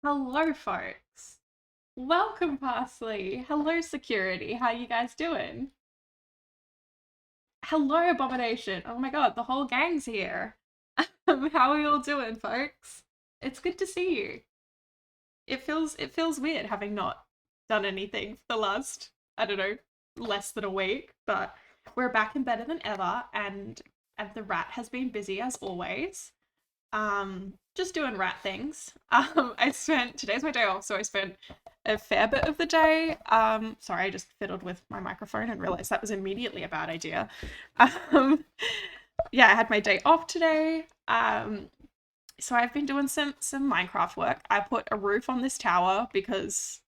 Hello, folks. Welcome, Parsley. Hello, security. How you guys doing? Hello, Abomination. Oh my god, the whole gang's here. How are you all doing, folks? It's good to see you. It feels weird having not done anything for the last, I don't know, less than a week, but we're back and better than ever, and the rat has been busy as always. Just doing rat things. I spent today's my day off, so I spent a fair bit of the day. Sorry, I just fiddled with my microphone and realized that was immediately a bad idea. Um, yeah, I had my day off today. So I've been doing some Minecraft work. I put a roof on this tower because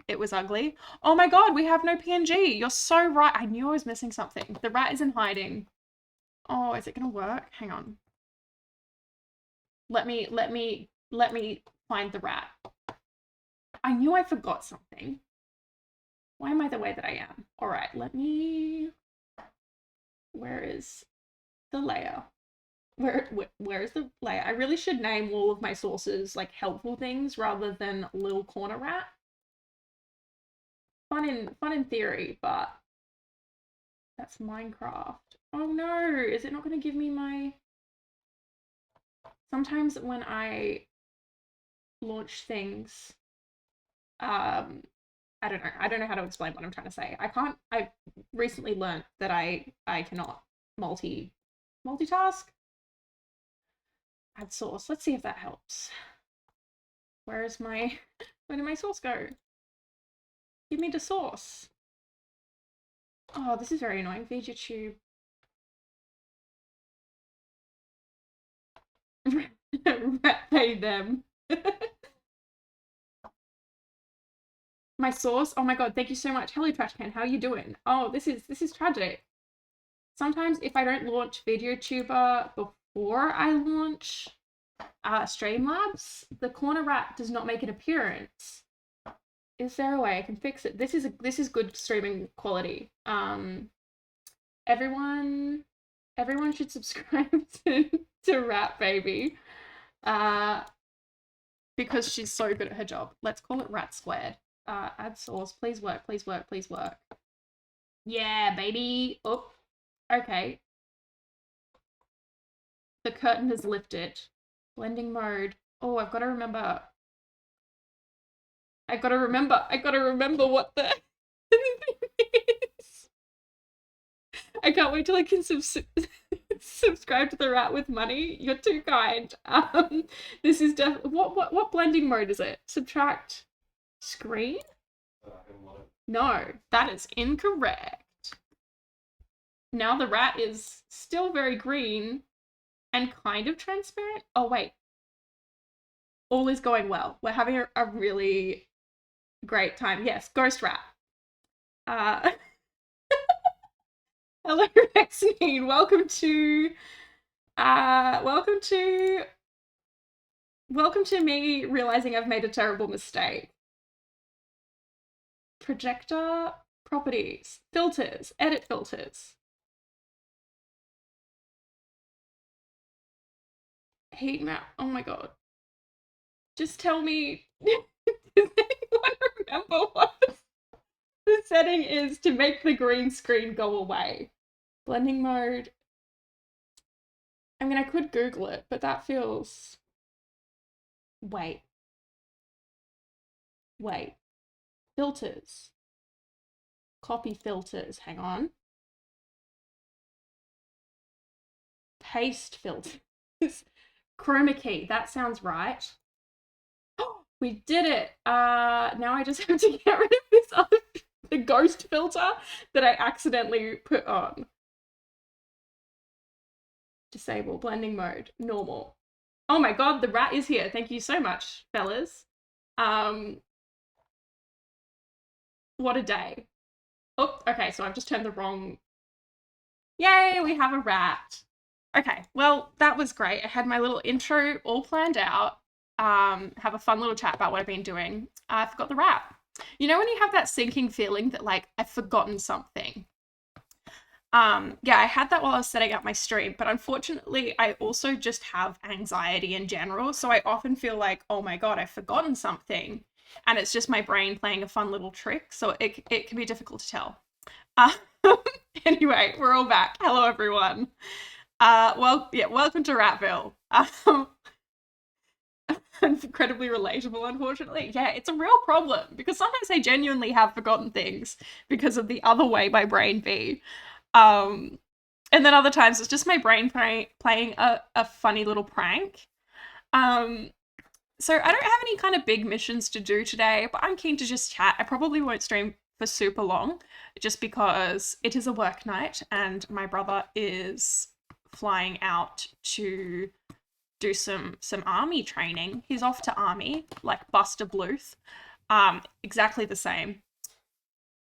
it was ugly. Oh my god, we have no PNG. You're so right. I knew I was missing something. The rat is in hiding. Oh, is it gonna work? Hang on. Let me find the rat. I knew I forgot something. Why am I the way that I am? All right, where is the layer? Where is the layer? I really should name all of my sources like helpful things rather than little corner rat. Fun in theory, but that's Minecraft. Oh no, is it not going to give me my... Sometimes when I launch things, I don't know how to explain what I'm trying to say. I recently learned that I cannot multitask. Add source. Let's see if that helps. Where did my source go? Give me the source. Oh, this is very annoying. Feed your tube. Pay them. My source. Oh my god, thank you so much. Hello, Trash Can. How are you doing? Oh, this is tragic. Sometimes if I don't launch VideoTuber before I launch Streamlabs, the corner rat does not make an appearance. Is there a way I can fix it? This is good streaming quality. Everyone should subscribe to Rat Baby. Because she's so good at her job. Let's call it Rat Squared. Add source. Please work, please work, please work. Yeah, baby. Oh, okay. The curtain has lifted. Blending mode. Oh, I've got to remember. I gotta remember what the thing is. I can't wait till I can subscribe to the rat with money. You're too kind. This is definitely what blending mode is it? Subtract screen? No, that is incorrect. Now the rat is still very green and kind of transparent. Oh wait. All is going well. We're having a really great time. Yes, ghost rat. Uh Hello Rexine. Welcome to me realizing I've made a terrible mistake. Projector properties, filters, edit filters. Heat map. Oh my god. Just tell me. Does anyone remember what the setting is to make the green screen go away? Blending mode. I mean, I could Google it, but that feels. Wait. Wait. Filters. Copy filters. Hang on. Paste filters. Chroma key. That sounds right. We did it. Now I just have to get rid of this other the ghost filter that I accidentally put on. Disable blending mode. Normal. Oh my god, the rat is here. Thank you so much, fellas. What a day. Oh, okay, so I've just turned the wrong... Yay, we have a rat. Okay, well, that was great. I had my little intro all planned out. Have a fun little chat about what I've been doing. I forgot the rat. You know when you have that sinking feeling that, like, I've forgotten something? Yeah, I had that while I was setting up my stream, but unfortunately, I also just have anxiety in general. So I often feel like, oh my God, I've forgotten something. And it's just my brain playing a fun little trick. So it can be difficult to tell. Uh, anyway, we're all back. Hello, everyone. Well, yeah, welcome to Ratville. Incredibly relatable, unfortunately. Yeah, it's a real problem because sometimes I genuinely have forgotten things because of the other way my brain be. Um, and then other times it's just my brain playing a funny little prank. Um, so I don't have any kind of big missions to do today, but I'm keen to just chat. I probably won't stream for super long just because it is a work night and my brother is flying out to do some army training. He's off to army, like Buster Bluth. Exactly the same.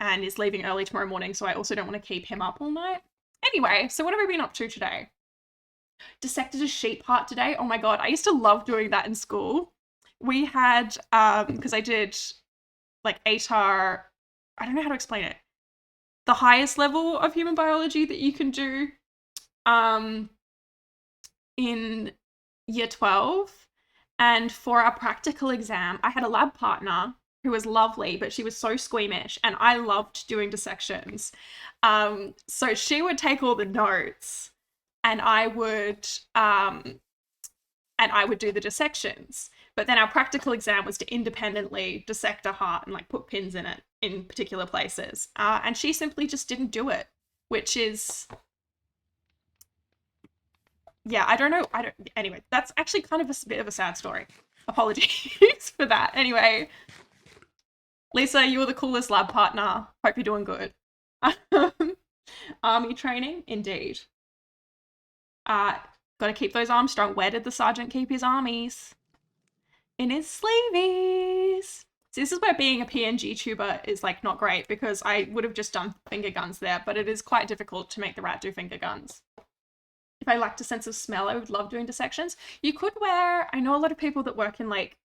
And is leaving early tomorrow morning, so I also don't want to keep him up all night. Anyway, so what have I been up to today? Dissected a sheep heart today. Oh my god, I used to love doing that in school. We had because I did like ATAR, I don't know how to explain it. The highest level of human biology that you can do in year 12. And for our practical exam, I had a lab partner who was lovely, but she was so squeamish, and I loved doing dissections. So she would take all the notes, and I would do the dissections. But then our practical exam was to independently dissect a heart and like put pins in it in particular places. And she simply just didn't do it, which is, yeah, I don't know. Anyway, that's actually kind of a bit of a sad story. Apologies for that. Anyway, Lisa, you were the coolest lab partner. Hope you're doing good. Army training, indeed. Gotta keep those arms strong. Where did the sergeant keep his armies? In his sleeveys. So this is where being a PNG tuber is like not great because I would have just done finger guns there, but it is quite difficult to make the rat do finger guns. If I lacked a sense of smell, I would love doing dissections. You could wear, I know a lot of people that work in like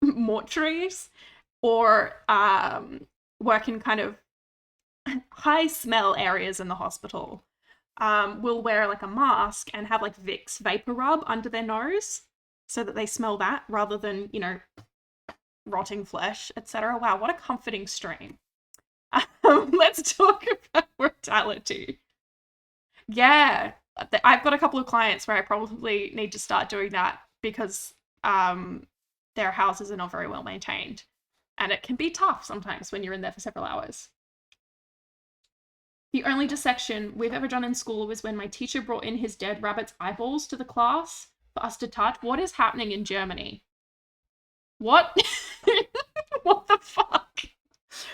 mortuaries or work in kind of high smell areas in the hospital. Will wear like a mask and have like Vicks vapor rub under their nose so that they smell that rather than, you know, rotting flesh, etc. Wow, what a comforting stream. Let's talk about mortality. Yeah, I've got a couple of clients where I probably need to start doing that because their houses are not very well maintained. And it can be tough sometimes when you're in there for several hours. The only dissection we've ever done in school was when my teacher brought in his dead rabbit's eyeballs to the class for us to touch. What is happening in Germany? What? What the fuck?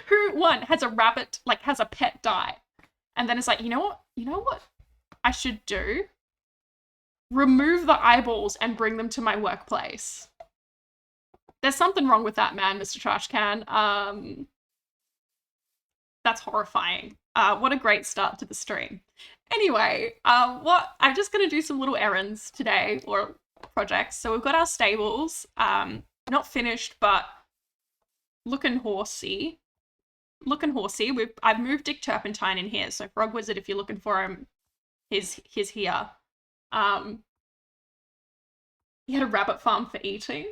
Who, one, has a rabbit, like, has a pet die, and then it's like, you know what? You know what I should do? Remove the eyeballs and bring them to my workplace. There's something wrong with that, man, Mr. Trash Can. That's horrifying. What a great start to the stream. Anyway, I'm just gonna do some little errands today, or projects. So we've got our stables, not finished, but looking horsey. I've moved Dick Turpentine in here, so Frog Wizard, if you're looking for him, he's here. He had a rabbit farm for eating.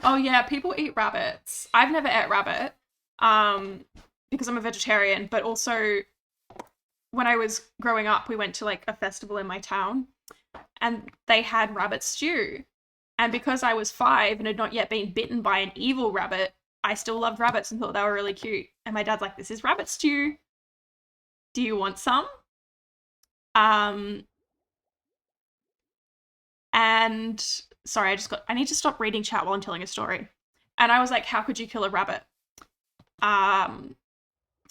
Oh yeah, people eat rabbits. I've never ate rabbit, because I'm a vegetarian, but also when I was growing up, we went to like a festival in my town and they had rabbit stew. And because I was 5 and had not yet been bitten by an evil rabbit, I still loved rabbits and thought they were really cute. And my dad's like, this is rabbit stew. Do you want some? And sorry, I need to stop reading chat while I'm telling a story. And I was like, how could you kill a rabbit?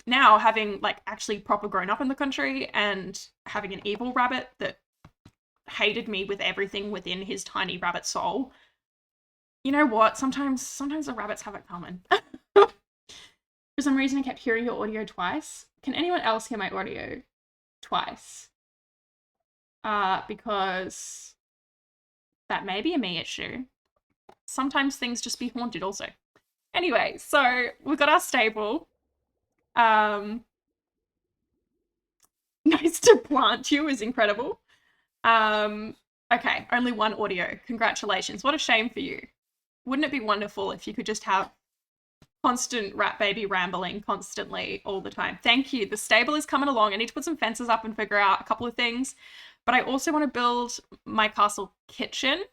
Now having like actually proper grown up in the country and having an evil rabbit that hated me with everything within his tiny rabbit soul, you know what? Sometimes the rabbits have it coming. For some reason, I kept hearing your audio twice. Can anyone else hear my audio twice? Because that may be a me issue. Sometimes things just be haunted also. Anyway, so we've got our stable. Um, nice to plant you is incredible. Um, okay, only one audio. Congratulations. What a shame for you. Wouldn't it be wonderful if you could just have constant rat baby rambling constantly all the time? Thank you. The stable is coming along. I need to put some fences up and figure out a couple of things. But I also want to build my castle kitchen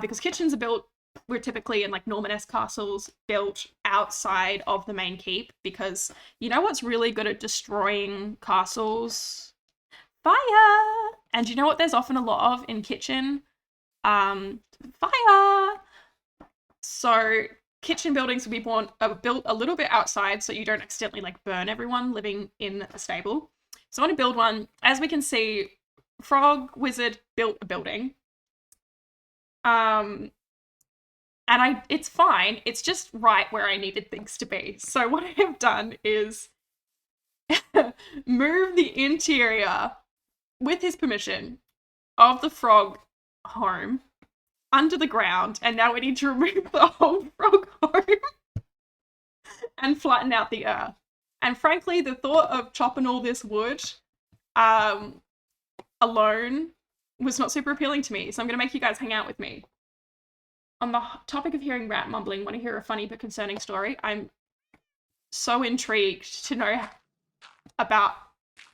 because kitchens are built, we're typically in like Norman-esque castles built outside of the main keep because you know what's really good at destroying castles? Fire! And you know what there's often a lot of in kitchen? Fire! So kitchen buildings will be built a little bit outside so you don't accidentally like burn everyone living in a stable. So I want to build one. As we can see, Frog Wizard built a building. And it's fine. It's just right where I needed things to be. So what I have done is move the interior, with his permission, of the frog home under the ground, and now we need to remove the whole frog home and flatten out the earth. And frankly, the thought of chopping all this wood alone was not super appealing to me, so I'm going to make you guys hang out with me. On the topic of hearing rat mumbling, want to hear a funny but concerning story? I'm so intrigued to know about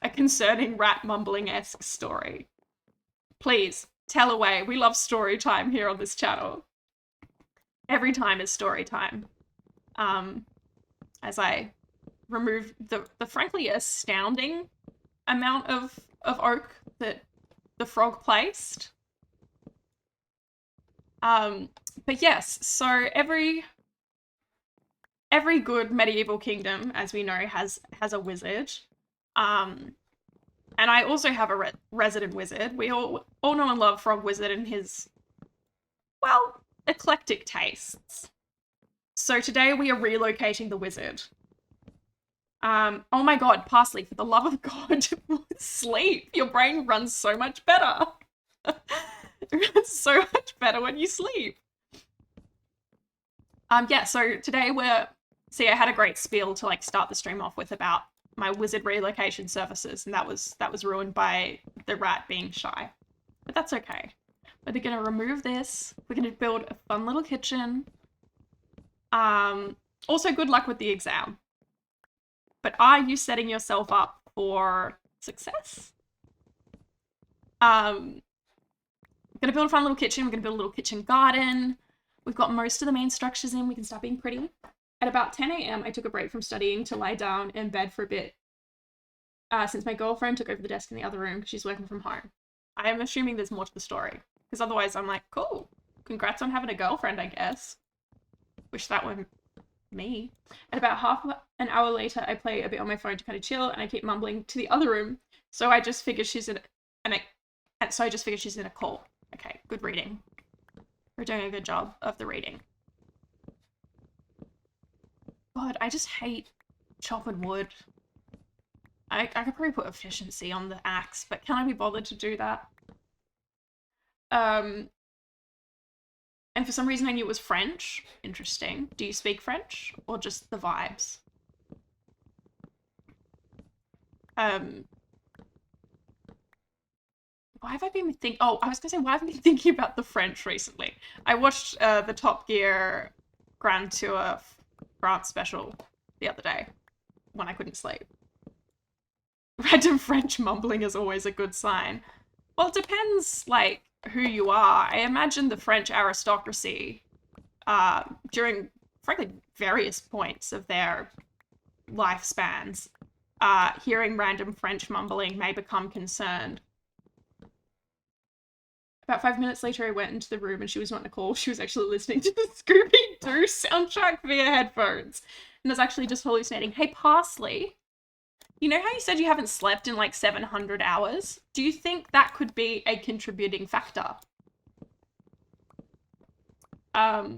a concerning rat mumbling-esque story. Please, tell away. We love story time here on this channel. Every time is story time. As I remove the frankly astounding amount of oak that the frog placed. But yes, so every good medieval kingdom, as we know, has a wizard. And I also have a resident wizard. We all know and love Frog Wizard and his, well, eclectic tastes. So today we are relocating the wizard. Oh my god, Parsley, for the love of God, sleep. Your brain runs so much better. It runs so much better when you sleep. Yeah, so today see, I had a great spiel to like start the stream off with about my wizard relocation services, and that was ruined by the rat being shy. But that's okay. We're gonna remove this. We're gonna build a fun little kitchen. Also, good luck with the exam. But are you setting yourself up for success? We're gonna build a fun little kitchen. We're gonna build a little kitchen garden. We've got most of the main structures in. We can start being pretty. At about 10 a.m, I took a break from studying to lie down in bed for a bit, since my girlfriend took over the desk in the other room because she's working from home. I am assuming there's more to the story, because otherwise I'm like, cool, congrats on having a girlfriend, I guess. Wish that were me. And about half an hour later, I play a bit on my phone to kind of chill, and I keep mumbling to the other room, so I just figure she's in a call. Okay, good reading. We're doing a good job of the reading. God, I just hate chopping wood. I could probably put efficiency on the axe, but can I be bothered to do that? And for some reason I knew it was French. Interesting. Do you speak French? Or just the vibes? Why have I been thinking? Oh, I was gonna say, why have I been thinking about the French recently? I watched the Top Gear Grand Tour France special the other day when I couldn't sleep. Random French mumbling is always a good sign. Well, it depends, like, who you are. I imagine the French aristocracy, during, frankly, various points of their lifespans, hearing random French mumbling may become concerned. About 5 minutes later, I went into the room and she was not in a call. She was actually listening to the Scooby-Doo soundtrack via headphones and was actually just hallucinating. Hey, Parsley, you know how you said you haven't slept in like 700 hours? Do you think that could be a contributing factor? I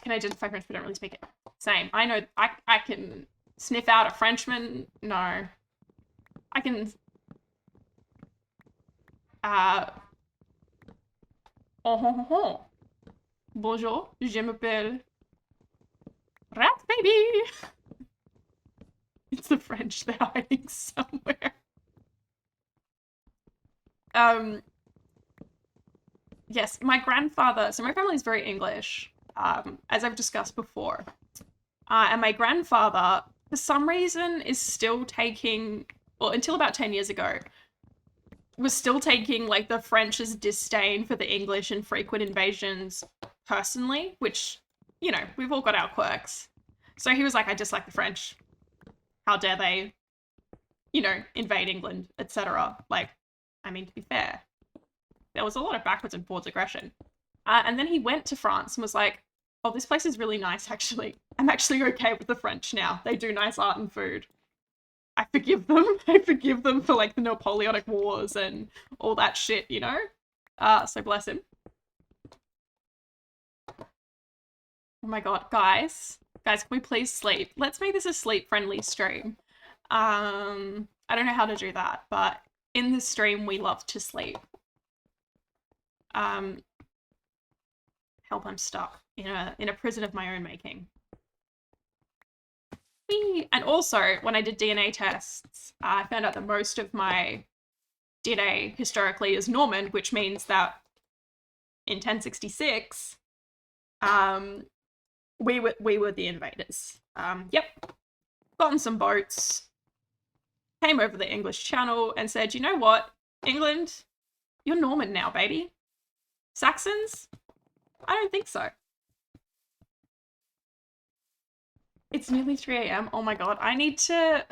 can identify French, but don't really speak it. Same. I know, I can sniff out a Frenchman. No. I can... Bonjour, je m'appelle Rat Baby. It's the French. They're hiding somewhere. Yes, my grandfather, so my family is very English, as I've discussed before. And my grandfather, for some reason, is still taking, well, until about 10 years ago, was still taking like the French's disdain for the English and frequent invasions personally, which, you know, we've all got our quirks. So he was like, I dislike the French. How dare they, you know, invade England, etc. Like, I mean, to be fair, there was a lot of backwards and forwards aggression. And then he went to France and was like, oh, this place is really nice, actually. I'm actually okay with the French now. They do nice art and food. I forgive them. I forgive them for like the Napoleonic Wars and all that shit, you know? So bless him. Oh my god, guys. Guys, can we please sleep? Let's make this a sleep-friendly stream. I don't know how to do that, but in this stream, we love to sleep. Help, I'm stuck in a prison of my own making. And also, when I did DNA tests, I found out that most of my DNA historically is Norman, which means that in 1066, we were the invaders. Yep. Gotten some boats, came over the English Channel and said, you know what, England, you're Norman now, baby. Saxons? I don't think so. It's nearly 3 a.m. Oh my god, I need to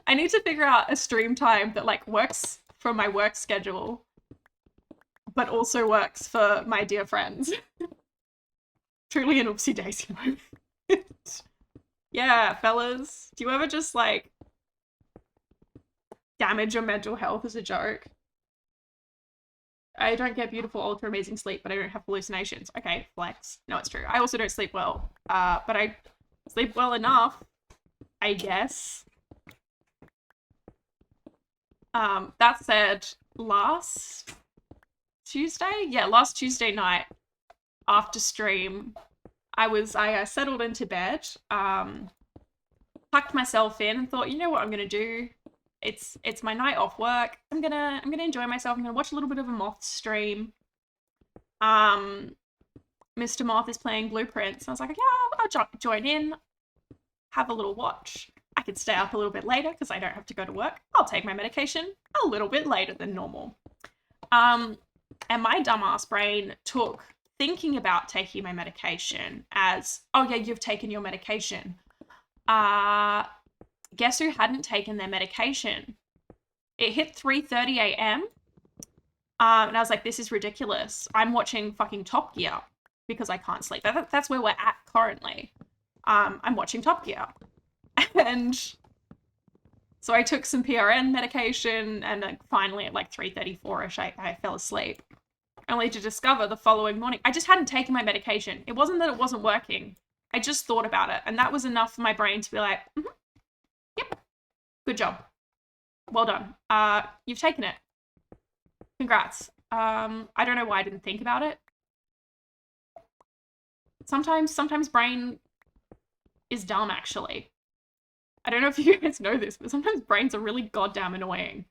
I need to figure out a stream time that like works for my work schedule, but also works for my dear friends. Truly an oopsie daisy moment. Yeah, fellas. Do you ever just like damage your mental health as a joke? I don't get beautiful, ultra amazing sleep, but I don't have hallucinations. Okay, flex. No, it's true. I also don't sleep well, but I sleep well enough, I guess. That said, last Tuesday? Yeah, last Tuesday night after stream, I settled into bed, tucked myself in and thought, you know what I'm gonna do? It's my night off work. I'm gonna enjoy myself. I'm gonna watch a little bit of a Moth stream. Mr. Moth is playing Blueprints. And I was like, yeah, I'll join in, have a little watch. I could stay up a little bit later because I don't have to go to work. I'll take my medication a little bit later than normal. And my dumbass brain took thinking about taking my medication as, oh yeah, you've taken your medication. Guess who hadn't taken their medication? It hit 3:30 a.m. And I was like, this is ridiculous. I'm watching fucking Top Gear because I can't sleep. That's where we're at currently. I'm watching Top Gear. And so I took some PRN medication and finally at like 3:34ish, I fell asleep. Only to discover the following morning, I just hadn't taken my medication. It wasn't that it wasn't working. I just thought about it. And that was enough for my brain to be like, yep, good job. Well done. You've taken it. Congrats. I don't know why I didn't think about it. Sometimes brain is dumb, actually. I don't know if you guys know this, but sometimes brains are really goddamn annoying.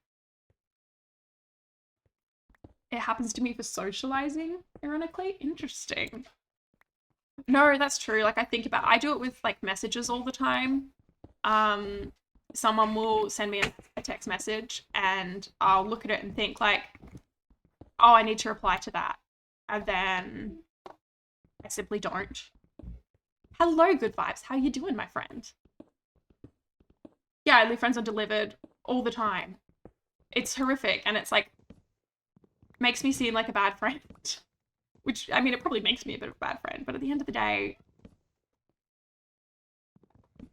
It happens to me for socializing, ironically. Interesting. No, that's true. Like, I do it with, like, messages all the time. Someone will send me a text message, and I'll look at it and think, like, oh, I need to reply to that. And then I simply don't. Hello, good vibes. How you doing, my friend? Yeah, I leave friends undelivered all the time. It's horrific, and it's, like, makes me seem like a bad friend. Which, I mean, it probably makes me a bit of a bad friend, but at the end of the day,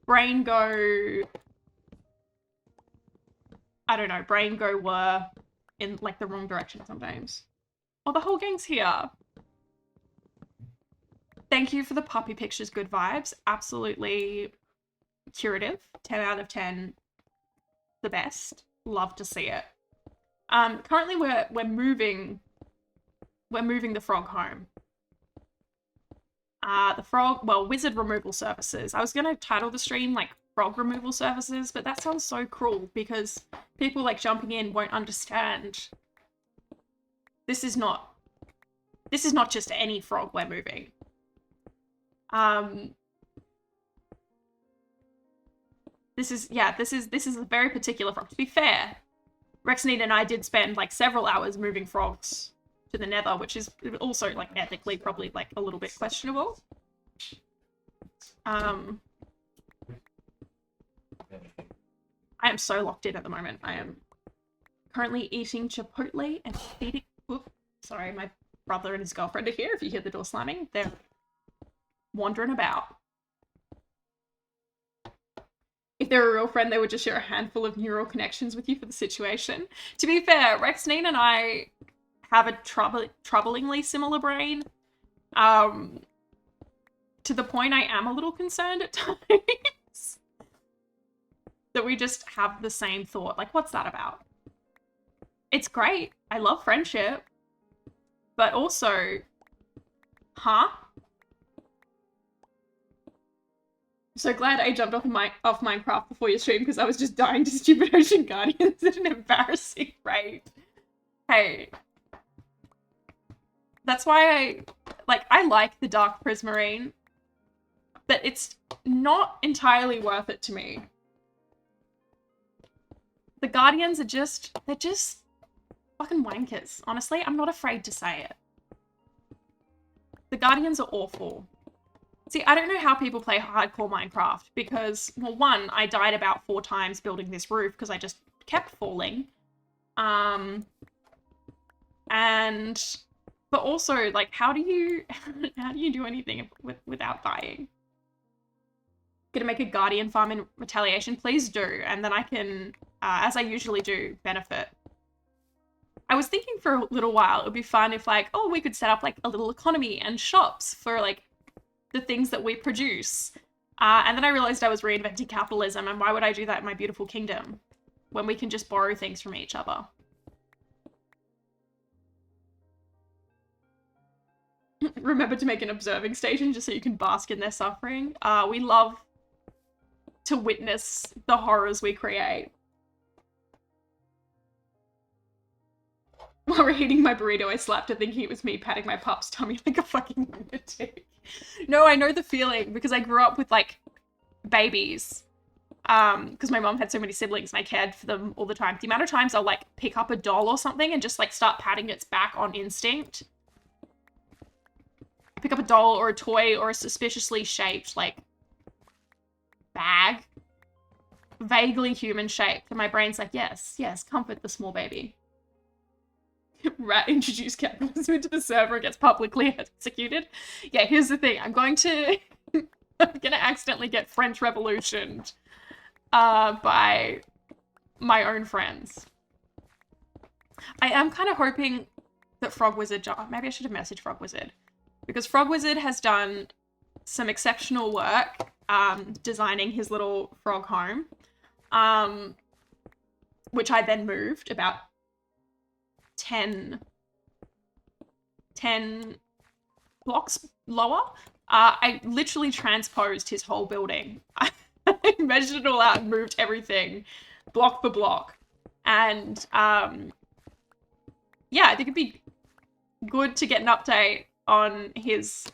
brain go were in, like, the wrong direction sometimes. Oh, the whole gang's here. Thank you for the puppy pictures, good vibes. Absolutely curative. 10 out of 10. The best. Love to see it. Currently we're moving the frog home. Wizard removal services. I was going to title the stream like frog removal services, but that sounds so cruel because people like jumping in won't understand. This is not just any frog we're moving. This is a very particular frog. To be fair, Rexnita and I did spend like several hours moving frogs to the nether, which is also like ethically probably like a little bit questionable. I am so locked in at the moment. I am currently eating Chipotle and feeding... Oops, sorry, my brother and his girlfriend are here. If you hear the door slamming, they're wandering about. If they're a real friend, they would just share a handful of neural connections with you for the situation. To be fair, Rexnine and I have a troublingly similar brain. To the point I am a little concerned at times. That we just have the same thought. Like, what's that about? It's great. I love friendship. But also, huh? So glad I jumped off Minecraft before your stream because I was just dying to stupid Ocean Guardians at an embarrassing rate. Hey. That's why I like the Dark Prismarine, but it's not entirely worth it to me. The Guardians are they're just fucking wankers. Honestly, I'm not afraid to say it. The Guardians are awful. See, I don't know how people play hardcore Minecraft because, well, one, I died about 4 times building this roof because I just kept falling. But also, like, how do you do anything without dying? Gonna make a Guardian farm in retaliation? Please do, and then I can, as I usually do, benefit. I was thinking for a little while it would be fun if, like, oh, we could set up, like, a little economy and shops for, like, the things that we produce. And then I realized I was reinventing capitalism, and why would I do that in my beautiful kingdom when we can just borrow things from each other? Remember to make an observing station just so you can bask in their suffering. We love to witness the horrors we create. While we're eating my burrito, I slapped her thinking it was me patting my pup's tummy like a fucking lunatic. No, I know the feeling because I grew up with, like, babies. Because my mom had so many siblings and I cared for them all the time. The amount of times I'll, like, pick up a doll or something and just, like, start patting its back on instinct. Pick up a doll or a toy or a suspiciously shaped, like, bag. Vaguely human shaped. And my brain's like, yes, comfort the small baby. Rat introduced capitalism into the server and gets publicly executed. Yeah, here's the thing. I'm gonna accidentally get French Revolutioned by my own friends. I am kind of hoping that Frog Wizard... maybe I should have messaged Frog Wizard. Because Frog Wizard has done some exceptional work designing his little frog home. Which I then moved about 10 blocks lower. I literally transposed his whole building. I measured it all out and moved everything block for block. And yeah, I think it'd be good to get an update on his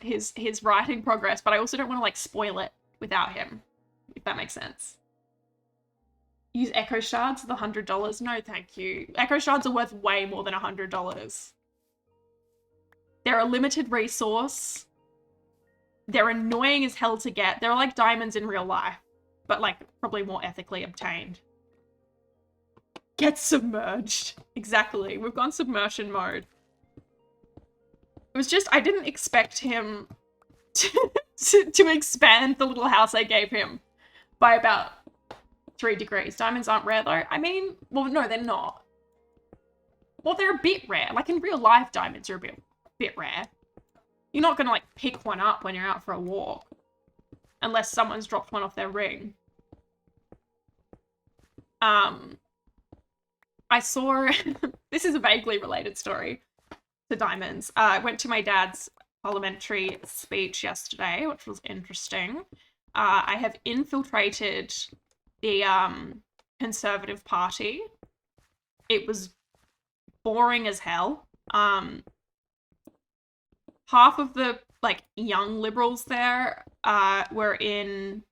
writing progress, but I also don't want to, like, spoil it without him, if that makes sense. Use Echo Shards, the $100. No, thank you. Echo Shards are worth way more than $100. They're a limited resource. They're annoying as hell to get. They're like diamonds in real life, but, like, probably more ethically obtained. Get submerged. Exactly. We've gone submersion mode. It was just, I didn't expect him to expand the little house I gave him by about 3 degrees. Diamonds aren't rare, though. I mean, well, no, they're not. Well, they're a bit rare. Like, in real life, diamonds are a bit rare. You're not gonna, like, pick one up when you're out for a walk. Unless someone's dropped one off their ring. I saw... this is a vaguely related story to diamonds. I went to my dad's parliamentary speech yesterday, which was interesting. I have infiltrated the Conservative Party. It was boring as hell. Half of the like young liberals there were in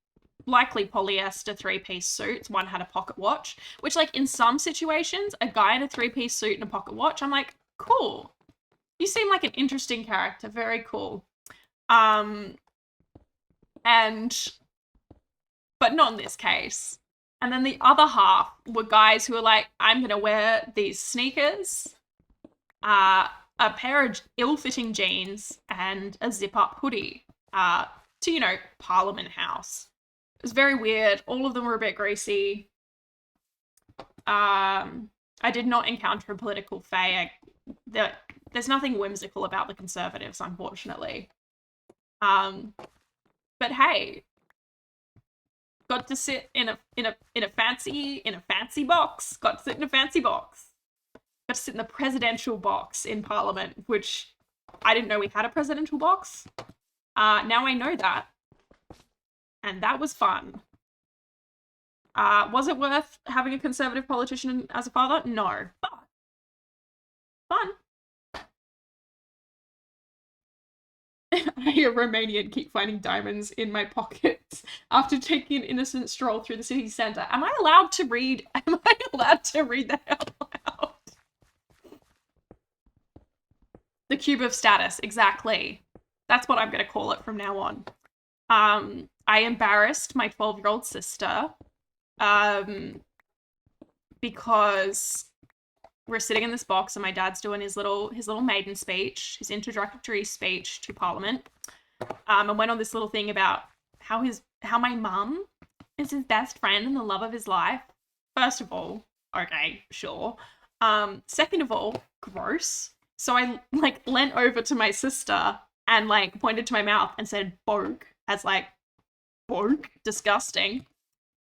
likely polyester three-piece suits. One had a pocket watch, which like in some situations, a guy in a three-piece suit and a pocket watch, I'm like, cool. You seem like an interesting character. Very cool. But not in this case. And then the other half were guys who were like, I'm going to wear these sneakers, a pair of ill-fitting jeans, and a zip-up hoodie to, you know, Parliament House. It was very weird. All of them were a bit greasy. I did not encounter a political fae. There's nothing whimsical about the Conservatives, unfortunately. But hey, got to sit in a fancy box. Got to sit in a fancy box. Got to sit in the presidential box in Parliament, which I didn't know we had a presidential box. Now I know that. And that was fun. Was it worth having a Conservative politician as a father? No. But fun. I hear Romanian keep finding diamonds in my pockets after taking an innocent stroll through the city centre. Am I allowed to read that out loud? The cube of status, exactly. That's what I'm going to call it from now on. I embarrassed my 12-year-old sister because we're sitting in this box and my dad's doing his little maiden speech, his introductory speech to Parliament, and went on this little thing about how my mum is his best friend and the love of his life. First of all, okay, sure. Second of all, gross. So I like leant over to my sister and like pointed to my mouth and said "boke" as like "boke," disgusting.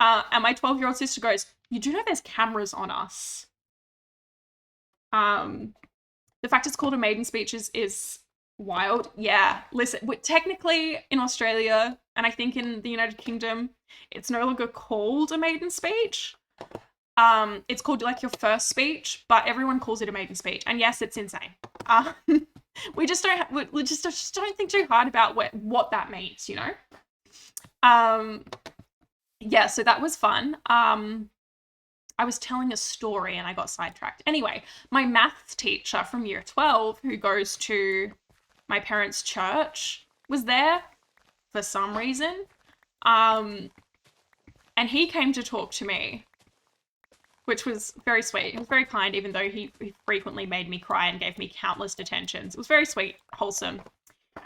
And my 12-year-old sister goes, "You do know there's cameras on us." The fact it's called a maiden speech is wild. Yeah, listen, technically in Australia, and I think in the United Kingdom, it's no longer called a maiden speech. It's called like your first speech, but everyone calls it a maiden speech. And yes, it's insane. We just don't think too hard about what that means, you know? Yeah, so that was fun. I was telling a story and I got sidetracked. Anyway, my maths teacher from year 12, who goes to my parents' church, was there for some reason. And he came to talk to me, which was very sweet. He was very kind, even though he frequently made me cry and gave me countless detentions. It was very sweet, wholesome.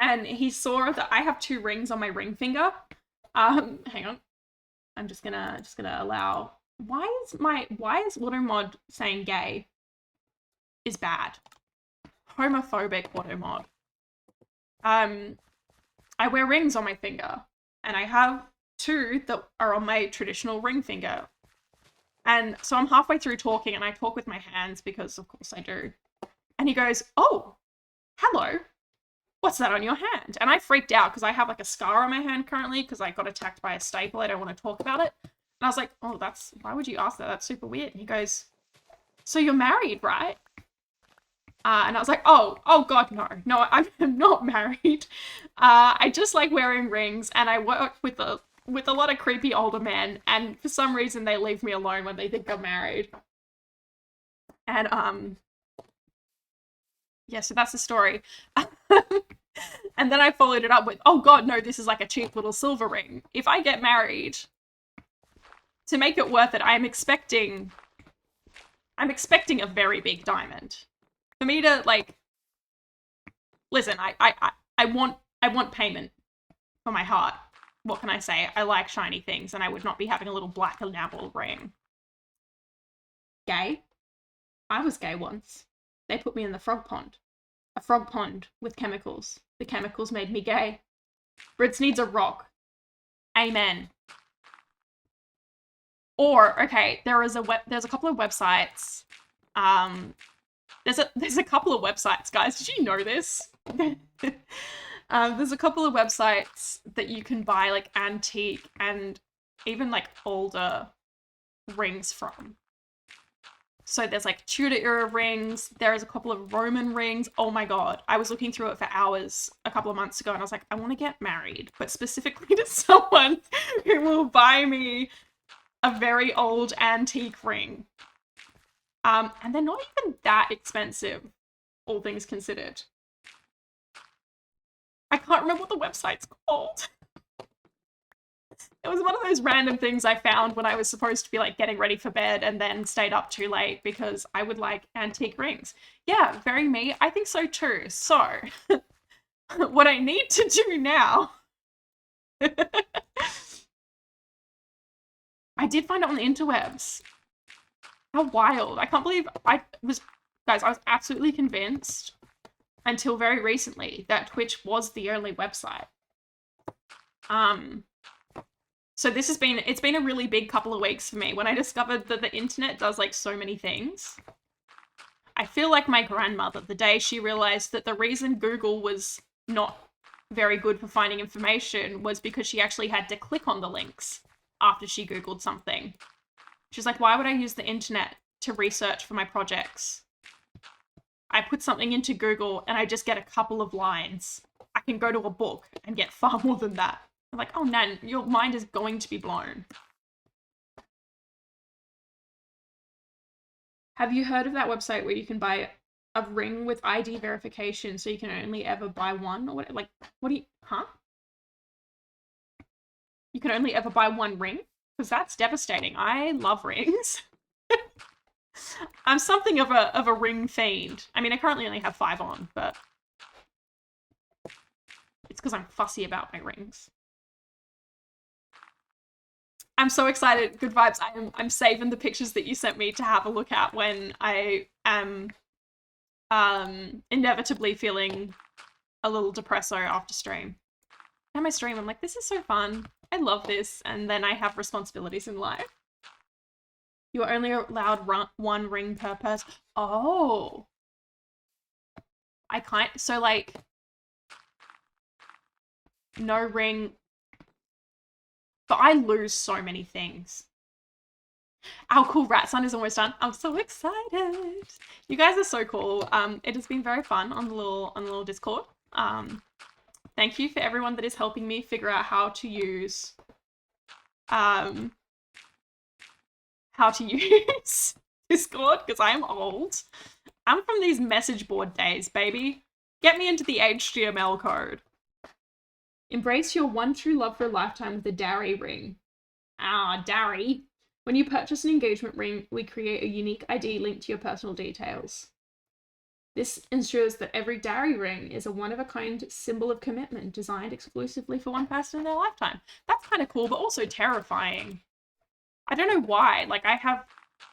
And he saw that I have 2 rings on my ring finger. Hang on. I'm just gonna allow... Why is AutoMod saying gay is bad? Homophobic AutoMod. I wear rings on my finger, and I have 2 that are on my traditional ring finger. And so I'm halfway through talking, and I talk with my hands because of course I do. And he goes, "Oh, hello. What's that on your hand?" And I freaked out because I have like a scar on my hand currently because I got attacked by a staple. I don't want to talk about it. And I was like, "Oh, why would you ask that? That's super weird." And he goes, "So you're married, right?" And I was like, oh God, no, I'm not married. I just like wearing rings, and I work with a lot of creepy older men, and for some reason they leave me alone when they think I'm married. And yeah, so that's the story. And then I followed it up with, "Oh God, no, this is like a cheap little silver ring. If I get married, to make it worth it, I'm expecting a very big diamond. For me to like, listen, I want payment for my heart. What can I say? I like shiny things, and I would not be having a little black enamel ring." Gay? I was gay once. They put me in the frog pond. A frog pond with chemicals. The chemicals made me gay. Brits needs a rock. Amen. Or, okay, there's a couple of websites. There's a couple of websites, guys. Did you know this? There's a couple of websites that you can buy like antique and even like older rings from. So there's like Tudor era rings. There's a couple of Roman rings. Oh my God. I was looking through it for hours a couple of months ago and I was like, I want to get married, but specifically to someone who will buy me a very old antique ring. And they're not even that expensive, all things considered. I can't remember what the website's called. It was one of those random things I found when I was supposed to be like getting ready for bed and then stayed up too late because I would like antique rings. Yeah, very me. I think so too. So, what I need to do now. I did find it on the interwebs. How wild. I can't believe I was absolutely convinced until very recently that Twitch was the only website. So it's been a really big couple of weeks for me when I discovered that the internet does like so many things. I feel like my grandmother the day she realized that the reason Google was not very good for finding information was because she actually had to click on the links after she Googled something. She's like, why would I use the internet to research for my projects? I put something into Google and I just get a couple of lines. I can go to a book and get far more than that. I'm like, oh, Nan, your mind is going to be blown. Have you heard of that website where you can buy a ring with ID verification so you can only ever buy one? Or what? Like, what do you, huh? You can only ever buy one ring? Because that's devastating. I love rings. I'm something of a ring fiend. I mean, I currently only have 5 on, but it's because I'm fussy about my rings. I'm so excited. Good vibes. I'm saving the pictures that you sent me to have a look at when I am inevitably feeling a little depresso after stream. And my stream, I'm like, this is so fun. I love this. And then I have responsibilities in life. You are only allowed one ring per person. Oh. So like, no ring. But I lose so many things. Our cool rat sun is almost done. I'm so excited. You guys are so cool. It has been very fun on the little Discord. Thank you for everyone that is helping me figure out how to use Discord, because I am old. I'm from these message board days, baby. Get me into the HTML code. Embrace your one true love for a lifetime with a dowry ring. Ah, dowry. When you purchase an engagement ring, we create a unique ID linked to your personal details. This ensures that every dowry ring is a one-of-a-kind symbol of commitment designed exclusively for one person in their lifetime. That's kind of cool, but also terrifying. I don't know why. Like, I have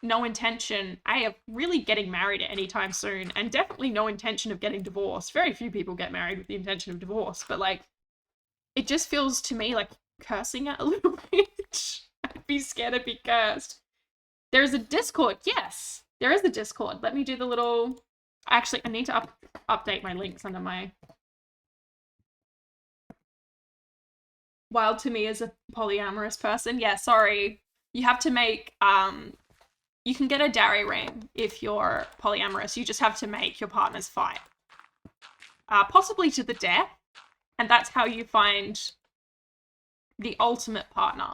no intention. I am really getting married at any time soon, and definitely no intention of getting divorced. Very few people get married with the intention of divorce, but like, it just feels to me like cursing it a little bit. I'd be scared to be cursed. There's a Discord. Yes, there is a Discord. Let me do the little... Actually, I need to update my links under my... Wild to me as a polyamorous person. Yeah, sorry. You have to make... You can get a dowry ring if you're polyamorous. You just have to make your partners fight. Possibly to the death. And that's how you find the ultimate partner.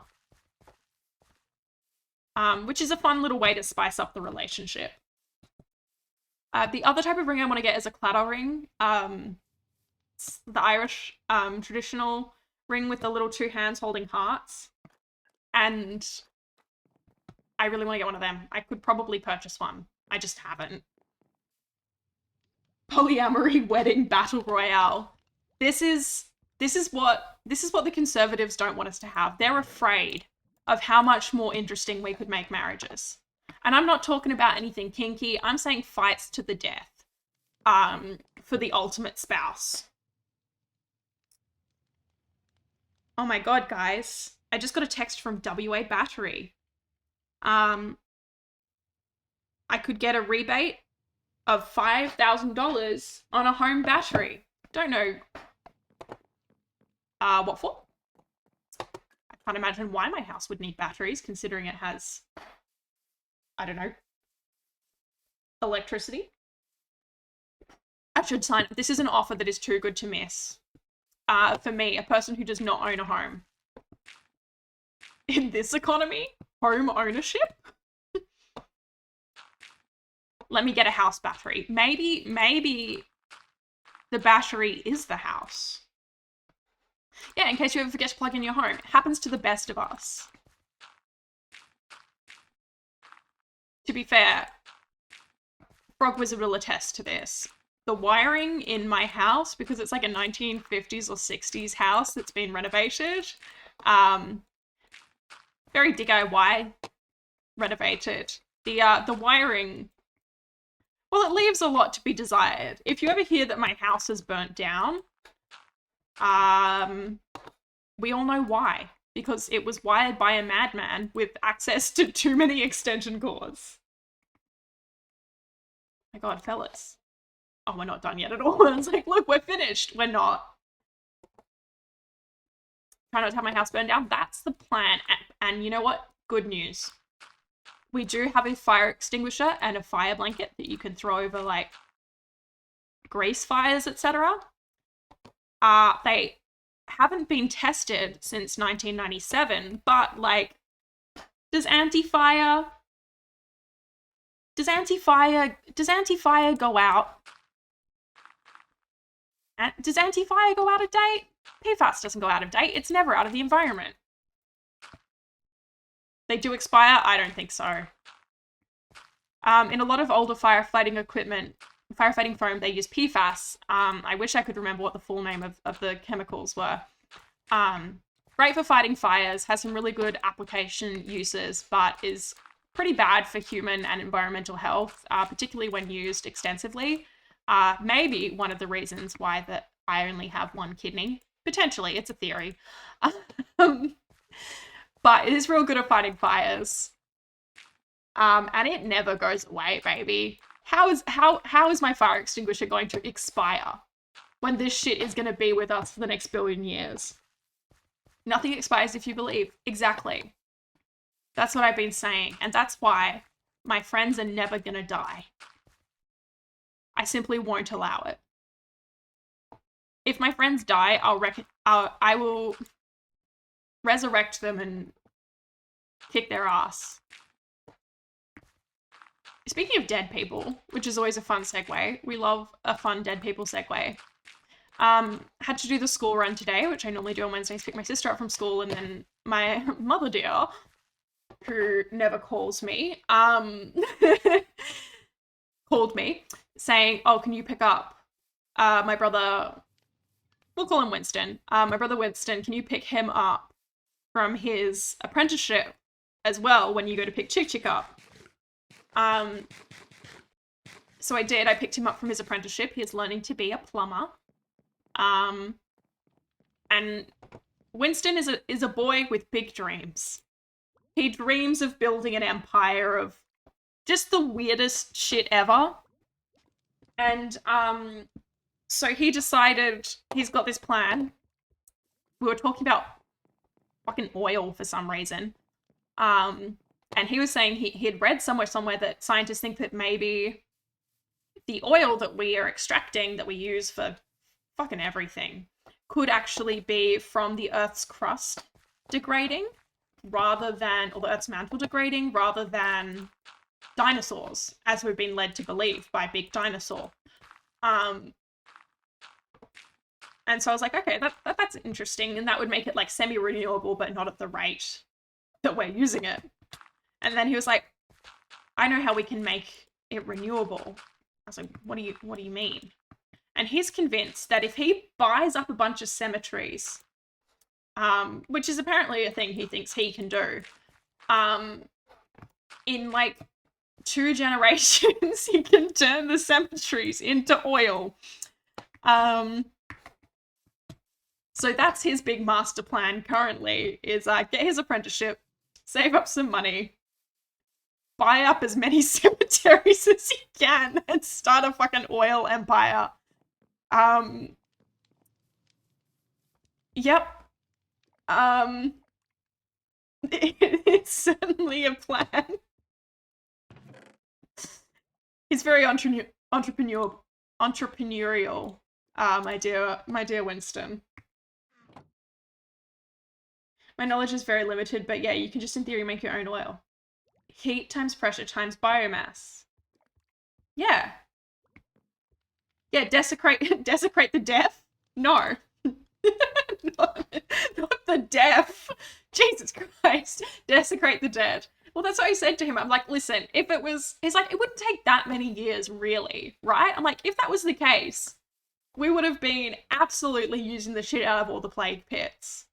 Which is a fun little way to spice up the relationship. The other type of ring I want to get is a claddagh ring. It's the Irish traditional ring with the little 2 hands holding hearts. And I really want to get one of them. I could probably purchase one. I just haven't. Polyamory wedding battle royale. This is what the conservatives don't want us to have. They're afraid of how much more interesting we could make marriages. And I'm not talking about anything kinky. I'm saying fights to the death for the ultimate spouse. Oh my God, guys. I just got a text from WA Battery. I could get a rebate of $5,000 on a home battery. Don't know What for? I can't imagine why my house would need batteries, considering it has, I don't know, electricity. I should sign up. This is an offer that is too good to miss. For me, a person who does not own a home. In this economy, home ownership? Let me get a house battery. Maybe the battery is the house. Yeah, in case you ever forget to plug in your home. It happens to the best of us. To be fair, Frog Wizard will attest to this. The wiring in my house, because it's like a 1950s or 60s house that's been renovated, very DIY renovated. The wiring, well, it leaves a lot to be desired. If you ever hear that my house is burnt down, we all know why. Because it was wired by a madman with access to too many extension cords. My god, fellas. Oh, we're not done yet at all. It's like, look, we're finished. We're not. Try not to have my house burned down. That's the plan. And you know what? Good news. We do have a fire extinguisher and a fire blanket that you can throw over, like, grease fires, etc. They haven't been tested since 1997, but, like, does anti-fire go out? Does anti-fire go out of date? PFAS doesn't go out of date. It's never out of the environment. They do expire? I don't think so. In a lot of older firefighting equipment, firefighting foam, they use PFAS. I wish I could remember what the full name of the chemicals were. Great for fighting fires, has some really good application uses, but is pretty bad for human and environmental health, particularly when used extensively. Maybe one of the reasons why that I only have one kidney. Potentially, it's a theory. But it is real good at fighting fires. And it never goes away, baby. How is my fire extinguisher going to expire when this shit is going to be with us for the next billion years? Nothing expires if you believe. Exactly. That's what I've been saying. And that's why my friends are never going to die. I simply won't allow it. If my friends die, I will resurrect them and kick their ass. Speaking of dead people, which is always a fun segue, we love a fun dead people segue. Had to do the school run today, which I normally do on Wednesdays, pick my sister up from school, and then my mother dear, who never calls me, called me saying, oh, can you pick up my brother, we'll call him Winston, my brother Winston, can you pick him up from his apprenticeship as well when you go to pick Chick Chick up? So I did. I picked him up from his apprenticeship. He's learning to be a plumber. And Winston is a boy with big dreams. He dreams of building an empire of just the weirdest shit ever. And so he decided he's got this plan. We were talking about fucking oil for some reason. And he was saying he had read somewhere that scientists think that maybe the oil that we are extracting, that we use for fucking everything, could actually be from the Earth's crust degrading, rather than, or the Earth's mantle degrading, rather than dinosaurs, as we've been led to believe by Big Dinosaur. And so I was like, okay, that's interesting, and that would make it like semi-renewable, but not at the rate that we're using it. And then he was like, I know how we can make it renewable. I was like, what do you mean? And he's convinced that if he buys up a bunch of cemeteries, which is apparently a thing he thinks he can do, in like 2 generations, he can turn the cemeteries into oil. So that's his big master plan currently, is get his apprenticeship, save up some money, buy up as many cemeteries as he can, and start a fucking oil empire. Yep. It's certainly a plan. He's very entrepreneurial. My dear Winston. My knowledge is very limited, but yeah, you can just in theory make your own oil. Heat times pressure times biomass. Yeah. Yeah, desecrate the deaf? No. not the deaf. Jesus Christ. Desecrate the dead. Well, that's what I said to him. I'm like, listen, if it was, he's like, it wouldn't take that many years, really, right? I'm like, if that was the case, we would have been absolutely using the shit out of all the plague pits.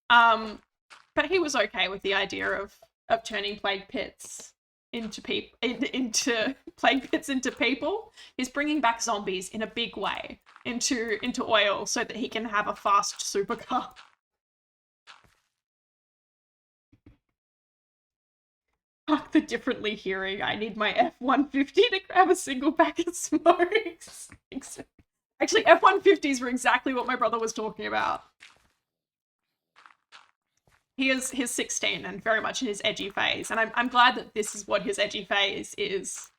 But he was okay with the idea of turning plague pits into people, into plague pits into people. He's bringing back zombies in a big way into oil so that he can have a fast supercar. Fuck the differently hearing. I need my F-150 to grab a single pack of smokes. Actually, F-150s were exactly what my brother was talking about. He's 16 and very much in his edgy phase, and I'm glad that this is what his edgy phase is.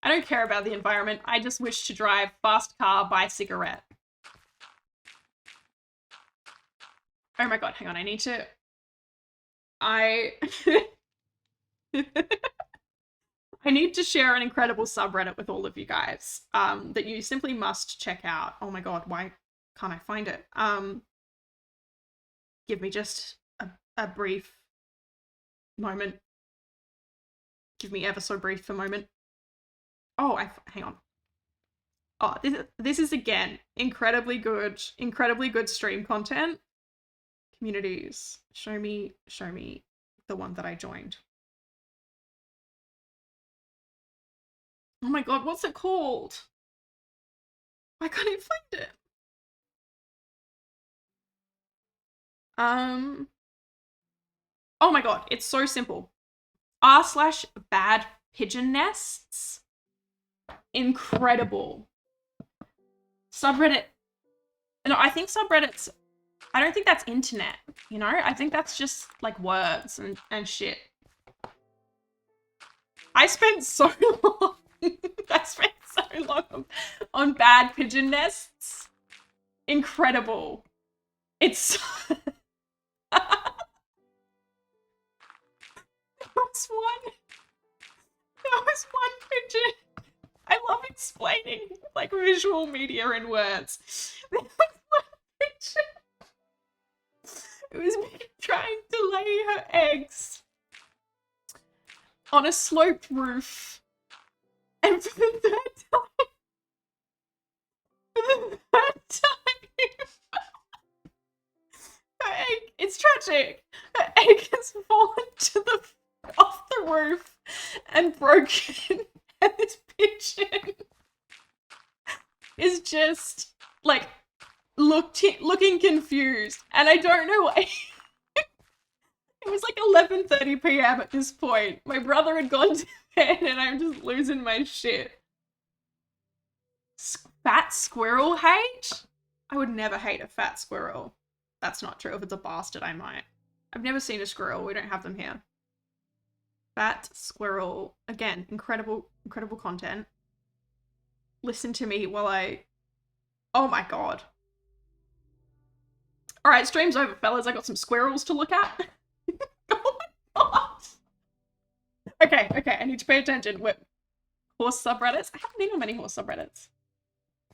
I don't care about the environment. I just wish to drive fast car, buy cigarette. Oh my god, hang on, I need to... I need to share an incredible subreddit with all of you guys that you simply must check out. Oh my god, why can't I find it? Give me just a brief moment. Give me ever so brief a moment. Oh, hang on. Oh, this is again incredibly good stream content. Communities. Show me the one that I joined. Oh my god, what's it called? Why can't I find it? Oh my god, it's so simple. r/bad pigeon nests. Incredible. Subreddit. No, I think subreddits, I don't think that's internet, you know? I think that's just like words and shit. I spent so long on bad pigeon nests. Incredible. It's there was one pigeon. I love explaining like visual media in words. There was one pigeon. It was me trying to lay her eggs on a sloped roof. And for the third time, her egg, it's tragic. Her egg has fallen off the roof and broken. And this pigeon is just like looking confused, and I don't know why. It was like 11:30 p.m. at this point. My brother had gone to bed, and I'm just losing my shit. Fat squirrel hate? I would never hate a fat squirrel. That's not true. If it's a bastard, I might. I've never seen a squirrel. We don't have them here. Fat squirrel. Again, incredible content. Listen to me while I... Oh my god. Alright, stream's over, fellas. I got some squirrels to look at. Oh my god. Okay, I need to pay attention. Horse subreddits? I haven't been on many horse subreddits.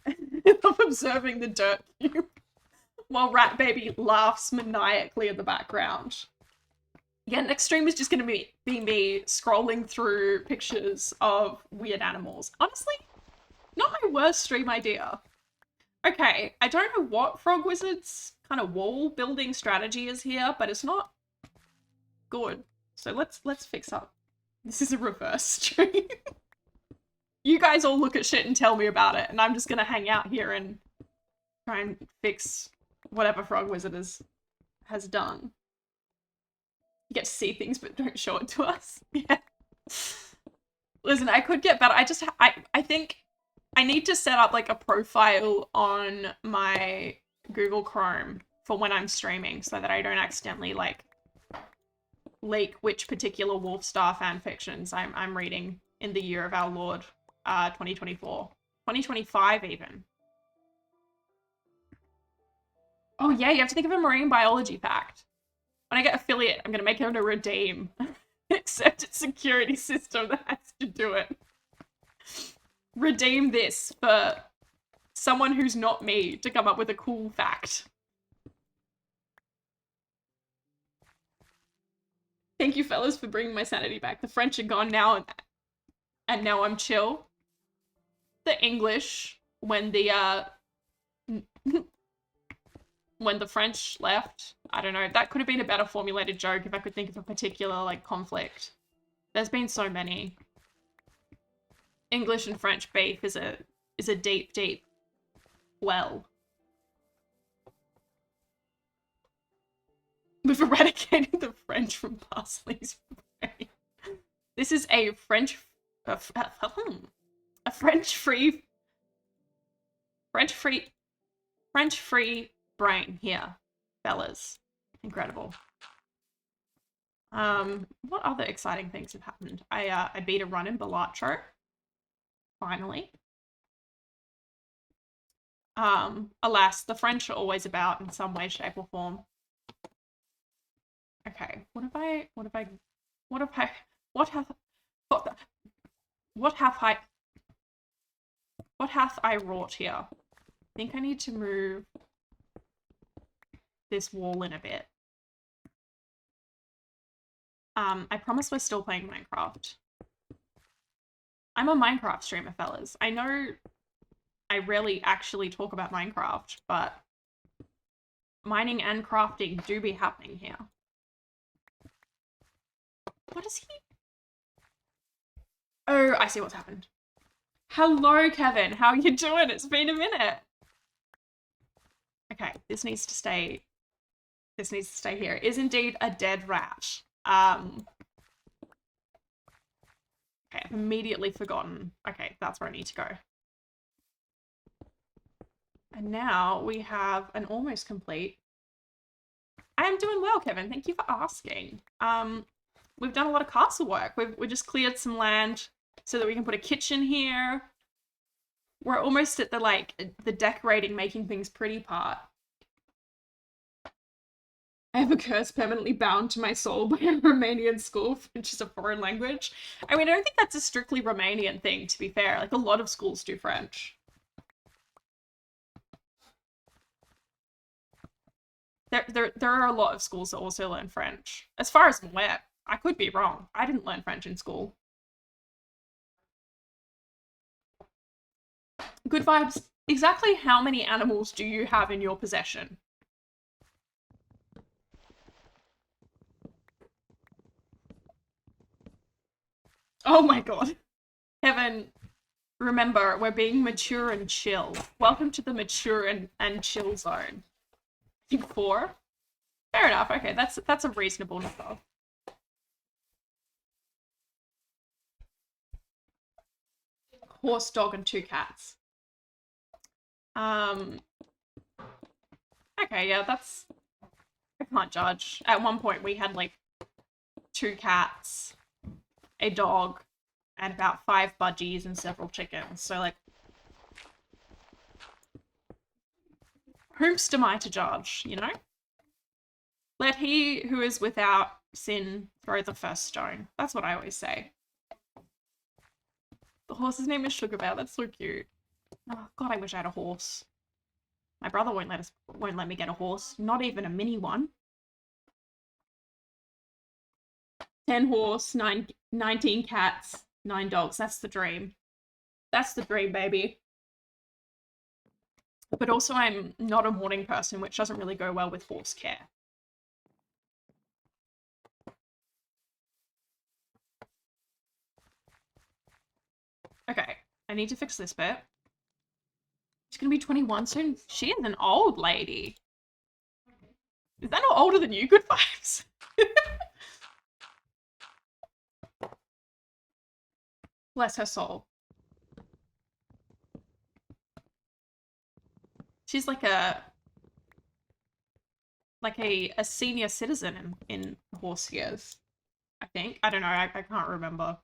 I'm observing the dirt cube while Rat Baby laughs maniacally in the background. Yeah, next stream is just going to be me scrolling through pictures of weird animals. Honestly, not my worst stream idea. Okay, I don't know what Frog Wizard's kind of wall building strategy is here, but it's not good. So let's fix up. This is a reverse stream. You guys all look at shit and tell me about it, and I'm just gonna hang out here and try and fix whatever Frog Wizard has done. You get to see things, but don't show it to us. Yeah. Listen, I could get better. I think I need to set up like a profile on my Google Chrome for when I'm streaming so that I don't accidentally like leak which particular Wolfstar fanfictions I'm reading in the year of our Lord 2024. 2025 even. Oh yeah, you have to think of a marine biology fact. When I get affiliate, I'm gonna make it a redeem. Accepted security system that has to do it. Redeem this for someone who's not me to come up with a cool fact. Thank you, fellas, for bringing my sanity back. The French are gone now, and now I'm chill. The English, when the when the French left, I don't know. That could have been a better formulated joke if I could think of a particular like conflict. There's been so many. English and French beef is a deep, deep well. We've eradicated the French from Parsley's brain. This is a French free brain here, fellas. Incredible. What other exciting things have happened? I beat a run in Balatro. Finally. Alas, the French are always about in some way, shape, or form. Okay, what hath I wrought here? I think I need to move this wall in a bit. I promise we're still playing Minecraft. I'm a Minecraft streamer, fellas. I know I rarely actually talk about Minecraft, but mining and crafting do be happening here. What is he? Oh, I see what's happened. Hello, Kevin. How are you doing? It's been a minute. Okay, this needs to stay. This needs to stay here. It is indeed a dead rat. Okay, I've immediately forgotten. Okay, that's where I need to go. And now we have an almost complete. I am doing well, Kevin. Thank you for asking. We've done a lot of castle work. We just cleared some land so that we can put a kitchen here. We're almost at the decorating, making things pretty part. I have a curse permanently bound to my soul by a Romanian school, which is a foreign language. I mean, I don't think that's a strictly Romanian thing, to be fair. Like, a lot of schools do French. There are a lot of schools that also learn French. As far as I'm aware. I could be wrong. I didn't learn French in school. Good vibes. Exactly how many animals do you have in your possession? Oh my god. Kevin, remember, we're being mature and chill. Welcome to the mature and chill zone. I think 4? Fair enough. Okay, that's a reasonable number. Horse, dog, and 2 cats. Okay, yeah, that's... I can't judge. At one point, we had, like, 2 cats, a dog, and about 5 budgies and several chickens. So, like... whomst am I to judge, you know? Let he who is without sin throw the first stone. That's what I always say. The horse's name is Sugar Bear. That's so cute. Oh god, I wish I had a horse. My brother won't let me get a horse. Not even a mini one. 10 horse, 19 cats, 9 dogs. That's the dream. That's the dream, baby. But also I'm not a morning person, which doesn't really go well with horse care. Okay, I need to fix this bit. She's gonna be 21 soon. She is an old lady. Is that not older than you? Good vibes. Bless her soul. She's like a senior citizen in horse years, I think. I don't know, I can't remember.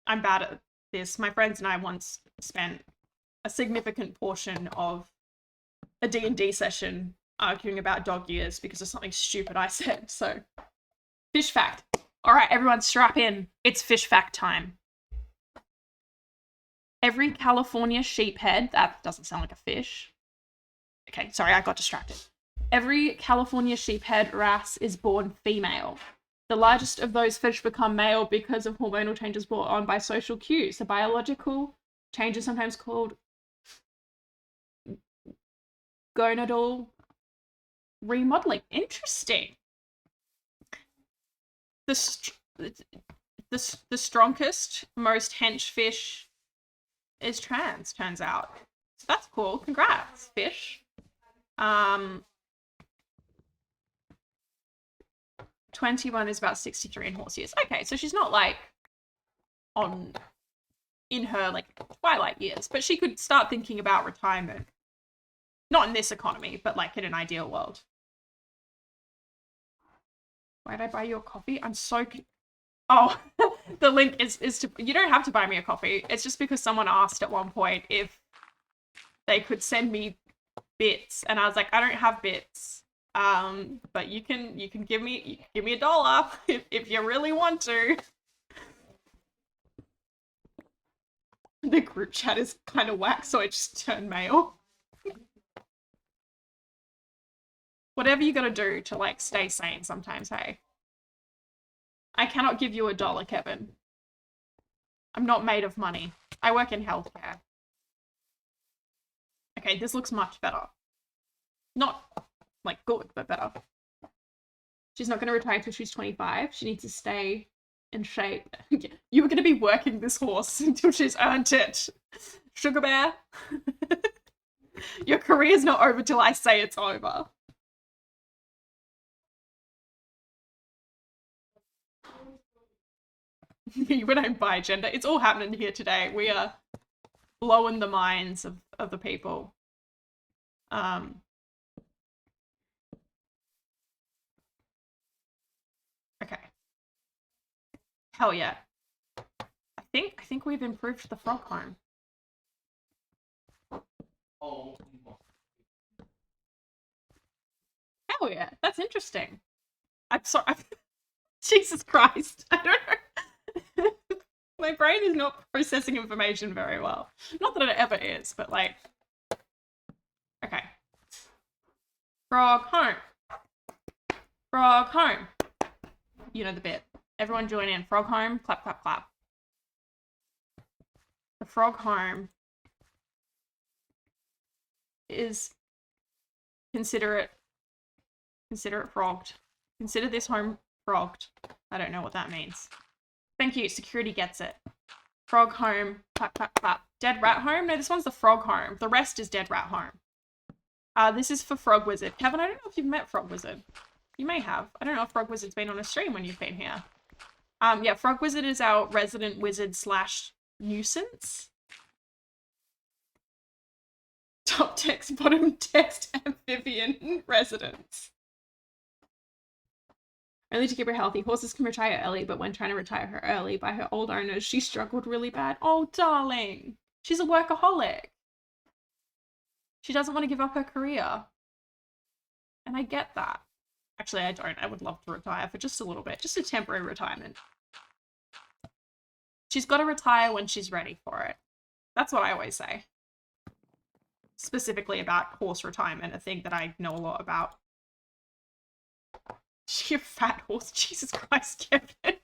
I'm bad at this. My friends and I once spent a significant portion of a D&D session arguing about dog years because of something stupid I said. So, fish fact. All right, everyone strap in. It's fish fact time. Every California sheephead, that doesn't sound like a fish. Okay, sorry, I got distracted. Every California sheephead wrasse is born female. The largest of those fish become male because of hormonal changes brought on by social cues. The biological change is sometimes called gonadal remodeling. Interesting. The strongest, most hench fish is trans, turns out. So that's cool. Congrats, fish. 21 is about 63 in horse years. Okay, so she's not like in her like twilight years, but she could start thinking about retirement. Not in this economy, but like in an ideal world. Why did I buy you a coffee? I'm so... Oh, the link is to... You don't have to buy me a coffee. It's just because someone asked at one point if they could send me bits, and I was like, I don't have bits. But you can give me $1 if you really want to. The group chat is kind of whack, so I just turned male. Whatever you gotta do to like stay sane sometimes, hey. I cannot give you $1, Kevin. I'm not made of money. I work in healthcare. Okay, this looks much better. Not like good, but better. She's not going to retire until she's 25. She needs to stay in shape. You were going to be working this horse until she's earned it. Sugar Bear. Your career's not over till I say it's over. When I buy gender, it's all happening here today. We are blowing the minds of the people. Okay. Hell yeah. I think we've improved the frog home. Hell yeah, that's interesting. I'm sorry. Jesus Christ. I don't know. My brain is not processing information very well. Not that it ever is, but like... Okay. Frog home. Frog home. You know the bit. Everyone join in. Frog home. Clap, clap, clap. The frog home is... Consider it frogged. Consider this home frogged. I don't know what that means. Thank you. Security gets it. Frog home. Clap, clap, clap. Dead rat home? No, this one's the frog home. The rest is dead rat home. This is for Frog Wizard. Kevin, I don't know if you've met Frog Wizard. You may have. I don't know if Frog Wizard's been on a stream when you've been here. Yeah, Frog Wizard is our resident wizard / nuisance. Top text, bottom text, amphibian residence. Only to keep her healthy. Horses can retire early, but when trying to retire her early by her old owners, she struggled really bad. Oh, darling. She's a workaholic. She doesn't want to give up her career. And I get that. Actually, I don't. I would love to retire for just a little bit. Just a temporary retirement. She's got to retire when she's ready for it. That's what I always say. Specifically about horse retirement, a thing that I know a lot about. You fat horse. Jesus Christ, Kevin.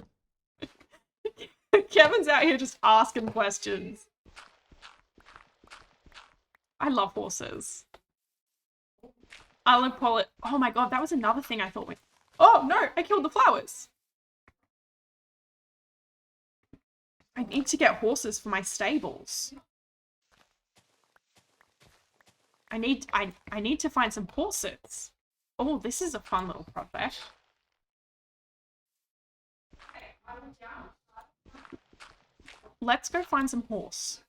Kevin's out here just asking questions. I love horses. I love Pollet. Oh my god, that was another thing I thought. Oh no, I killed the flowers. I need to get horses for my stables. I need to find some horses. Oh, this is a fun little project. let's go find some horse.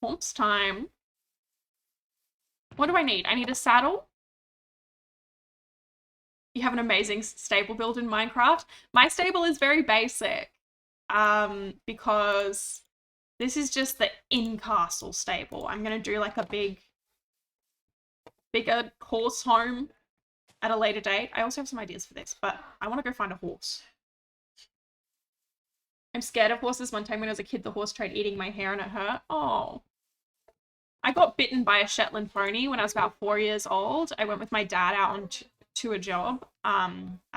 Horse time. What do I need? I need a saddle. You have an amazing stable build in Minecraft. My stable is very basic, because this is just the in-castle stable. I'm gonna do like a bigger horse home at a later date. I also have some ideas for this, but I want to go find a horse. I'm scared of horses. One time when I was a kid, the horse tried eating my hair and it hurt. Oh. I got bitten by a Shetland pony when I was about 4 years old. I went with my dad out on to a job. I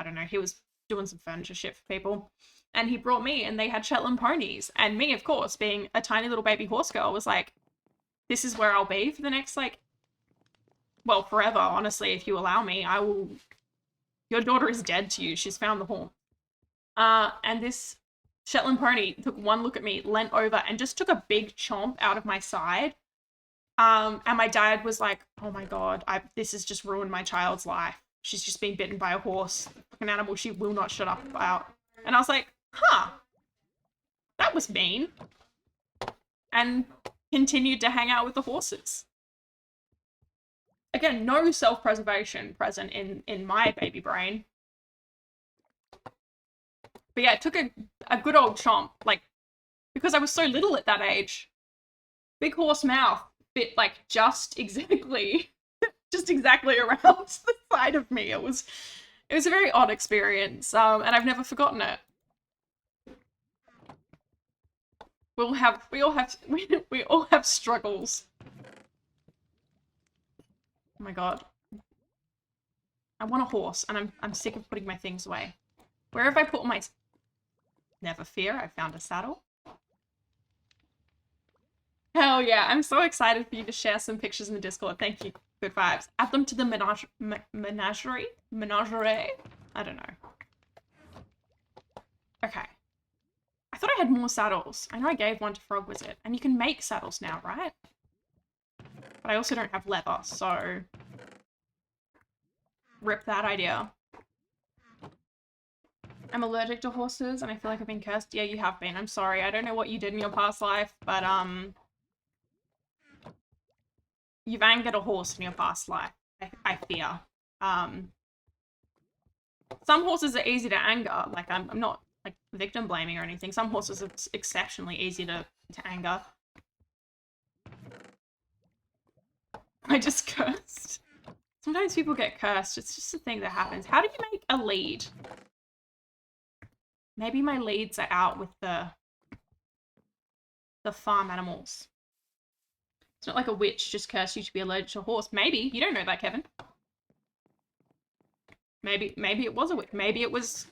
don't know, he was doing some furniture shit for people. And he brought me, and they had Shetland ponies. And me, of course, being a tiny little baby horse girl, was like, this is where I'll be for the next, like, well, forever, honestly, if you allow me. I will... Your daughter is dead to you. She's found the horn. And this Shetland pony took one look at me, leant over, and just took a big chomp out of my side. And my dad was like, oh my god, this has just ruined my child's life. She's just been bitten by a horse. An animal she will not shut up about. And I was like, huh, that was mean. And continued to hang out with the horses. Again, no self-preservation present in my baby brain. But yeah, it took a good old chomp, like, because I was so little at that age. Big horse mouth fit, like, just exactly around the side of me. It was a very odd experience, and I've never forgotten it. We all have struggles. Oh my god. I want a horse, and I'm sick of putting my things away. Where have I put my... Never fear, I found a saddle. Hell yeah, I'm so excited for you to share some pictures in the Discord. Thank you. Good vibes. Add them to the menagerie? Menagerie? I don't know. Okay. I thought I had more saddles. I know I gave one to Frog Wizard. And you can make saddles now, right? But I also don't have leather, so... Rip that idea. I'm allergic to horses, and I feel like I've been cursed. Yeah, you have been. I'm sorry. I don't know what you did in your past life, but, you've angered a horse in your past life, I fear. Some horses are easy to anger. Like, I'm not, like, victim blaming or anything. Some horses are exceptionally easy to anger. I just cursed. Sometimes people get cursed. It's just a thing that happens. How do you make a lead? Maybe my leads are out with the farm animals. It's not like a witch just cursed you to be allergic to a horse. Maybe. You don't know that, Kevin. Maybe it was a witch. Maybe it was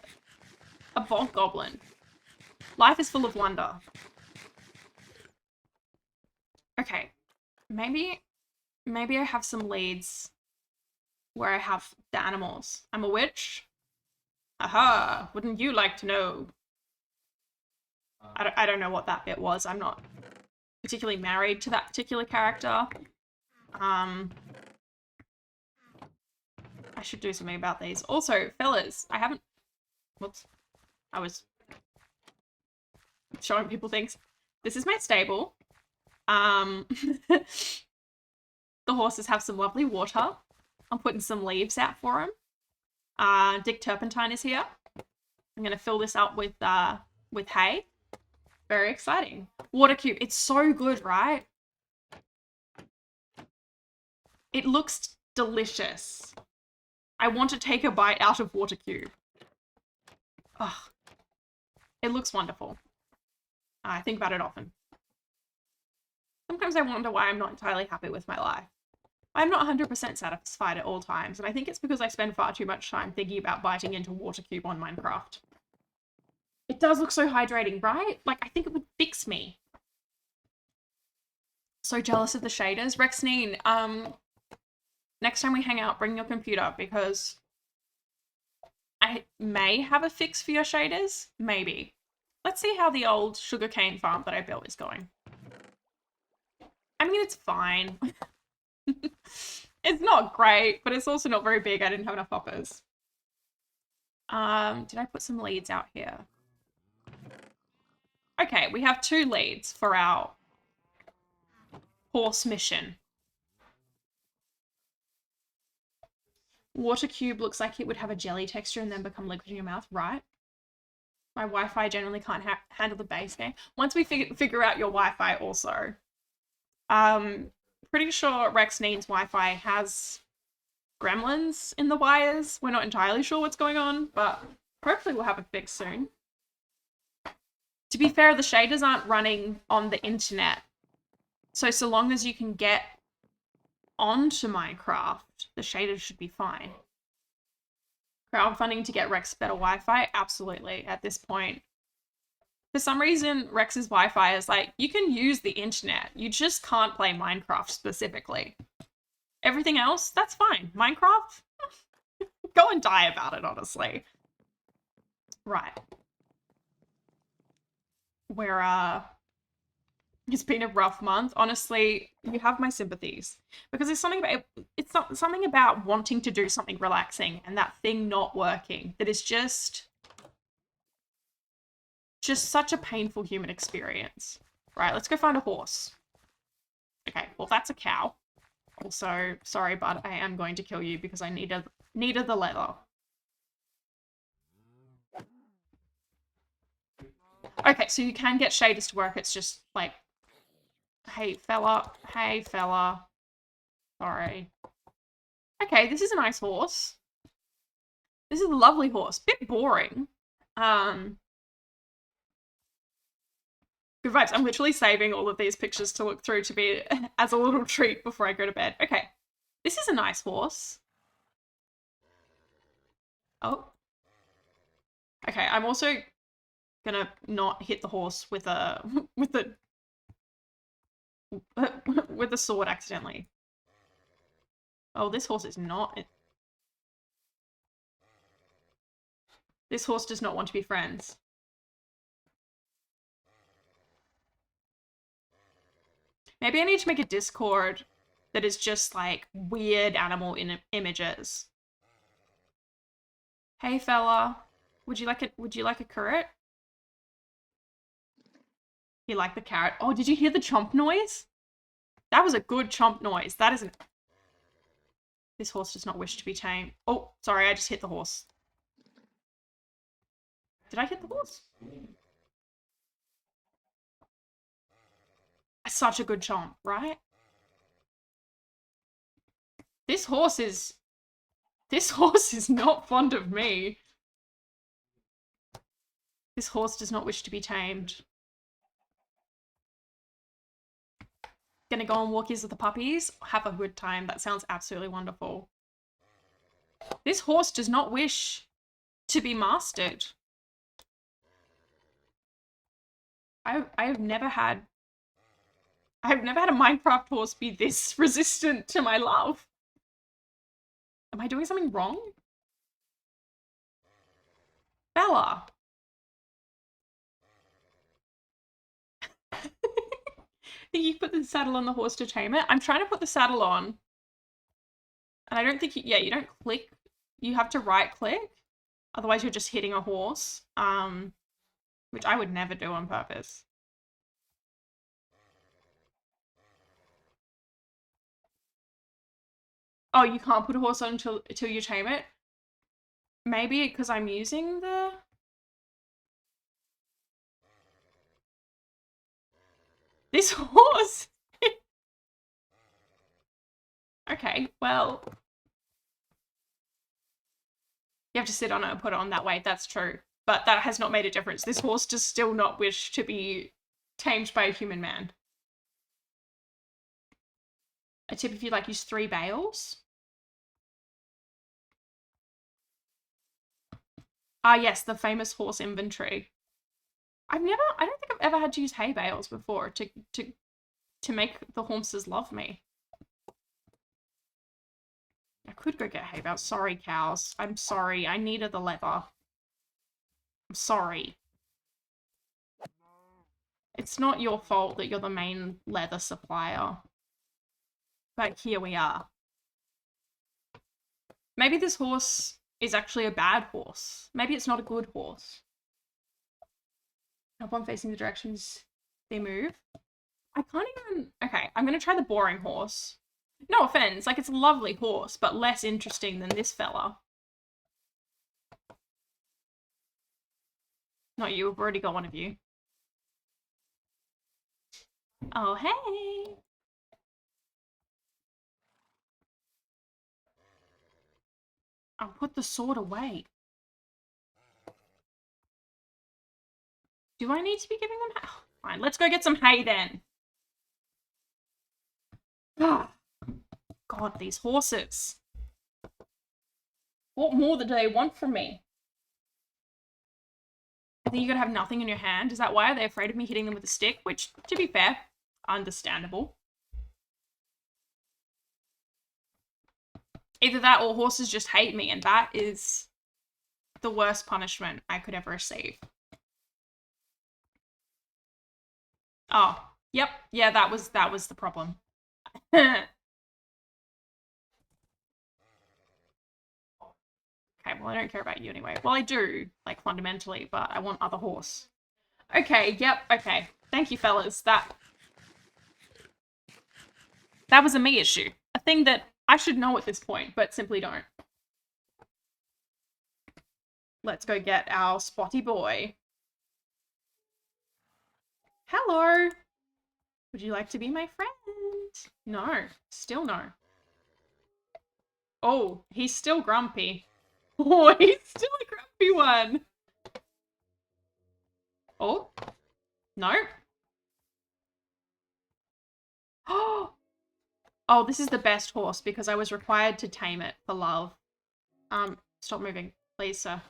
a bog goblin. Life is full of wonder. Okay. Maybe I have some leads where I have the animals. I'm a witch. Aha! Wouldn't you like to know? I don't know what that bit was. I'm not particularly married to that particular character. I should do something about these. Also, fellas, I haven't... Whoops. I was showing people things. This is my stable. The horses have some lovely water. I'm putting some leaves out for them. Dick Turpentine is here. I'm going to fill this up with hay. Very exciting. Water cube. It's so good, right? It looks delicious. I want to take a bite out of water cube. Ugh. It looks wonderful. I think about it often. Sometimes I wonder why I'm not entirely happy with my life. I'm not 100% satisfied at all times, and I think it's because I spend far too much time thinking about biting into water cube on Minecraft. It does look so hydrating, right? Like, I think it would fix me. So jealous of the shaders. Rexneen, next time we hang out, bring your computer, because I may have a fix for your shaders. Maybe. Let's see how the old sugarcane farm that I built is going. I mean, it's fine. It's not great, but it's also not very big. I didn't have enough hoppers. Did I put some leads out here? Okay, we have 2 leads for our horse mission. Water cube looks like it would have a jelly texture and then become liquid in your mouth, right? My Wi-Fi generally can't handle the base game. Once we figure out your Wi-Fi also. Pretty sure Rex needs Wi-Fi has gremlins in the wires. We're not entirely sure what's going on, but hopefully we'll have a fix soon. To be fair, the shaders aren't running on the internet. So long as you can get onto Minecraft, the shaders should be fine. Crowdfunding to get Rex better Wi-Fi? Absolutely, at this point. For some reason, Rex's Wi-Fi is like, you can use the internet, you just can't play Minecraft specifically. Everything else, that's fine. Minecraft? Go and die about it, honestly. Right. It's been a rough month. Honestly, you have my sympathies. Because it's something about wanting to do something relaxing and that thing not working that is just such a painful human experience. Right, let's go find a horse. Okay, well, that's a cow. Also, sorry, but I am going to kill you because I needed the leather. Okay, so you can get shaders to work. It's just like, hey, fella. Hey, fella. Sorry. Okay, this is a nice horse. This is a lovely horse. Bit boring. Good vibes. I'm literally saving all of these pictures to look through to be as a little treat before I go to bed. Okay. This is a nice horse. Oh. Okay, I'm also gonna not hit the horse with a with a sword accidentally. Oh, this horse is not. This horse does not want to be friends. Maybe I need to make a Discord that is just like weird animal images. Hey fella, would you like a carrot? You like the carrot? Oh, did you hear the chomp noise? That was a good chomp noise. That isn't. This horse does not wish to be tamed. Oh, sorry, I just hit the horse. Did I hit the horse? Such a good chomp, right? This horse is not fond of me. This horse does not wish to be tamed. Gonna go on walkies with the puppies. Have a good time. That sounds absolutely wonderful. This horse does not wish to be mastered. I've never had a Minecraft horse be this resistant to my love. Am I doing something wrong? Bella. Think you put the saddle on the horse to tame it? I'm trying to put the saddle on. And I don't think you don't click. You have to right click. Otherwise you're just hitting a horse. Which I would never do on purpose. Oh, you can't put a horse on until you tame it? Maybe because I'm using the... This horse! Okay, well... You have to sit on it and put it on that way, that's true. But that has not made a difference. This horse does still not wish to be tamed by a human man. A tip if you like, use 3 bales. Ah, yes, the famous horse inventory. I don't think I've ever had to use hay bales before to make the horses love me. I could go get hay bales. Sorry, cows. I'm sorry. I needed the leather. I'm sorry. It's not your fault that you're the main leather supplier. But here we are. Maybe this horse is actually a bad horse. Maybe it's not a good horse. Up on facing the directions they move. I can't even... Okay, I'm going to try the boring horse. No offense, like, it's a lovely horse, but less interesting than this fella. Not you, I've already got one of you. Oh, hey! I'll put the sword away. Do I need to be giving them hay? Oh, fine, let's go get some hay then. God, these horses. What more do they want from me? I think you're gonna have nothing in your hand. Is that why? Are they afraid of me hitting them with a stick? Which, to be fair, understandable. Either that or horses just hate me, and that is the worst punishment I could ever receive. Oh, yep. Yeah, that was the problem. Okay, well, I don't care about you anyway. Well, I do, like, fundamentally, but I want other horse. Okay, yep, okay. Thank you, fellas. That was a me issue. A thing that I should know at this point, but simply don't. Let's go get our spotty boy. Hello. Would you like to be my friend? No. Still no. Oh, he's still grumpy. Oh, he's still a grumpy one. Oh. No. Oh, this is the best horse because I was required to tame it for love. Stop moving, please, sir.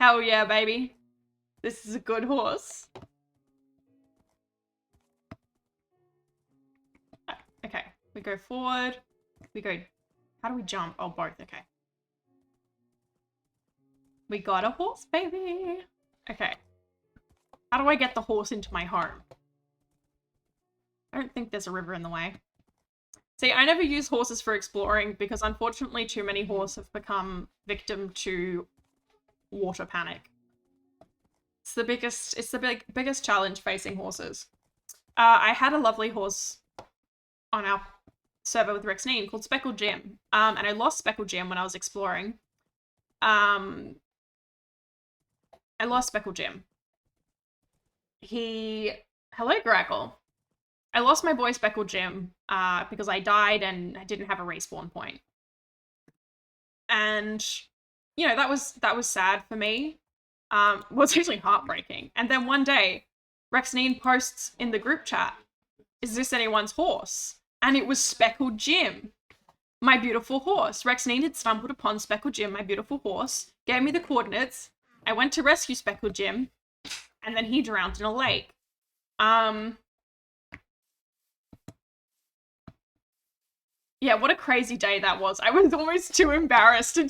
Hell yeah, baby. This is a good horse. Okay, we go forward. We go... How do we jump? Oh, both, okay. We got a horse, baby. Okay. How do I get the horse into my home? I don't think there's a river in the way. See, I never use horses for exploring because unfortunately too many horses have become victim to water panic. It's the biggest challenge facing horses. I had a lovely horse on our server with Rexnine called Speckled Jim. And I lost Speckled Jim when I was exploring. I lost Speckled Jim. Hello, Grackle. I lost my boy Speckled Jim because I died and I didn't have a respawn point. And, you know, that was sad for me. Well, it's actually heartbreaking. And then one day, Rexnine posts in the group chat, "Is this anyone's horse?" And it was Speckled Jim, my beautiful horse. Rexnine had stumbled upon Speckled Jim, my beautiful horse, gave me the coordinates. I went to rescue Speckled Jim, and then he drowned in a lake. Yeah, what a crazy day that was. I was almost too embarrassed to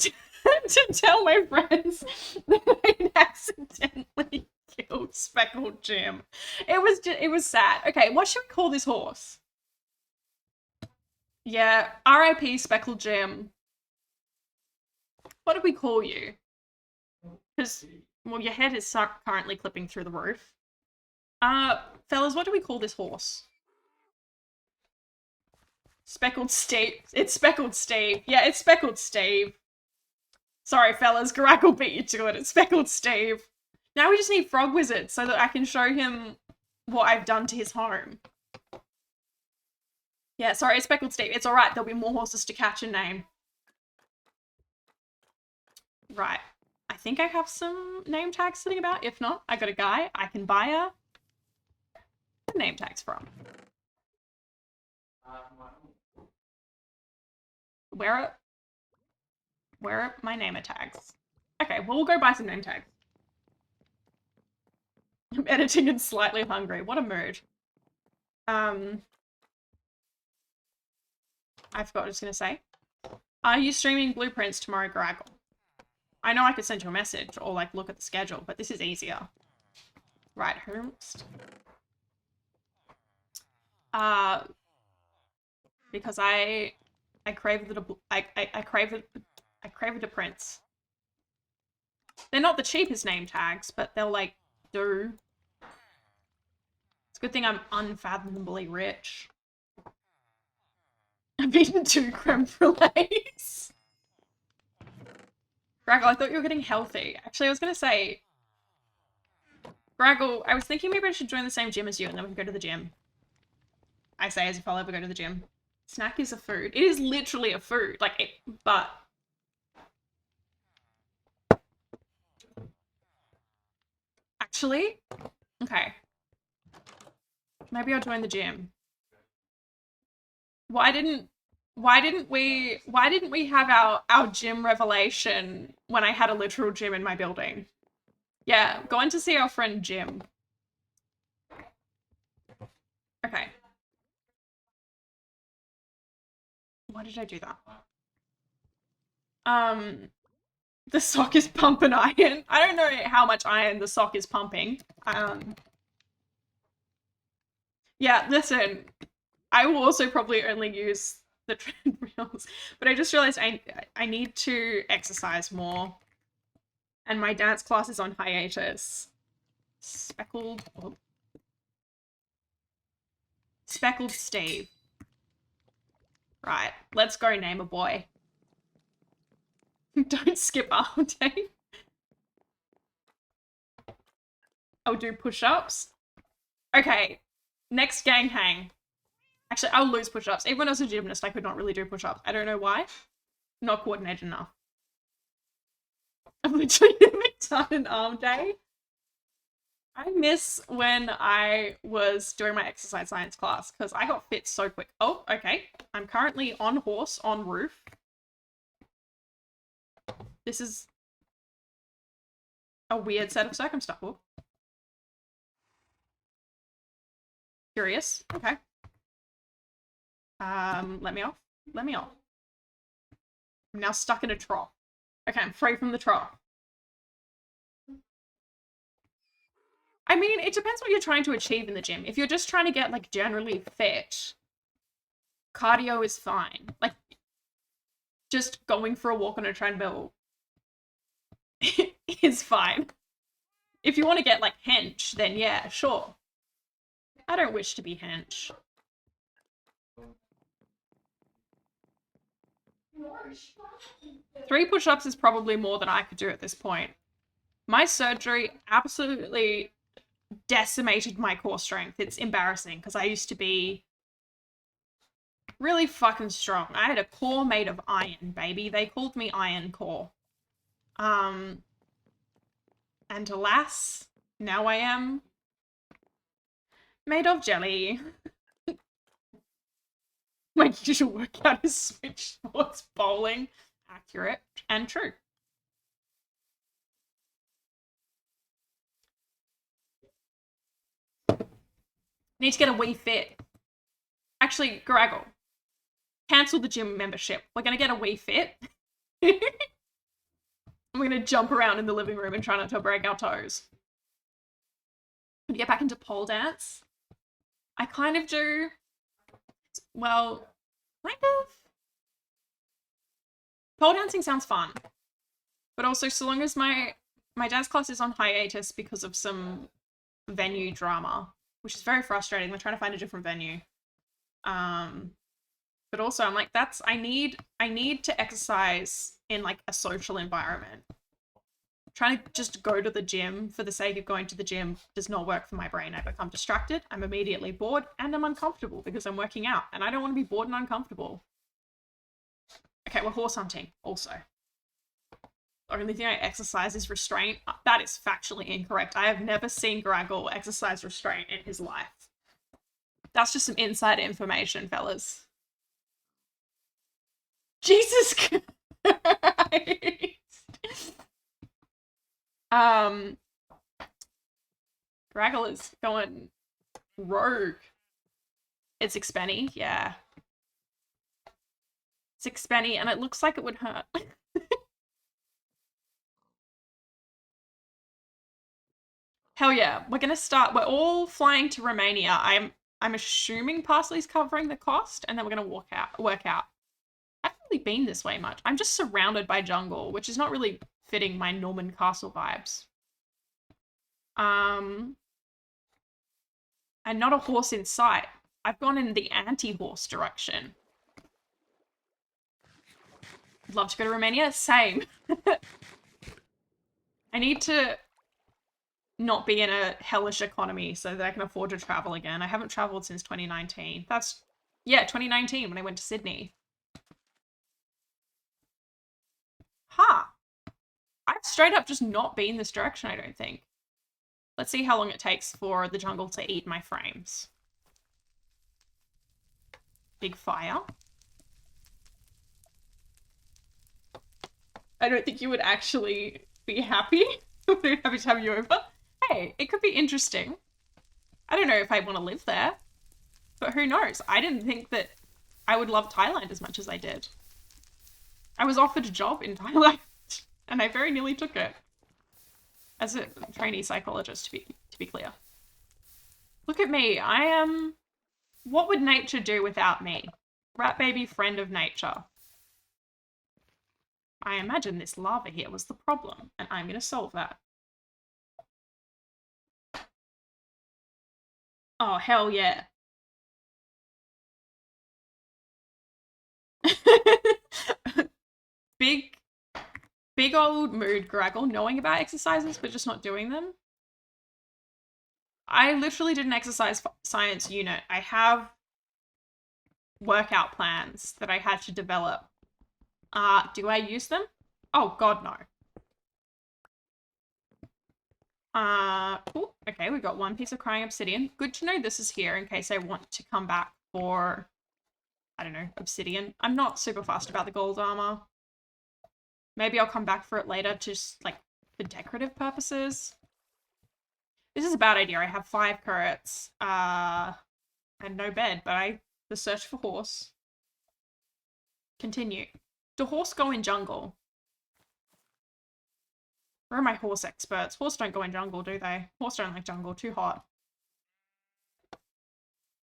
tell my friends that I'd accidentally killed Speckled Jim. It was sad. Okay, what should we call this horse? Yeah, R.I.P. Speckled Jim. What do we call you? Because, well, your head is currently clipping through the roof. Fellas, what do we call this horse? Speckled Steve. It's Speckled Steve. Yeah, it's Speckled Steve. Sorry, fellas. Grackle beat you to it. It's Speckled Steve. Now we just need Frog Wizard so that I can show him what I've done to his home. Yeah, sorry, it's Speckled Steve. It's alright. There'll be more horses to catch and name. Right. I think I have some name tags sitting about. If not, I got a guy I can buy the name tags from. Where are my name tags? Okay, well, we'll go buy some name tags. I'm editing and slightly hungry. What a mood. I forgot what I was going to say. Are you streaming Blueprints tomorrow, Graggle? I know I could send you a message or, like, look at the schedule, but this is easier. Right, Hermst. Because I crave the prince. They're not the cheapest name tags, but they'll, like, do. It's a good thing I'm unfathomably rich. I've eaten 2 creme brulees. Graggle, I thought you were getting healthy. Actually, I was gonna say, Graggle, I was thinking maybe I should join the same gym as you and then we can go to the gym. I say as if I'll ever go to the gym. Snack is a food. It is literally a food. Like, but... Actually, okay. Maybe I'll join the gym. Why didn't we have our gym revelation when I had a literal gym in my building? Yeah, going to see our friend Jim. Okay. Why did I do that? The sock is pumping iron. I don't know how much iron the sock is pumping. Yeah, listen, I will also probably only use the treadmills, but I just realized I need to exercise more. And my dance class is on hiatus. Speckled Steve. Right, let's go name a boy. Don't skip arm day. I'll do push-ups. Okay, next gang hang. Actually, I'll lose push-ups. Even as a gymnast, I could not really do push-ups. I don't know why. Not coordinated enough. I've literally never done an arm day. I miss when I was doing my exercise science class because I got fit so quick. Oh, okay. I'm currently on horse, on roof. This is a weird set of circumstances. Curious. Okay. Let me off. Let me off. I'm now stuck in a trough. Okay, I'm free from the trough. I mean, it depends what you're trying to achieve in the gym. If you're just trying to get, like, generally fit, cardio is fine. Like, just going for a walk on a treadmill is fine. If you want to get, like, hench, then yeah, sure. I don't wish to be hench. Three push-ups is probably more than I could do at this point. My surgery absolutely decimated my core strength. It's embarrassing because I used to be really fucking strong. I had a core made of iron, baby. They called me Iron Core. And alas, now I am made of jelly. My usual workout is switch sports, bowling. Accurate and true. Need to get a Wii Fit. Actually, Garaggle, cancel the gym membership. We're gonna get a Wii Fit. We're gonna jump around in the living room and try not to break our toes. When you get back into pole dance, I kind of do. Well, kind of. Pole dancing sounds fun, but also so long as my dance class is on hiatus because of some venue drama, which is very frustrating. We're trying to find a different venue. But also I'm like, I need to exercise in, like, a social environment. Trying to just go to the gym for the sake of going to the gym does not work for my brain. I become distracted, I'm immediately bored, and I'm uncomfortable because I'm working out, and I don't want to be bored and uncomfortable. Okay, we're horse hunting also. The only thing I exercise is restraint. That is factually incorrect. I have never seen Graggle exercise restraint in his life. That's just some inside information, fellas. Jesus Christ! Graggle is going rogue. It's expenny, yeah. It's expenny, and it looks like it would hurt. Hell yeah, we're gonna start. We're all flying to Romania. I'm assuming Parsley's covering the cost, and then we're gonna work out. I haven't really been this way much. I'm just surrounded by jungle, which is not really fitting my Norman Castle vibes. And not a horse in sight. I've gone in the anti-horse direction. I'd love to go to Romania. Same. I need to not be in a hellish economy so that I can afford to travel again. I haven't traveled since 2019. Yeah, 2019 when I went to Sydney. Huh. I've straight up just not been this direction, I don't think. Let's see how long it takes for the jungle to eat my frames. Big fire. I don't think you would actually be happy if they're happy to have you over. Hey, it could be interesting. I don't know if I want to live there, but who knows? I didn't think that I would love Thailand as much as I did. I was offered a job in Thailand, and I very nearly took it. As a trainee psychologist, to be clear. Look at me. I am... What would nature do without me? Rat baby friend of nature. I imagine this lava here was the problem, and I'm going to solve that. Oh, hell yeah. Big old mood graggle, knowing about exercises, but just not doing them. I literally did an exercise science unit. I have workout plans that I had to develop. Do I use them? Oh, God, no. Cool. Okay, we got one piece of crying obsidian. Good to know this is here in case I want to come back for, I don't know, obsidian. I'm not super fussed about the gold armor. Maybe I'll come back for it later, just, like, for decorative purposes. This is a bad idea. I have 5 carrots, and no bed, but the search for horse. Continue. Do horse go in jungle? Where are my horse experts? Horse don't go in jungle, do they? Horse don't like jungle, too hot.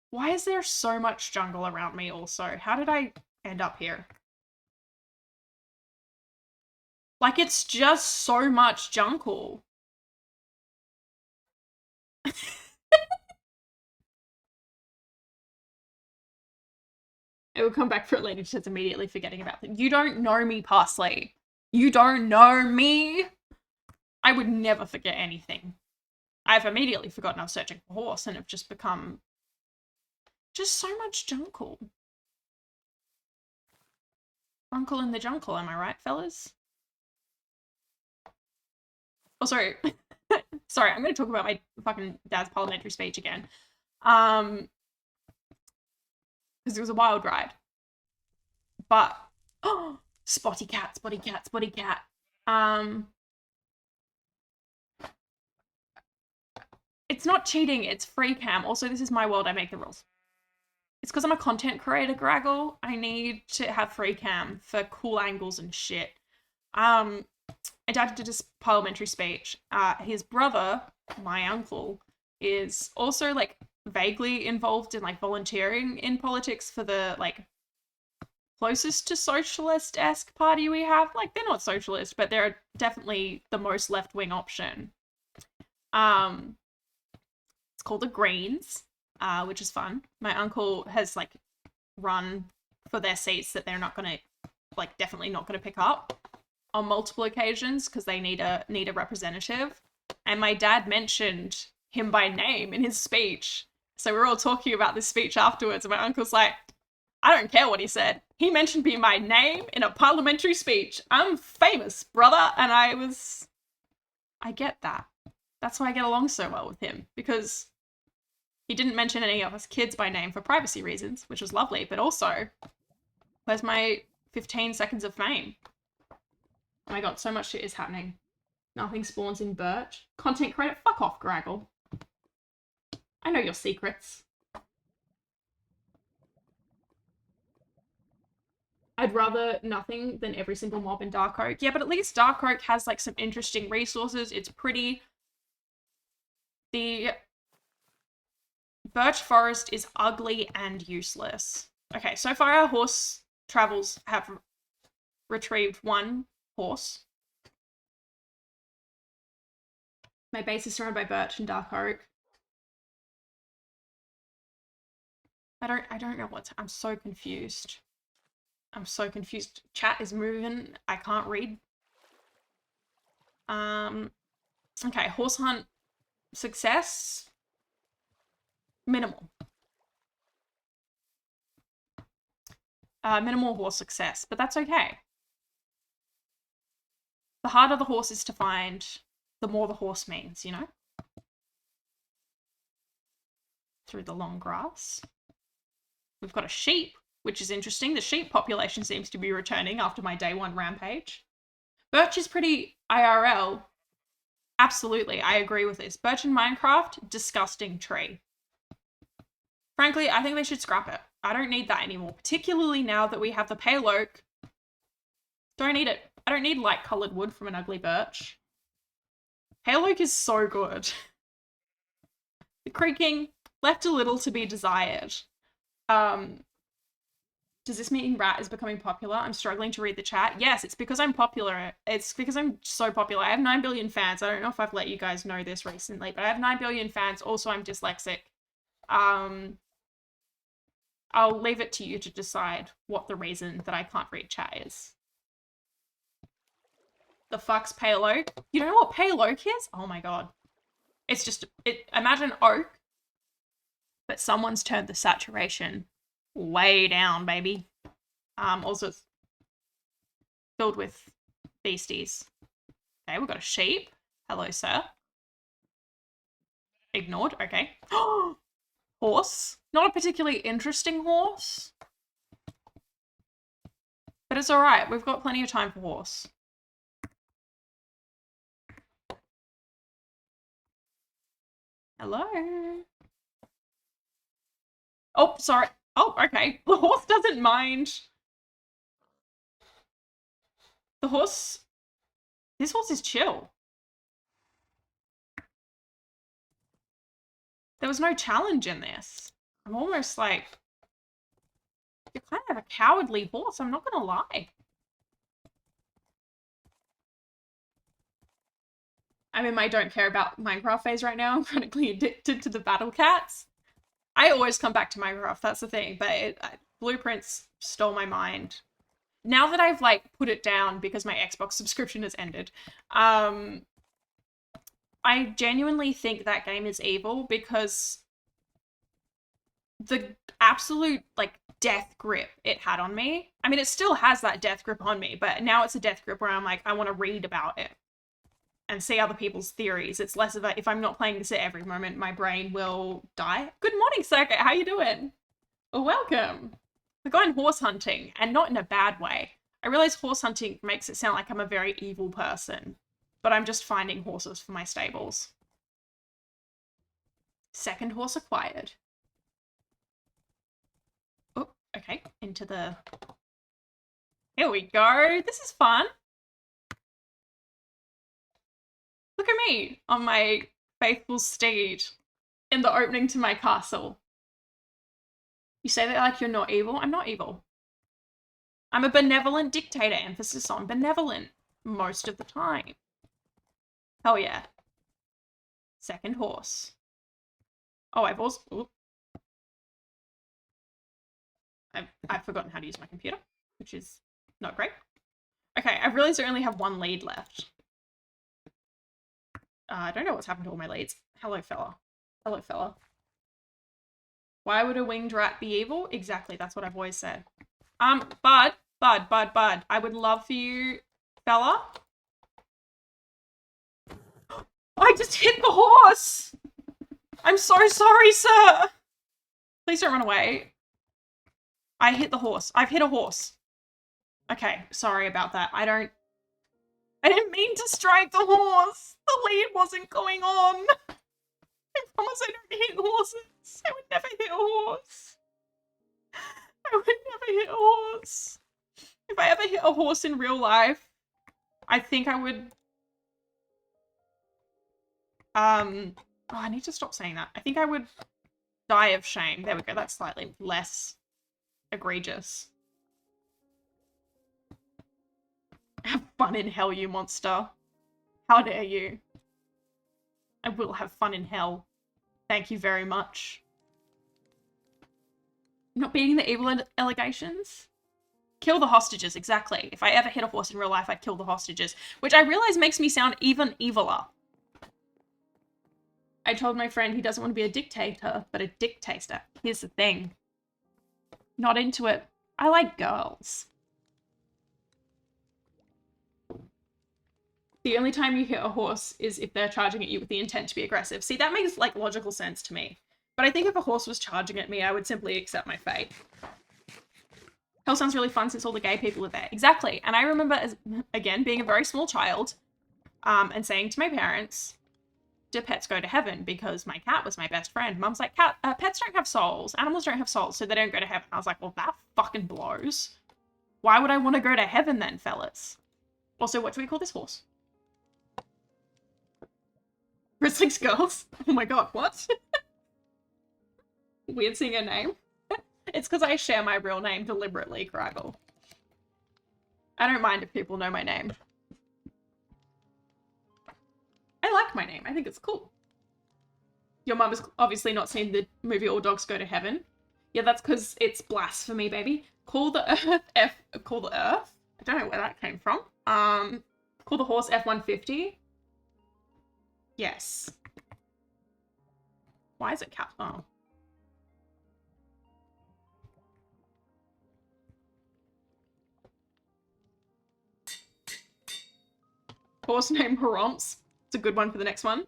Why is there so much jungle around me also? How did I end up here? Like, it's just so much jungle. It will come back for it later, just immediately forgetting about them. You don't know me, Parsley. You don't know me. I would never forget anything. I've immediately forgotten I was searching for horse and have just become just so much jungle. Uncle in the jungle, am I right, fellas? Oh, sorry. Sorry, I'm going to talk about my fucking dad's parliamentary speech again. Because it was a wild ride. But, oh, spotty cat, spotty cat, spotty cat. It's not cheating, it's free cam. Also, this is my world, I make the rules. It's because I'm a content creator, Graggle. I need to have free cam for cool angles and shit. My dad did his parliamentary speech. His brother, my uncle, is also, like, vaguely involved in, like, volunteering in politics for the, like, closest to socialist-esque party we have. Like, they're not socialist, but they're definitely the most left-wing option. It's called the Greens, which is fun. My uncle has, like, run for their seats that they're not gonna, like, definitely not gonna pick up on multiple occasions because they need a representative. And my dad mentioned him by name in his speech. So we're all talking about this speech afterwards, and my uncle's like, I don't care what he said. He mentioned me by name in a parliamentary speech. I'm famous, brother. And I get that. That's why I get along so well with him, because he didn't mention any of us kids by name for privacy reasons, which was lovely, but also, where's my 15 seconds of fame? Oh my god, so much shit is happening. Nothing spawns in birch. Content credit? Fuck off, Graggle. I know your secrets. I'd rather nothing than every single mob in Dark Oak. Yeah, but at least Dark Oak has, like, some interesting resources. It's pretty. The birch forest is ugly and useless. Okay, so far our horse travels have retrieved 1 horse. My base is surrounded by birch and dark oak. I don't know what's... I'm so confused. I'm so confused. Chat is moving. I can't read. Okay, horse hunt success. Minimal. Minimal horse success, but that's okay. The harder the horse is to find, the more the horse means, you know? Through the long grass. We've got a sheep, which is interesting. The sheep population seems to be returning after my day one rampage. Birch is pretty IRL. Absolutely, I agree with this. Birch in Minecraft, disgusting tree. Frankly, I think they should scrap it. I don't need that anymore, particularly now that we have the pale oak. Don't need it. I don't need light-coloured wood from an ugly birch. Pale oak is so good. The creaking left a little to be desired. Does this mean rat is becoming popular? I'm struggling to read the chat. Yes, it's because I'm popular. It's because I'm so popular. I have 9 billion fans. I don't know if I've let you guys know this recently, but I have 9 billion fans. Also, I'm dyslexic. I'll leave it to you to decide what the reason that I can't read chat is. The fuck's pale oak? You know what pale oak is? Oh my god. It's just, imagine oak, but someone's turned the saturation way down, baby. Also filled with beasties. Okay, we've got a sheep. Hello, sir. Ignored, okay. Horse. Not a particularly interesting horse. But it's alright, we've got plenty of time for horse. Hello? Oh, sorry. Oh, okay. The horse doesn't mind. The horse... This horse is chill. There was no challenge in this. I'm almost like... You're kind of a cowardly horse, I'm not gonna lie. I'm in my don't care about Minecraft phase right now. I'm chronically addicted to the battle cats. I always come back to Minecraft, that's the thing, but Blueprints stole my mind. Now that I've, like, put it down because my Xbox subscription has ended, I genuinely think that game is evil because the absolute, like, death grip it had on me. I mean, it still has that death grip on me, but now it's a death grip where I'm like, I want to read about it and see other people's theories. It's less of a, if I'm not playing this at every moment, my brain will die. Good morning, Circuit. How you doing? Welcome. We're going horse hunting, and not in a bad way. I realize horse hunting makes it sound like I'm a very evil person, but I'm just finding horses for my stables. Second horse acquired. Oh, okay. Into the... Here we go. This is fun. Look at me on my faithful steed in the opening to my castle. You say that like you're not evil? I'm not evil. I'm a benevolent dictator, emphasis on benevolent most of the time. Hell yeah. Second horse. Oh, I've also... Ooh. I've forgotten how to use my computer, which is not great. Okay, I've realized I only have one lead left. I don't know what's happened to all my leads. Hello, fella. Hello, fella. Why would a winged rat be evil? Exactly, that's what I've always said. Bud. I would love for you, fella. I just hit the horse! I'm so sorry, sir! Please don't run away. I hit the horse. I've hit a horse. Okay, sorry about that. I didn't mean to strike the horse. The lead wasn't going on. I promise I don't hit horses. I would never hit a horse. I would never hit a horse. If I ever hit a horse in real life, I think I would... Oh, I need to stop saying that. I think I would die of shame. There we go. That's slightly less egregious. Have fun in hell, you monster. How dare you? I will have fun in hell. Thank you very much. Not beating the evil allegations? Kill the hostages, exactly. If I ever hit a horse in real life, I'd kill the hostages. Which I realize makes me sound even eviler. I told my friend he doesn't want to be a dictator, but a dictator. Here's the thing. Not into it. I like girls. The only time you hit a horse is if they're charging at you with the intent to be aggressive. See, that makes, like, logical sense to me. But I think if a horse was charging at me, I would simply accept my fate. Hell sounds really fun since all the gay people are there. Exactly. And I remember, as again, being a very small child, and saying to my parents, do pets go to heaven? Because my cat was my best friend. Mum's like, pets don't have souls. Animals don't have souls, so they don't go to heaven. I was like, well, that fucking blows. Why would I want to go to heaven then, fellas? Also, what do we call this horse? Risling's Girls? Oh my god, what? Weird seeing her name. It's because I share my real name deliberately, Craggle. I don't mind if people know my name. I like my name. I think it's cool. Your mum has obviously not seen the movie All Dogs Go to Heaven. Yeah, that's because it's blasphemy, baby. Call the earth Call the earth? I don't know where that came from. Call the horse F-150. Yes. Why is it cat? Oh. Horse name Haromps. It's a good one for the next one.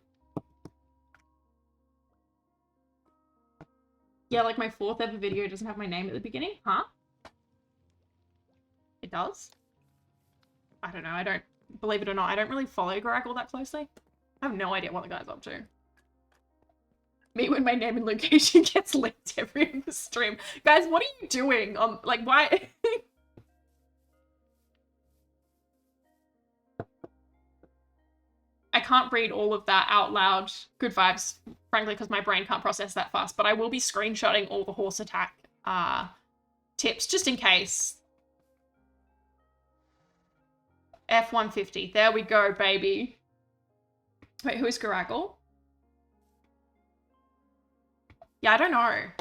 Yeah, like my 4th ever video doesn't have my name at the beginning. Huh? It does? I don't know. I don't, believe it or not, I don't really follow Graggle that closely. I have no idea what the guy's up to. Me when my name and location gets leaked every other stream. Guys, what are you doing? Like, why? I can't read all of that out loud. Good vibes, frankly, because my brain can't process that fast. But I will be screenshotting all the horse attack tips, just in case. F-150. There we go, baby. Wait, who is Garaggle? Yeah, I don't know. I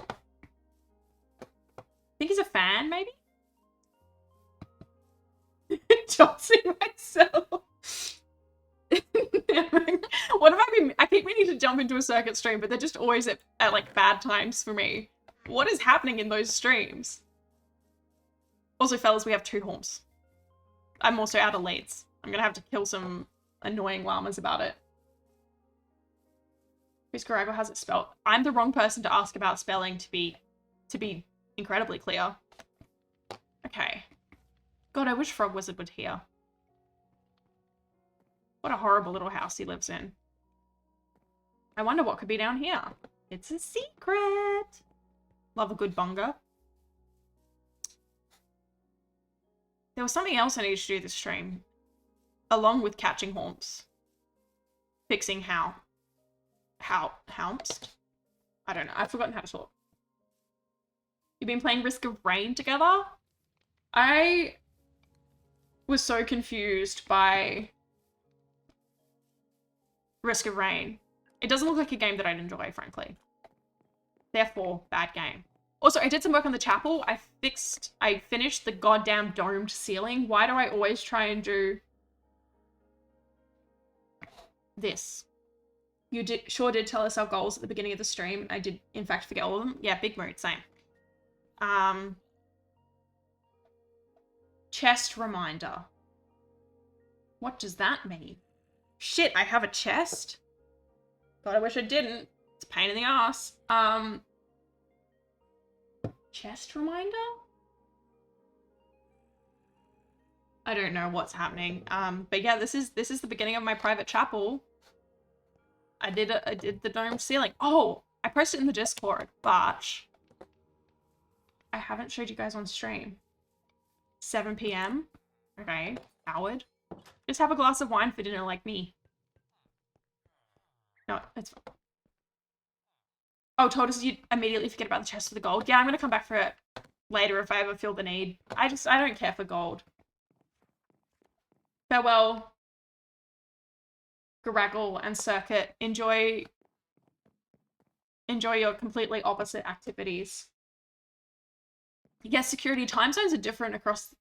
think he's a fan, maybe? Johnson myself. What have I been? I keep meaning to jump into a circuit stream, but they're just always at like bad times for me. What is happening in those streams? Also, fellas, we have 2 horns. I'm also out of leads. I'm gonna have to kill some annoying llamas about it. Who's Garaggle has it spelled? I'm the wrong person to ask about spelling to be incredibly clear. Okay. God, I wish Frog Wizard would hear. What a horrible little house he lives in. I wonder what could be down here. It's a secret. Love a good bunga. There was something else I needed to do this stream. Along with catching horns. Fixing Hounst? I don't know. I've forgotten how to talk. You've been playing Risk of Rain together? I was so confused by Risk of Rain. It doesn't look like a game that I'd enjoy, frankly. Therefore, bad game. Also, I did some work on the chapel. I finished the goddamn domed ceiling. Why do I always try and do this? You sure did tell us our goals at the beginning of the stream. I did, in fact, forget all of them. Yeah, big mood, same. Chest reminder. What does that mean? Shit, I have a chest? God, I wish I didn't. It's a pain in the ass. Chest reminder? I don't know what's happening. But yeah, this is the beginning of my private chapel. I did the domed ceiling. Oh, I posted it in the Discord, but I haven't showed you guys on stream. 7 p.m. Okay, coward. Just have a glass of wine for dinner like me. No, it's fine. Oh, told us you'd immediately forget about the chest of the gold. Yeah, I'm gonna come back for it later if I ever feel the need. I don't care for gold. Farewell, Garaggle and Circuit enjoy your completely opposite activities. Yes, security time zones are different across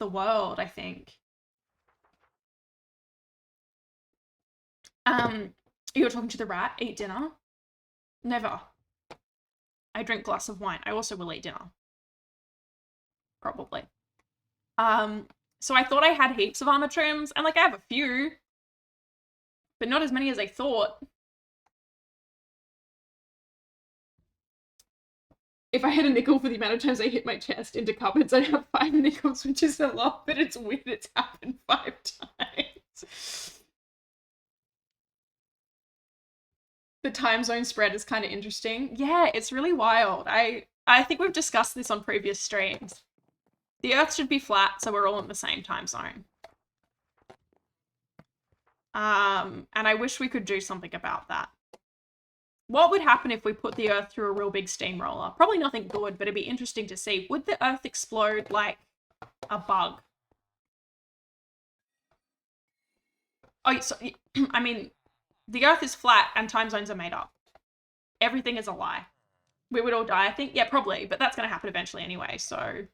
the world, I think. You're talking to the rat, eat dinner? Never. I drink glass of wine. I also will eat dinner. Probably. So I thought I had heaps of armor trims, and like I have a few, but not as many as I thought. If I had a nickel for the amount of times I hit my chest into cupboards, I'd have 5 nickels, which is a lot, but it's weird it's happened 5 times. The time zone spread is kind of interesting. Yeah, it's really wild. I think we've discussed this on previous streams. The Earth should be flat, so we're all in the same time zone. And I wish we could do something about that. What would happen if we put the Earth through a real big steamroller? Probably nothing good, but it'd be interesting to see. Would the Earth explode like a bug? Oh, so, I mean, the Earth is flat and time zones are made up. Everything is a lie. We would all die, I think. Yeah, probably, but that's going to happen eventually anyway, so...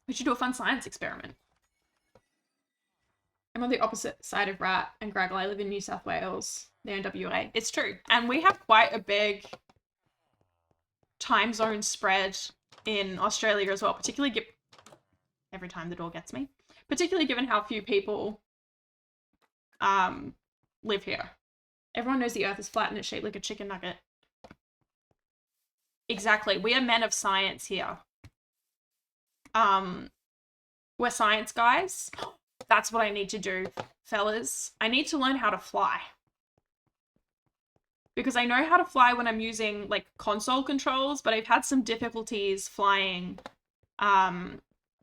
We should do a fun science experiment. I'm on the opposite side of Rat and Graggle. I live in New South Wales, there in WA. It's true. And we have quite a big time zone spread in Australia as well, particularly every time the door gets me. Particularly given how few people live here. Everyone knows the Earth is flat and it's shaped like a chicken nugget. Exactly. We are men of science here. We're science guys. That's what I need to do, fellas. I need to learn how to fly. Because I know how to fly when I'm using, like, console controls, but I've had some difficulties flying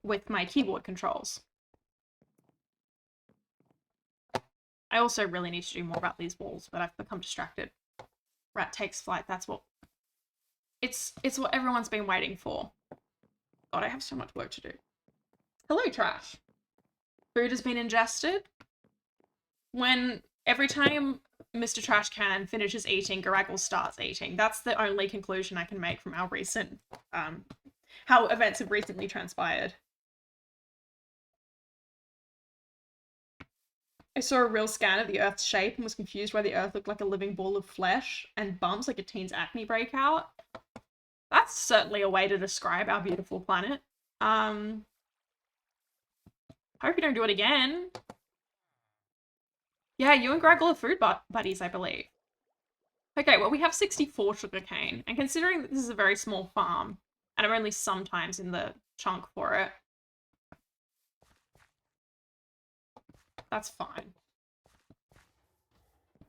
with my keyboard controls. I also really need to do more about these walls, but I've become distracted. Rat takes flight, that's what... It's what everyone's been waiting for. God, I have so much work to do. Hello, Trash. Food has been ingested. When every time Mr. Trash Can finishes eating, Garaggle starts eating. That's the only conclusion I can make from our recent, how events have recently transpired. I saw a real scan of the Earth's shape and was confused why the Earth looked like a living ball of flesh and bumps like a teen's acne breakout. That's certainly a way to describe our beautiful planet. Hope you don't do it again. Yeah, you and Graggle are food buddies, I believe. Okay, well, we have 64 sugarcane, and considering that this is a very small farm, and I'm only sometimes in the chunk for it, that's fine.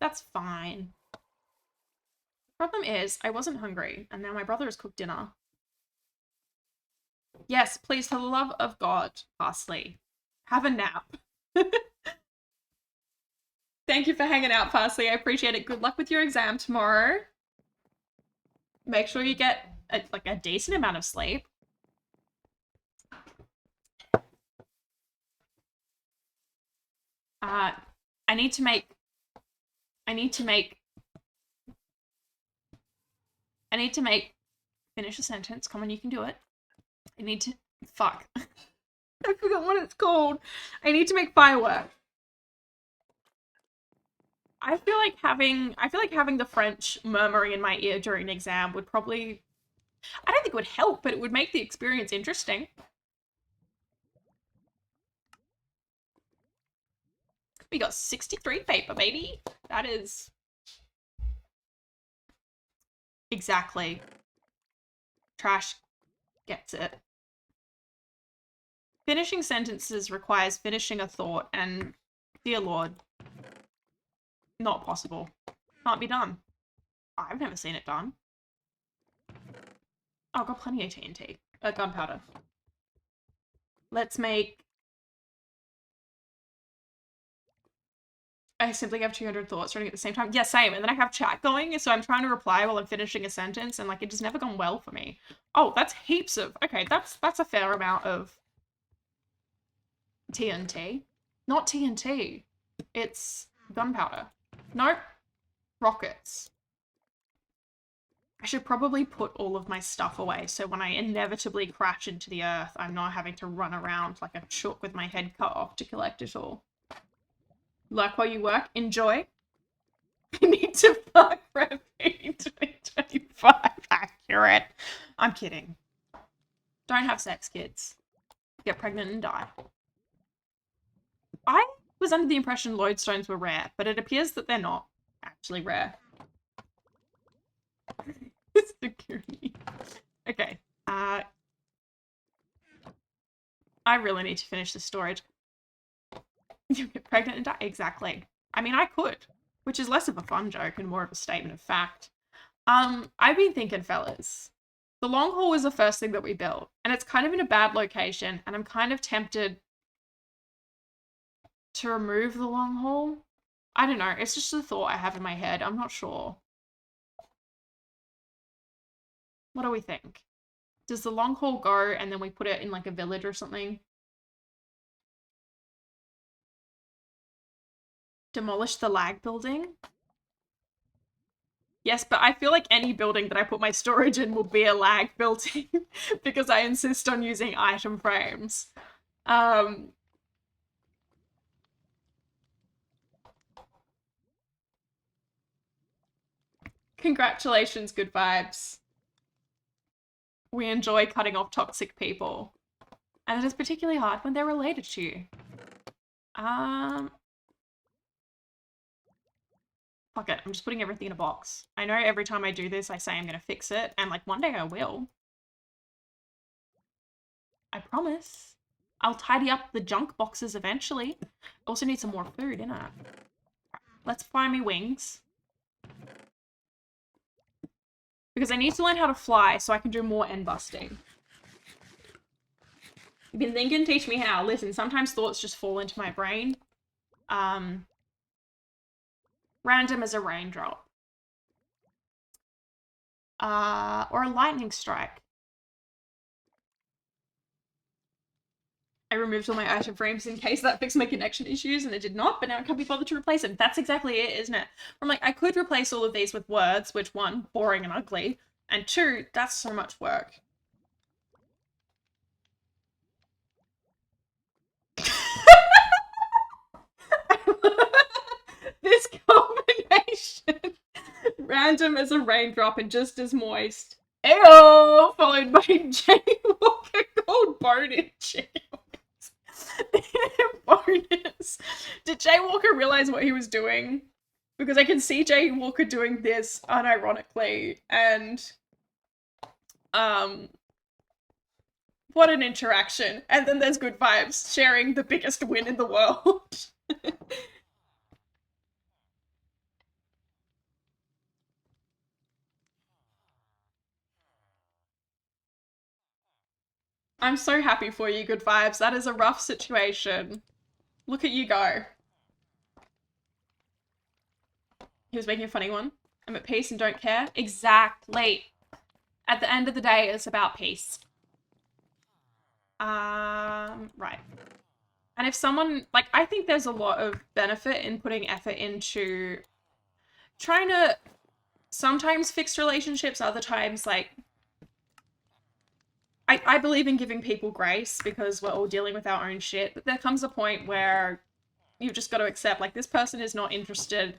That's fine. The problem is, I wasn't hungry, and now my brother has cooked dinner. Yes, please, for the love of God, Parsley, have a nap. Thank you for hanging out, Parsley. I appreciate it. Good luck with your exam tomorrow. Make sure you get a decent amount of sleep. I need to finish a sentence. Come on, you can do it. Fuck. I forgot what it's called. I need to make firework. I feel like having the French murmuring in my ear during an exam would probably... I don't think it would help, but it would make the experience interesting. We got 63 paper, baby. That is... Exactly. Trash gets it. Finishing sentences requires finishing a thought, and dear Lord, not possible. Can't be done. I've never seen it done. Oh, I've got plenty of TNT. Gunpowder. Let's make... I simply have 200 thoughts running at the same time. Yeah, same. And then I have chat going, so I'm trying to reply while I'm finishing a sentence, and like it just never gone well for me. Oh, that's heaps of... Okay, that's a fair amount of TNT. Not TNT. It's gunpowder. Nope. Rockets. I should probably put all of my stuff away so when I inevitably crash into the earth, I'm not having to run around like a chook with my head cut off to collect it all. Like while you work, enjoy. I need to fuck Repeat 2025. Accurate. I'm kidding. Don't have sex, kids. Get pregnant and die. I was under the impression lodestones were rare, but it appears that they're not actually rare. Security. Okay. I really need to finish this storage. You get pregnant and die? Exactly. I mean, I could, which is less of a fun joke and more of a statement of fact. I've been thinking, fellas, the long haul was the first thing that we built, and it's kind of in a bad location, and I'm kind of tempted to remove the long haul. I don't know. It's just a thought I have in my head. I'm not sure. What do we think? Does the long haul go and then we put it in like a village or something? Demolish the lag building? Yes, but I feel like any building that I put my storage in will be a lag building because I insist on using item frames. Congratulations, good vibes. We enjoy cutting off toxic people. And it is particularly hard when they're related to you. Fuck it, I'm just putting everything in a box. I know every time I do this, I say I'm gonna fix it, and like one day I will. I promise. I'll tidy up the junk boxes eventually. Also need some more food, innit? Let's fry me wings. Because I need to learn how to fly so I can do more end busting. You've been thinking, teach me how. Listen, sometimes thoughts just fall into my brain. Random as a raindrop. Or a lightning strike. I removed all my item frames in case that fixed my connection issues, and it did not, but now I can't be bothered to replace them. That's exactly it, isn't it? I'm like, I could replace all of these with words, which one, boring and ugly, and two, that's so much work. This combination. Random as a raindrop and just as moist. Ayo! Followed by Jaywalker Gold bonus. Bonus. Did Jaywalker realize what he was doing? Because I can see Jaywalker doing this unironically, and what an interaction. And then there's good vibes, sharing the biggest win in the world. I'm so happy for you, good vibes. That is a rough situation. Look at you go. He was making a funny one. I'm at peace and don't care. Exactly. At the end of the day, it's about peace. Right. And if someone, like, I think there's a lot of benefit in putting effort into trying to sometimes fix relationships, other times, like, I believe in giving people grace because we're all dealing with our own shit, but there comes a point where you've just got to accept, like, this person is not interested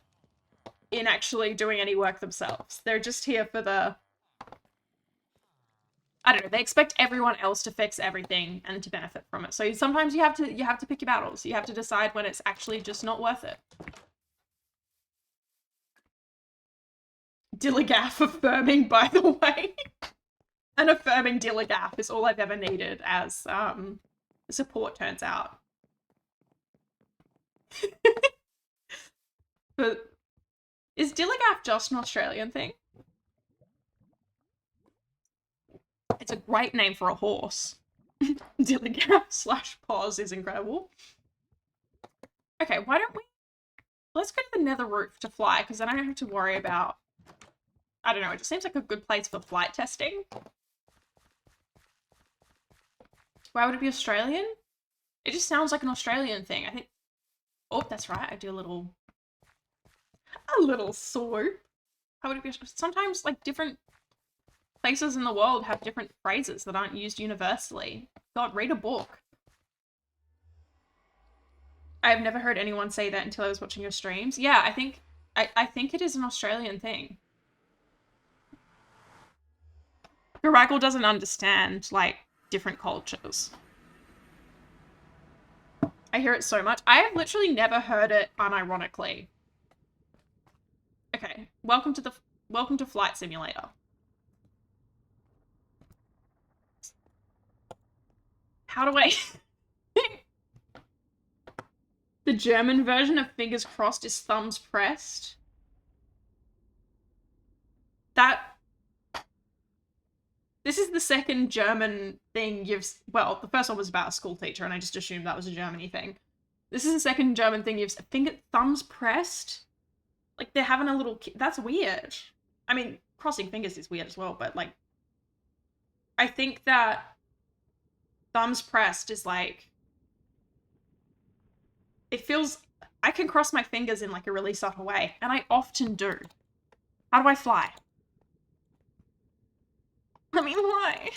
in actually doing any work themselves. They're just here for the, I don't know, they expect everyone else to fix everything and to benefit from it. So sometimes you have to pick your battles. You have to decide when it's actually just not worth it. Dilligaff affirming, by the way. An affirming Dilligaff is all I've ever needed as support, turns out. But is Dilligaff just an Australian thing? It's a great name for a horse. Dilligaff / pause is incredible. Okay, why don't we... Let's go to the nether roof to fly, because then I don't have to worry about... I don't know, it just seems like a good place for flight testing. Why would it be Australian? It just sounds like an Australian thing. I think... Oh, that's right. I do a little swoop. How would it be? Sometimes, like, different places in the world have different phrases that aren't used universally. God, read a book. I've never heard anyone say that until I was watching your streams. Yeah, I think it is an Australian thing. Garaggle doesn't understand, like, different cultures. I hear it so much. I have literally never heard it unironically. Okay, welcome to Flight Simulator. How do I... The German version of fingers crossed is thumbs pressed. This is the second German thing well, the first one was about a school teacher, and I just assumed that was a Germany thing. This is the second German thing thumbs pressed? Like, they're having a little that's weird. I mean, crossing fingers is weird as well, but, like, I think that thumbs pressed is, like, it feels, I can cross my fingers in, like, a really subtle way, and I often do. How do I fly? I mean, why?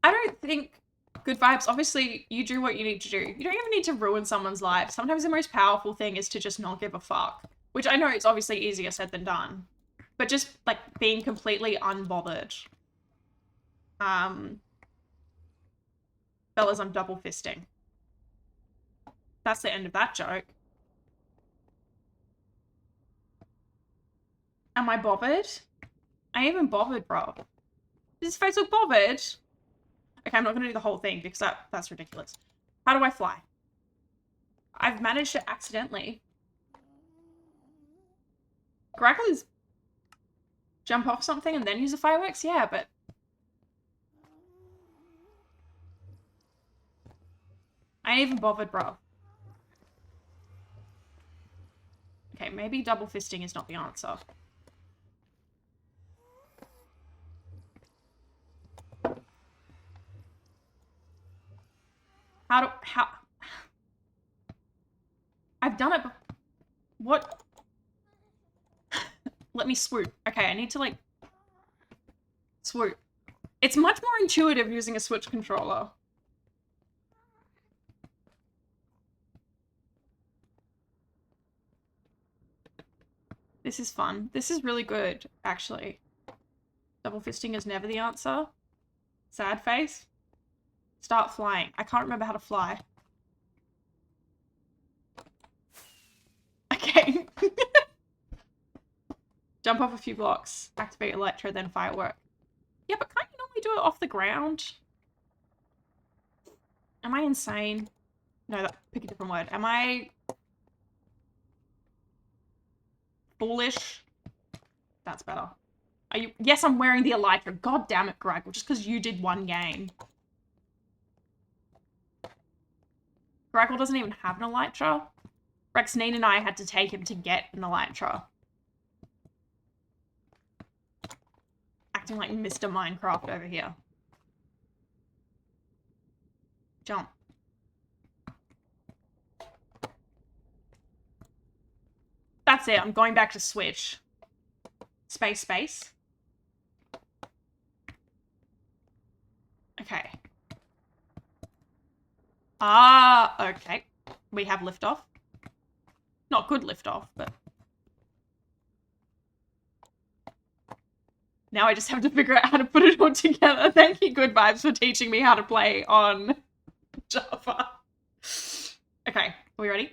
I don't think good vibes. Obviously, you do what you need to do. You don't even need to ruin someone's life. Sometimes the most powerful thing is to just not give a fuck. Which I know it's obviously easier said than done. But just, like, being completely unbothered. Fellas, I'm double fisting. That's the end of that joke. Am I bothered? I ain't even bothered, bro. Does his face look bothered? Okay, I'm not going to do the whole thing because that's ridiculous. How do I fly? I've managed to accidentally. Grackle is jump off something and then use the fireworks? Yeah, but... I ain't even bothered, bro. Okay, maybe double fisting is not the answer. How... I've done it. What? Let me swoop. Okay, I need to, like, swoop. It's much more intuitive using a Switch controller. This is fun. This is really good, actually. Double fisting is never the answer. Sad face. Start flying. I can't remember how to fly. Okay. Jump off a few blocks. Activate Electro, then firework. Yeah, but can't you normally do it off the ground? Am I insane? No, pick a different word. Am I... foolish? That's better. Are you... Yes, I'm wearing the Elytra. God damn it, Greg. Just because you did one game. Graggle doesn't even have an Elytra. Rexnine and I had to take him to get an Elytra. Acting like Mr. Minecraft over here. Jump. That's it. I'm going back to Switch. Space, space. Okay. Okay. We have liftoff. Not good liftoff, but... Now I just have to figure out how to put it all together. Thank you, Good Vibes, for teaching me how to play on Java. Okay, are we ready?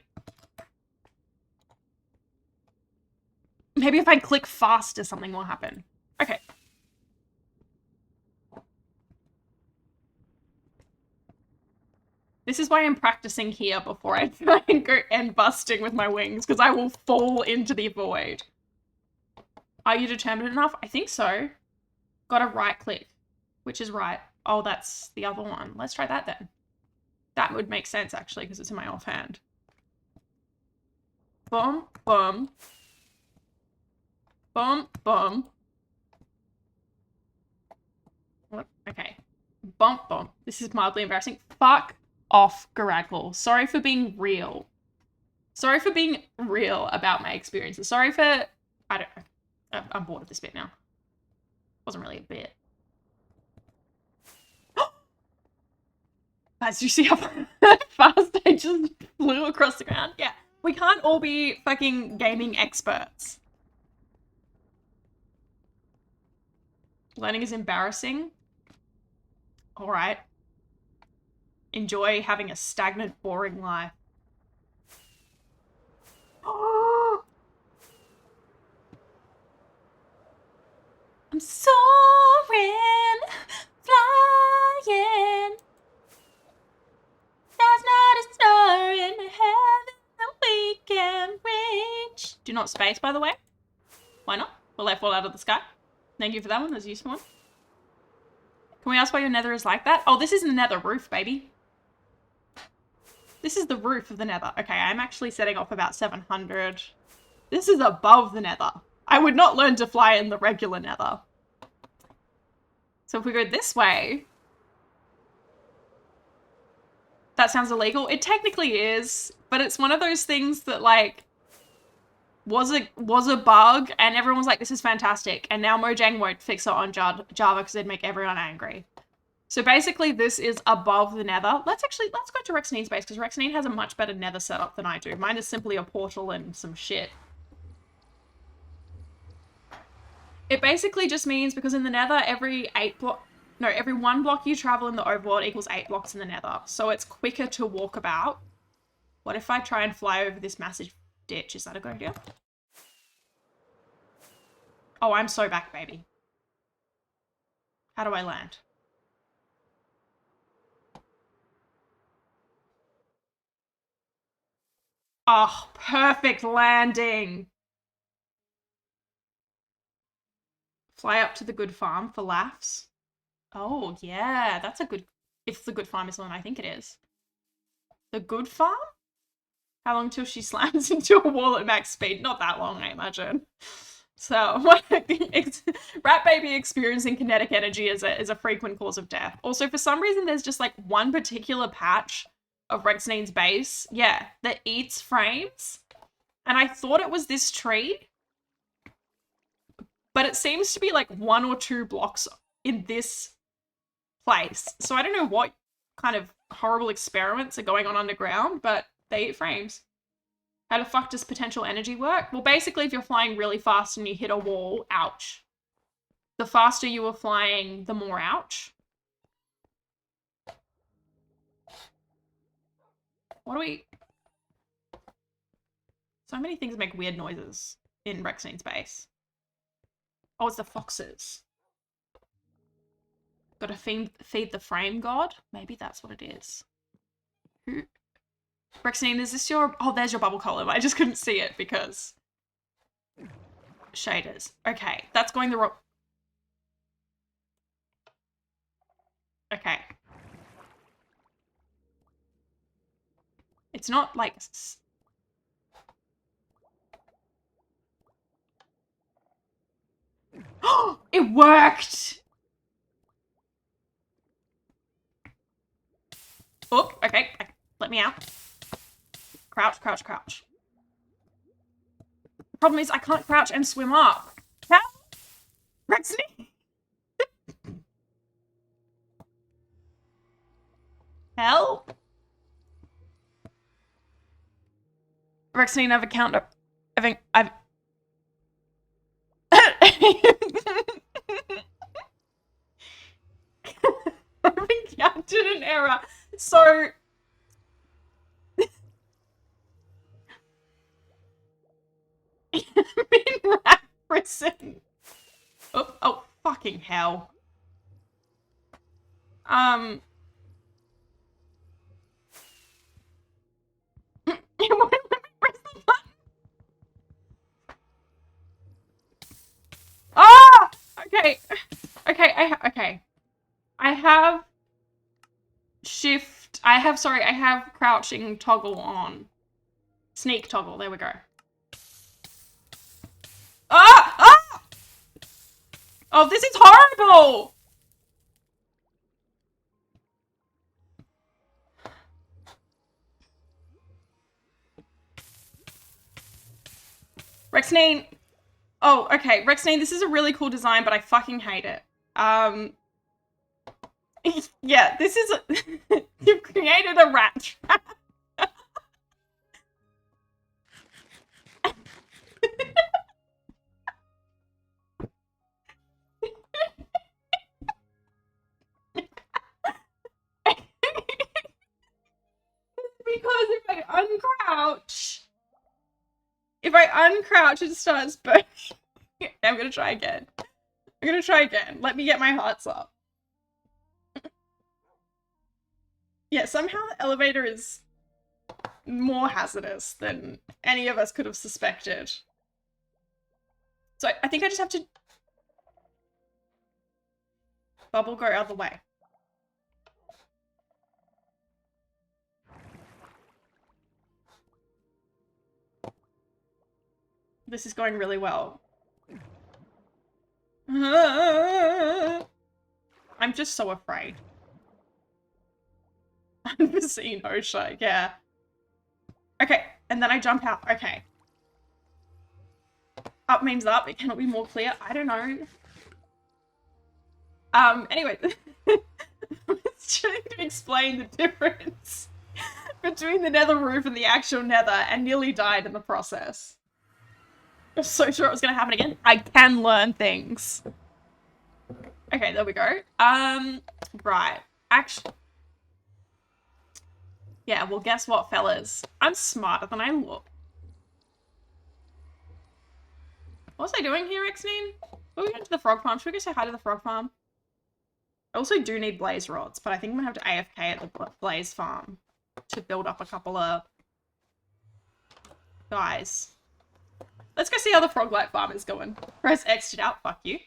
Maybe if I click faster, something will happen. Okay. This is why I'm practicing here before I try and go end busting with my wings, because I will fall into the void. Are you determined enough? I think so. Gotta right click. Which is right? Oh, that's the other one. Let's try that then. That would make sense, actually, because it's in my offhand. Boom, boom. Boom, boom. What? Okay. Bump, bump. This is mildly embarrassing. Fuck off, Garadkle. Sorry for being real. Sorry for being real about my experiences. Sorry for... I don't know. I'm bored of this bit now. Wasn't really a bit. As you see how fast I just flew across the ground? Yeah. We can't all be fucking gaming experts. Learning is embarrassing. Alright. Enjoy having a stagnant, boring life. I'm soaring, flying. There's not a star in heaven that we can reach. Do not space, by the way. Why not? Will they fall out of the sky? Thank you for that one. That's a useful one. Can we ask why your nether is like that? Oh, this is the nether roof, baby. This is the roof of the nether. Okay, I'm actually setting off about 700. This is above the nether. I would not learn to fly in the regular nether. So if we go this way... That sounds illegal. It technically is, but it's one of those things that, like, was a bug, and everyone was like, this is fantastic. And now Mojang won't fix it on Java because it'd make everyone angry. So basically, this is above the nether. Let's go to Rexanine's base, because Rexanine has a much better nether setup than I do. Mine is simply a portal and some shit. It basically just means, because in the nether, every 1 block you travel in the overworld equals 8 blocks in the nether. So it's quicker to walk about. What if I try and fly over this massive ditch? Is that a good idea? Oh, I'm so back, baby. How do I land? Oh, perfect landing. Fly up to the good farm for laughs. Oh, yeah, that's a good... If the good farm is the one I think it is. The good farm? How long till she slams into a wall at max speed? Not that long, I imagine. So, rat baby experiencing kinetic energy is a frequent cause of death. Also, for some reason, there's just like one particular patch of Rexanine's base, yeah, that eats frames. And I thought it was this tree. But it seems to be like 1 or 2 blocks in this place. So I don't know what kind of horrible experiments are going on underground, but they eat frames. How the fuck does potential energy work? Well, basically, if you're flying really fast and you hit a wall, ouch. The faster you were flying, the more ouch. What do we... So many things make weird noises in Rexanine's base. Oh, it's the foxes. Gotta feed the frame god? Maybe that's what it is. Who... Rexanine, is this your... Oh, there's your bubble column. I just couldn't see it because... Shaders. Okay, that's going the wrong... Okay. It's not like... Oh, it worked! Oh, okay. Let me out. Crouch, crouch, crouch. The problem is I can't crouch and swim up. How? Rexanine? Help? Rexanine, I've encountered... I've encountered an error. So... I'm in rat prison. Oh, fucking hell. It won't let me press the button. Ah! Okay. Okay. I have shift. I have crouching toggle on. Sneak toggle. There we go. Ah! Ah! Oh, this is horrible! Rexnane. Oh, okay. Rexnane, this is a really cool design, but I fucking hate it. Yeah, this is you've created a rat trap. Because if I uncrouch, it starts burning. I'm gonna try again. Let me get my hearts up. Yeah, somehow the elevator is more hazardous than any of us could have suspected. So I think I just have to bubble go other way. This is going really well. I'm just so afraid. Unforeseen OSHA, yeah. Okay, and then I jump out. Okay. Up means up. It cannot be more clear. I don't know. Anyway. I was trying to explain the difference between the nether roof and the actual nether and nearly died in the process. I was so sure it was going to happen again. I can learn things. Okay, there we go. Right. Actually... Yeah, well, guess what, fellas? I'm smarter than I look. What was I doing here, Xneen? We're going to the frog farm. Should we go say hi to the frog farm? I also do need blaze rods, but I think I'm going to have to AFK at the blaze farm to build up a couple of guys. Let's go see how the Froglight farm is going. Press X it out. Fuck you.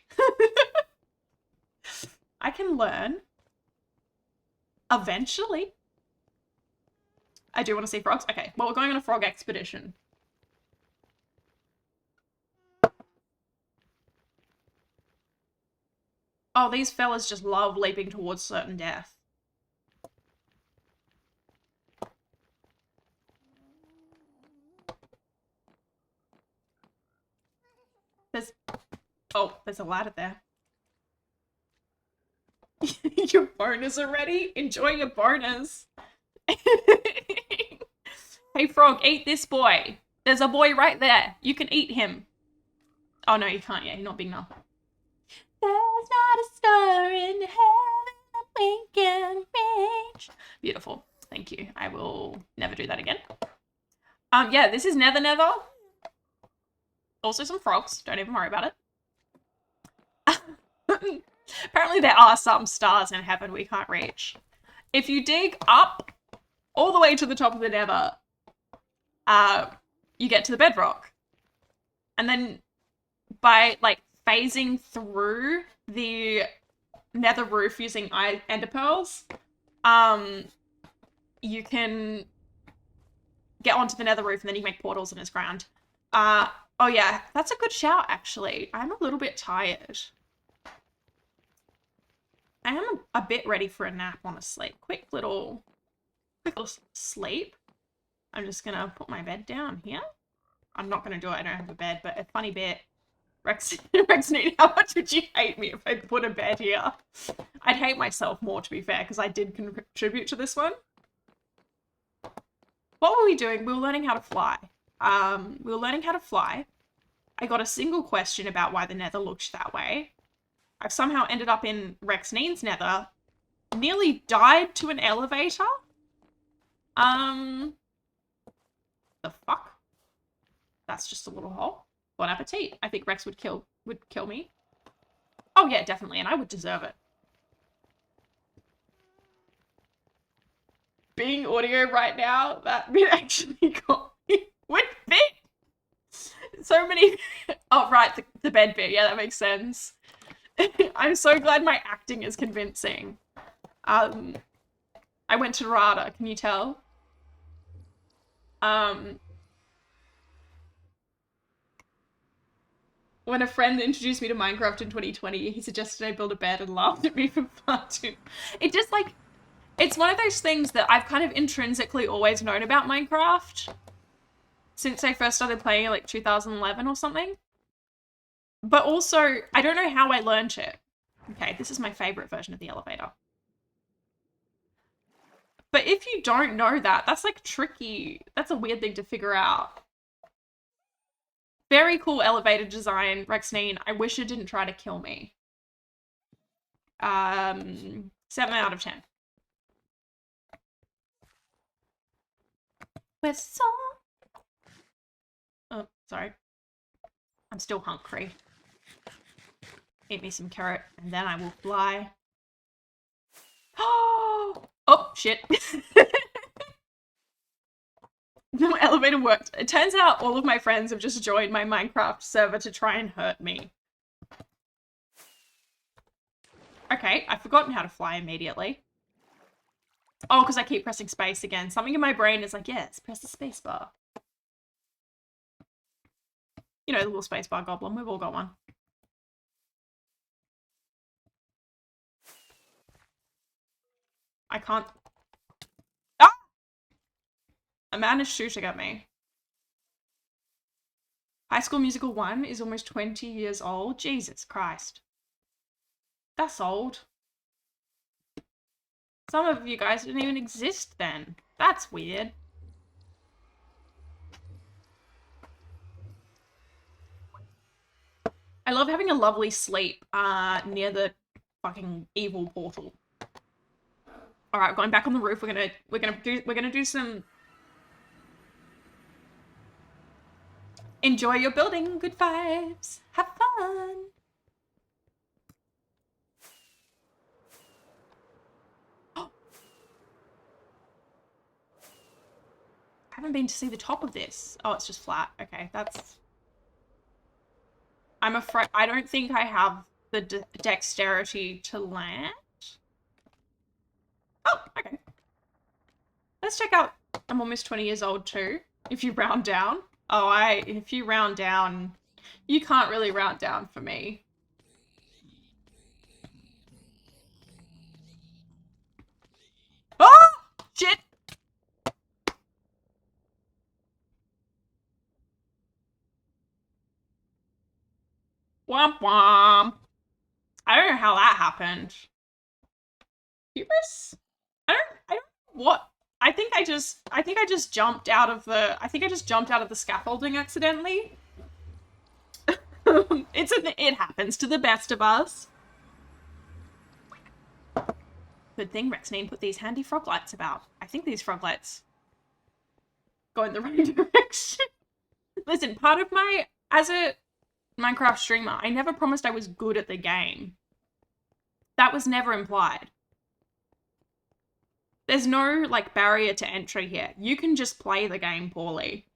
I can learn. Eventually. I do want to see frogs. Okay, well, we're going on a frog expedition. Oh, these fellas just love leaping towards certain death. There's a ladder there. Your boners are ready? Enjoy your boners. Hey, frog, eat this boy. There's a boy right there. You can eat him. Oh, no, you can't yet. You're not big enough. There's not a star in heaven that we can reach. Beautiful. Thank you. I will never do that again. Yeah, this is Nether. Also some frogs. Don't even worry about it. Apparently there are some stars in heaven we can't reach. If you dig up all the way to the top of the nether, you get to the bedrock. And then by, like, phasing through the nether roof using ender pearls, you can get onto the nether roof and then you make portals and it's grand. Oh yeah, that's a good shout, actually. I'm a little bit tired. I am a bit ready for a nap, honestly. Quick little sleep. I'm just gonna put my bed down here. I'm not gonna do it, I don't have a bed, but a funny bit. Rexney, how much would you hate me if I put a bed here? I'd hate myself more, to be fair, because I did contribute to this one. What were we doing? We were learning how to fly. I got a single question about why the nether looked that way. I've somehow ended up in Rexnene's nether. Nearly died to an elevator. The fuck? That's just a little hole. Bon appetit. I think Rex would kill me. Oh yeah, definitely, and I would deserve it. Being audio right now, that bit actually got me with bit. So many. Oh right, the bed bit. Yeah, that makes sense. I'm so glad my acting is convincing. I went to RADA, can you tell? When a friend introduced me to Minecraft in 2020, he suggested I build a bed and laughed at me for far too. It just, like, it's one of those things that I've kind of intrinsically always known about Minecraft. since I first started playing in like 2011 or something. But also, I don't know how I learned it. Okay, this is my favorite version of the elevator. But if you don't know that, that's like tricky. That's a weird thing to figure out. Very cool elevator design, Rexnine. I wish it didn't try to kill me. 7 out of 10. We're so... Oh, sorry. I'm still hungry. Eat me some carrot, and then I will fly. Oh, shit. The elevator worked. It turns out all of my friends have just joined my Minecraft server to try and hurt me. Okay, I've forgotten how to fly immediately. Oh, because I keep pressing space again. Something in my brain is like, yes, press the space bar. You know, the little space bar goblin. We've all got one. I can't... Ah! A man is shooting at me. High School Musical 1 is almost 20 years old. Jesus Christ. That's old. Some of you guys didn't even exist then. That's weird. I love having a lovely sleep near the fucking evil portal. All right, going back on the roof. We're gonna do some. Enjoy your building. Good vibes. Have fun. I haven't been to see the top of this. Oh, it's just flat. Okay, that's... I'm afraid... I don't think I have the dexterity to land. Oh, okay. Let's check out... I'm almost 20 years old too. If you round down. Oh, if you round down... You can't really round down for me. Oh! Shit! Womp womp. I don't know how that happened. Hubris? I don't know what. I think I just jumped out of the scaffolding accidentally. It happens to the best of us. Good thing Rexnine put these handy frog lights about. I think these frog lights go in the right direction. Listen, part of as a Minecraft streamer, I never promised I was good at the game. That was never implied. There's no, like, barrier to entry here. You can just play the game poorly.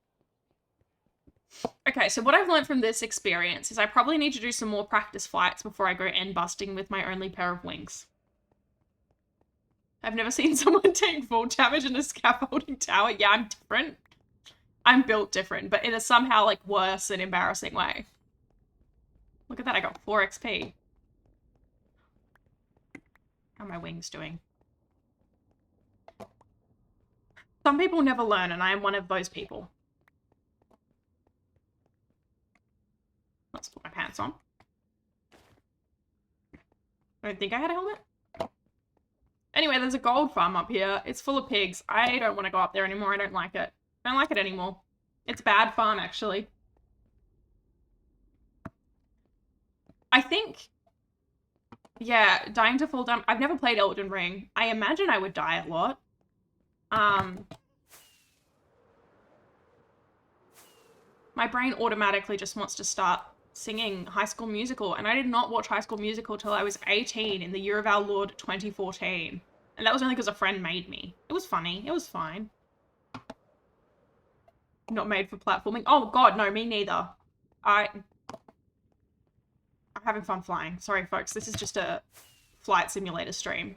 Okay, so what I've learned from this experience is I probably need to do some more practice flights before I go end busting with my only pair of wings. I've never seen someone take full damage in a scaffolding tower. Yeah, I'm different. I'm built different, but in a somehow, like, worse and embarrassing way. Look at that, I got 4 XP. How are my wings doing? Some people never learn, and I am one of those people. Let's put my pants on. I don't think I had a helmet. Anyway, there's a gold farm up here. It's full of pigs. I don't want to go up there anymore. I don't like it. I don't like it anymore. It's a bad farm, actually. I think... Yeah, dying to full damage. I've never played Elden Ring. I imagine I would die a lot. My brain automatically just wants to start singing High School Musical, and I did not watch High School Musical till I was 18 in the year of our Lord 2014. And that was only because a friend made me. It was funny. It was fine. Not made for platforming. Oh god, no, me neither. I'm having fun flying. Sorry, folks. This is just a flight simulator stream.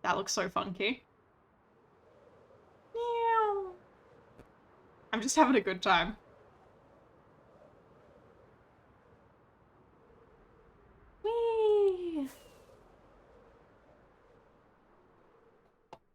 That looks so funky. Meow. I'm just having a good time. Whee!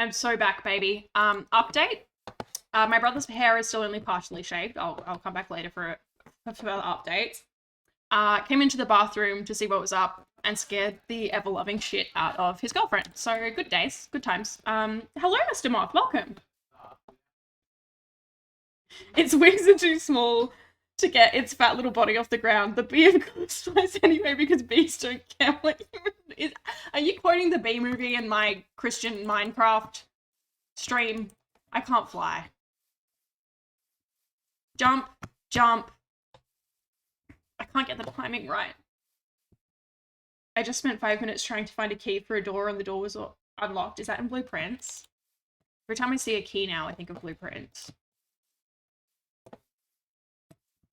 I'm so back, baby. Update. My brother's hair is still only partially shaved. I'll come back later for further updates. Came into the bathroom to see what was up and scared the ever-loving shit out of his girlfriend. So good days, good times. Hello, Mr. Moth, welcome. Its wings are too small to get its fat little body off the ground. The bee, of course, flies anyway because bees don't care what you... Are you quoting the bee movie in my Christian Minecraft stream? I can't fly. Jump, jump. I can't get the timing right. I just spent 5 minutes trying to find a key for a door and the door was unlocked. Is that in Blueprints? Every time I see a key now, I think of Blueprints.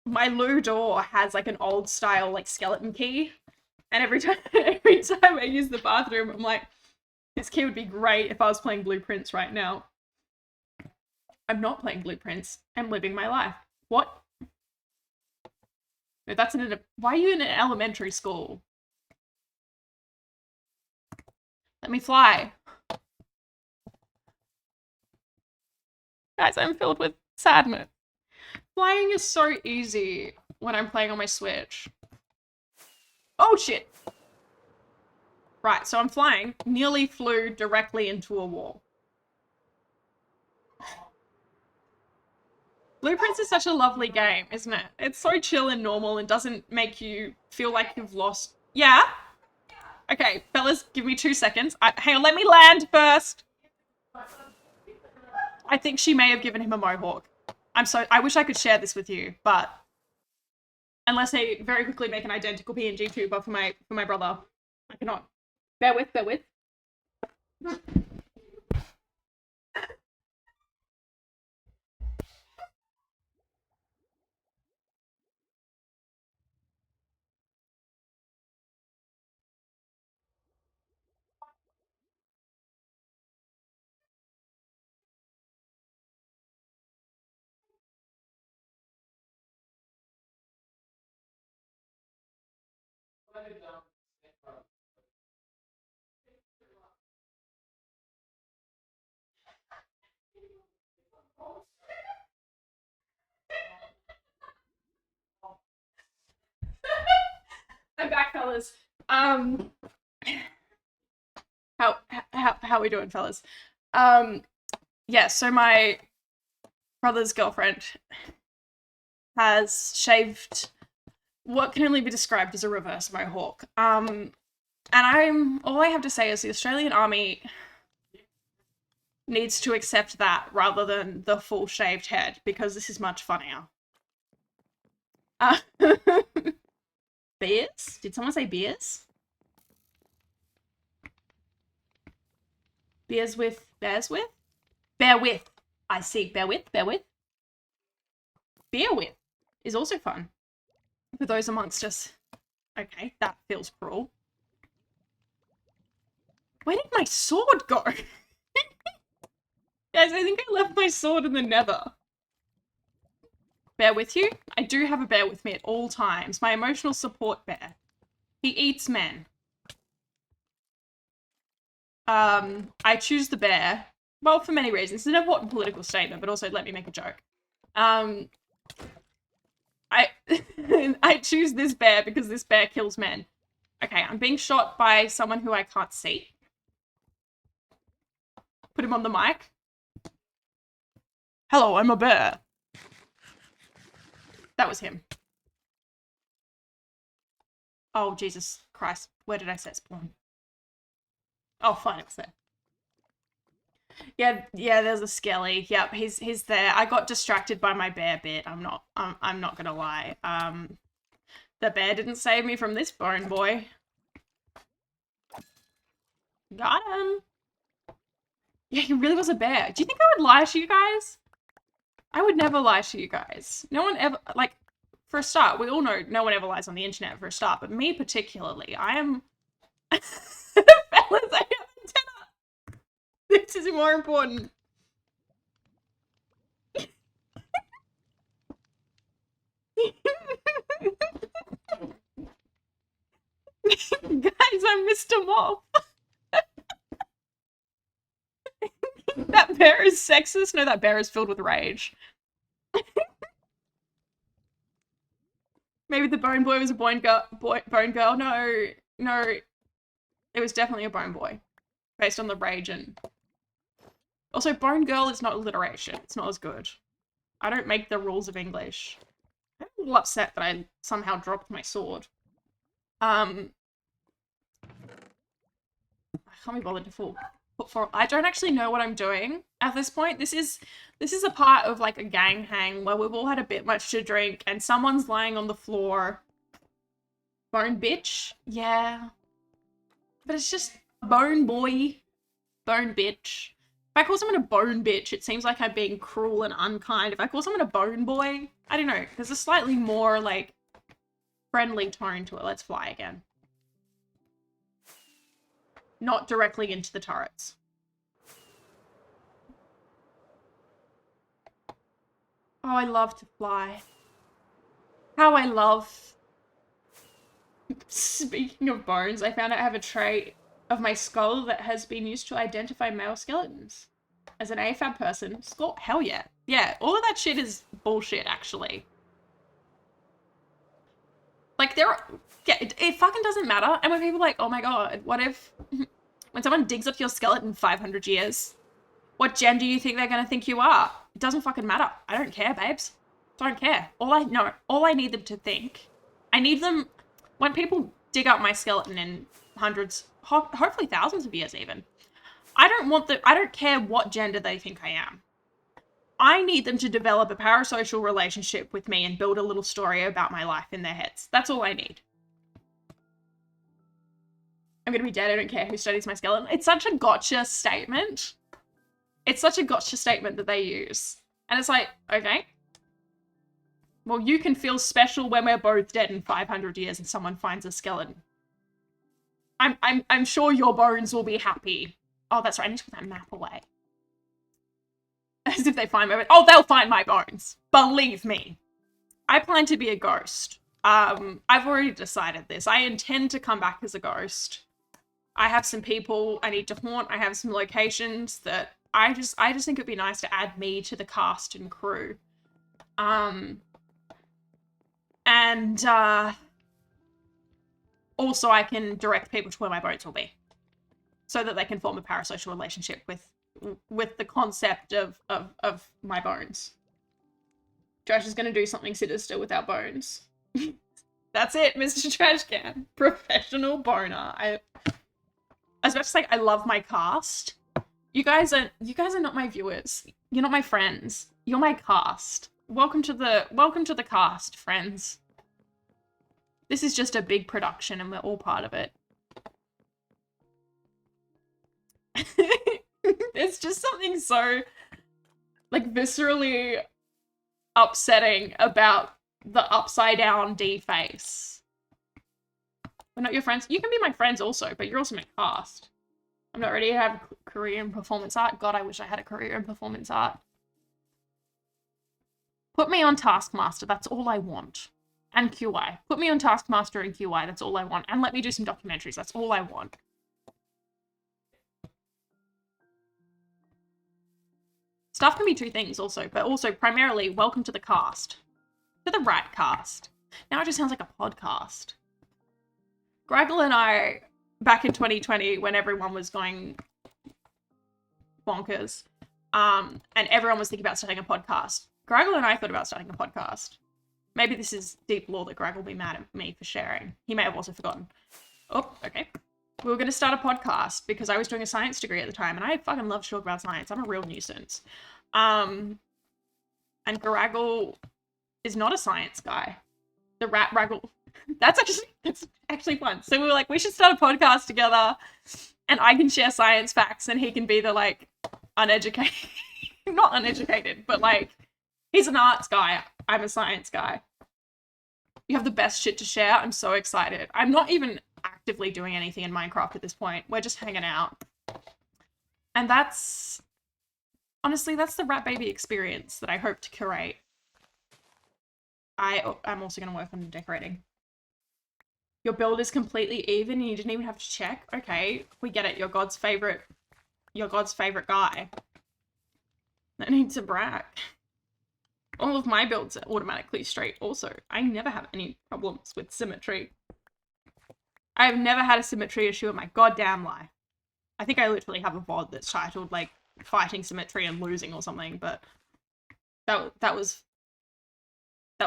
My loo door has like an old style like skeleton key. And every time I use the bathroom, I'm like, this key would be great if I was playing Blueprints right now. I'm not playing Blueprints. I'm living my life. What? No, that's in why are you in an elementary school? Let me fly. Guys, I'm filled with sadness. Flying is so easy when I'm playing on my Switch. Oh shit! Right, so I'm flying. Nearly flew directly into a wall. Blueprints is such a lovely game, isn't it? It's so chill and normal and doesn't make you feel like you've lost... Yeah? Okay, fellas, give me 2 seconds. Hang on, let me land first. I think she may have given him a mohawk. I wish I could share this with you, but unless they very quickly make an identical PNG tuber for my brother, I cannot. Bear with, bear with. I'm back, fellas. How are we doing, fellas? Yeah, so my brother's girlfriend has shaved what can only be described as a reverse mohawk. And all I have to say is the Australian Army needs to accept that rather than the full shaved head, because this is much funnier. Beers? Did someone say beers? Beers with bears with? Bear with. I see. Bear with, bear with. Beer with is also fun. For those amongst us. Okay, that feels cruel. Where did my sword go? Guys, I think I left my sword in the nether. Bear with you? I do have a bear with me at all times. My emotional support bear. He eats men. I choose the bear. Well, for many reasons. It's an important political statement, but also let me make a joke. I choose this bear because this bear kills men. Okay, I'm being shot by someone who I can't see. Put him on the mic. Hello, I'm a bear. That was him. Oh, Jesus Christ. Where did I set spawn? Oh, fine, it was there. Yeah, there's a skelly. Yep, he's there. I got distracted by my bear bit. I'm not gonna lie. The bear didn't save me from this bone boy. Got him. Yeah, he really was a bear. Do you think I would lie to you guys? I would never lie to you guys. No one ever, like, for a start, we all know no one ever lies on the internet for a start, but me particularly, I am... Fellas, I have antenna! This is more important. Guys, I'm Mr. Mob. That bear is sexist? No, that bear is filled with rage. Maybe the bone boy was a bone girl. No, no. It was definitely a bone boy. Based on the rage and... Also, bone girl is not alliteration. It's not as good. I don't make the rules of English. I'm a little upset that I somehow dropped my sword. I can't be bothered to put for. I don't actually know what I'm doing at this point. This is a part of like a gang hang where we've all had a bit much to drink and someone's lying on the floor. Bone bitch? Yeah. But it's just bone boy. Bone bitch. If I call someone a bone bitch, it seems like I'm being cruel and unkind. If I call someone a bone boy, I don't know. There's a slightly more like friendly tone to it. Let's fly again. Not directly into the turrets. Oh, I love to fly. How I love... Speaking of bones, I found out I have a trait of my skull that has been used to identify male skeletons. As an AFAB person, hell yeah. Yeah, all of that shit is bullshit, actually. Like, it fucking doesn't matter. And when people are like, oh my god, what if... When someone digs up your skeleton 500 years, what gender do you think they're gonna think you are? It doesn't fucking matter. I don't care, babes. Don't care. All I need them to think... I need them... When people dig up my skeleton in hundreds, hopefully thousands of years even, I don't care what gender they think I am. I need them to develop a parasocial relationship with me and build a little story about my life in their heads. That's all I need. I'm gonna be dead, I don't care who studies my skeleton. It's such a gotcha statement. It's such a gotcha statement that they use. And it's like, okay. Well, you can feel special when we're both dead in 500 years and someone finds a skeleton. I'm sure your bones will be happy. Oh, that's right, I need to put that map away. As if they find my bones. Oh, they'll find my bones. Believe me. I plan to be a ghost. I've already decided this. I intend to come back as a ghost. I have some people I need to haunt. I have some locations that I just think it'd be nice to add me to the cast and crew. Also I can direct people to where my bones will be. So that they can form a parasocial relationship with the concept of my bones. Josh is gonna do something sinister with our bones. That's it, Mr. Trashcan. Professional boner. I was about to say I love my cast. You guys are not my viewers. You're not my friends. You're my cast. Welcome to the cast, friends. This is just a big production and we're all part of it. There's just something so, like, viscerally upsetting about the upside down D face. We're not your friends. You can be my friends also, but you're also my cast. I'm not ready to have a career in performance art. God, I wish I had a career in performance art. Put me on Taskmaster, that's all I want. And QI. Put me on Taskmaster and QI, that's all I want. And let me do some documentaries, that's all I want. Stuff can be two things also, but also primarily welcome to the cast. To the RATCRAFT. Now it just sounds like a podcast. Graggle and I, back in 2020, when everyone was going bonkers, and everyone was thinking about starting a podcast, Graggle and I thought about starting a podcast. Maybe this is deep lore that Greg will be mad at me for sharing. He may have also forgotten. Oh, okay. We were going to start a podcast because I was doing a science degree at the time and I fucking love to talk about science. I'm a real nuisance. And Graggle is not a science guy. The rat raggle. That's actually fun. So we were like, we should start a podcast together and I can share science facts and he can be the like uneducated, not uneducated, but like he's an arts guy. I'm a science guy. You have the best shit to share. I'm so excited. I'm not even actively doing anything in Minecraft at this point. We're just hanging out. And that's, honestly, that's the Rat Baby experience that I hope to curate. I'm also going to work on decorating. Your build is completely even and you didn't even have to check? Okay, we get it. You're God's favorite guy. I need to brag. All of my builds are automatically straight also. I never have any problems with symmetry. I've never had a symmetry issue in my goddamn life. I think I literally have a VOD that's titled, like, fighting symmetry and losing or something, but that was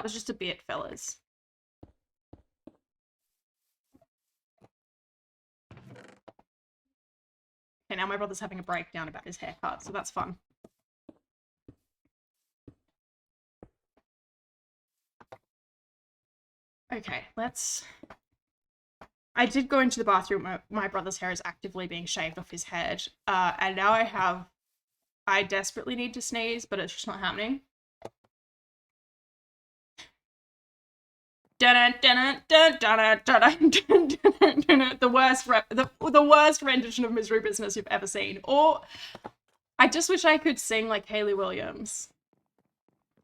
just a bit, fellas. Okay, now my brother's having a breakdown about his haircut, so that's fun. Okay, let's... I did go into the bathroom. My brother's hair is actively being shaved off his head, and now I desperately need to sneeze, but it's just not happening. The worst rendition of Misery Business you've ever seen. Or I just wish I could sing like Hayley Williams.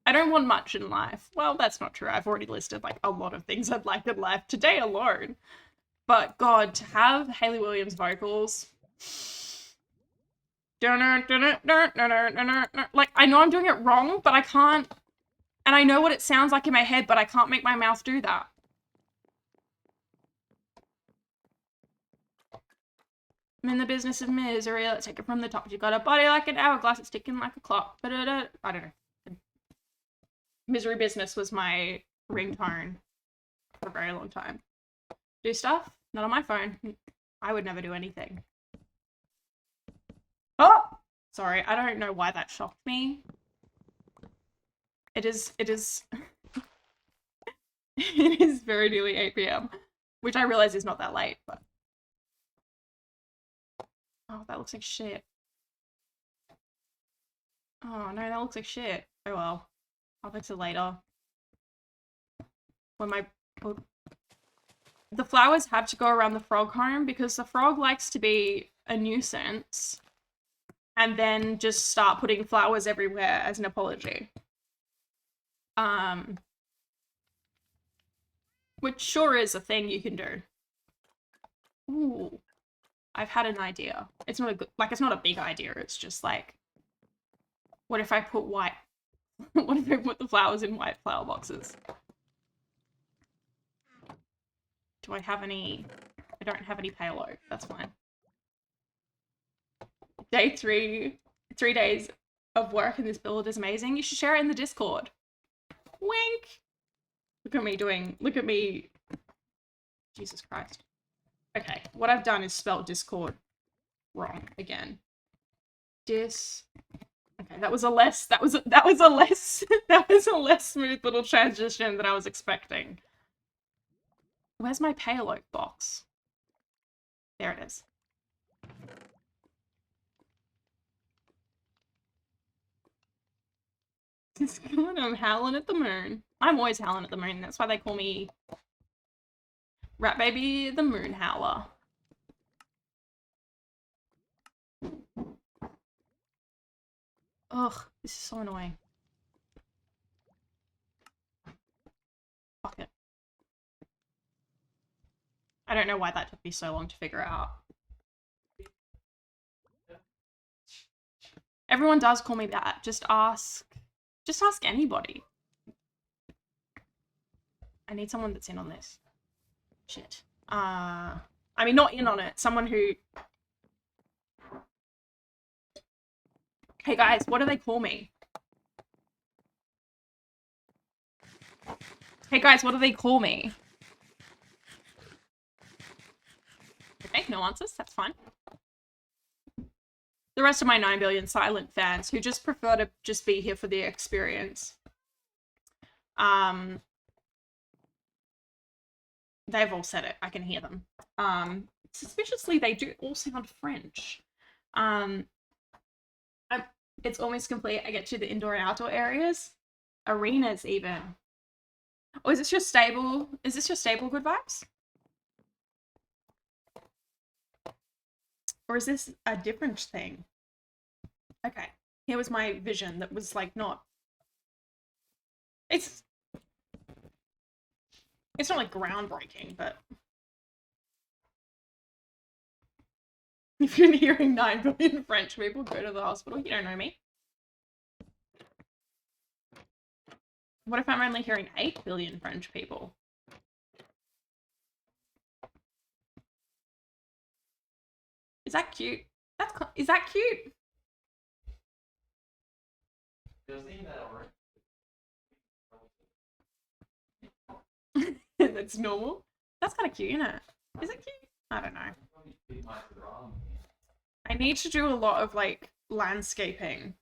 I don't want much in life. Well, that's not true. I've already listed like a lot of things I'd like in life today alone. But God, to have Hayley Williams vocals. Like, I know I'm doing it wrong, but I can't. And I know what it sounds like in my head, but I can't make my mouth do that. I'm in the business of misery. Let's take it from the top. You got a body like an hourglass. It's ticking like a clock. I don't know. Misery Business was my ringtone for a very long time. Do stuff? Not on my phone. I would never do anything. Oh! Sorry, I don't know why that shocked me. It is it is very nearly 8 p.m, which I realize is not that late, but... Oh, that looks like shit. Oh no, that looks like shit. Oh well. I'll fix it later. When the flowers have to go around the frog home because the frog likes to be a nuisance and then just start putting flowers everywhere as an apology. Which sure is a thing you can do. Ooh. I've had an idea. It's not a good, like, it's not a big idea. It's just like, what if I put white, what if I put the flowers in white flower boxes? Do I have any? I don't have any pale oak. That's fine. Day 3, 3 days of work in this build is amazing. You should share it in the Discord. Wink. Look at me. Jesus Christ. Okay, what I've done is spelled Discord wrong again. Okay, that was a less smooth little transition than I was expecting. Where's my pale oak box? There it is. I'm howling at the moon. I'm always howling at the moon. That's why they call me Rat Baby the Moon Howler. Ugh, this is so annoying. Fuck it. I don't know why that took me so long to figure out. Everyone does call me that. Just ask anybody. I need someone that's in on this. Shit. I mean, not in on it. Someone who... Hey guys, what do they call me? Hey guys, what do they call me? Okay, no answers. That's fine. The rest of my 9 billion silent fans who just prefer to just be here for the experience. They've all said it. I can hear them. Suspiciously, they do all sound French. It's almost complete. I get to the indoor and outdoor areas. Arenas, even. Oh, is this your stable? Is this your stable good vibes? Or is this a different thing? Okay. Here was my vision that was, like, not... It's not, like, groundbreaking, but... If you're hearing 9 billion French people go to the hospital, you don't know me. What if I'm only hearing 8 billion French people? Is that cute? Is that cute? That's normal. That's kind of cute, isn't it? Is it cute? I don't know. I need to do a lot of like landscaping.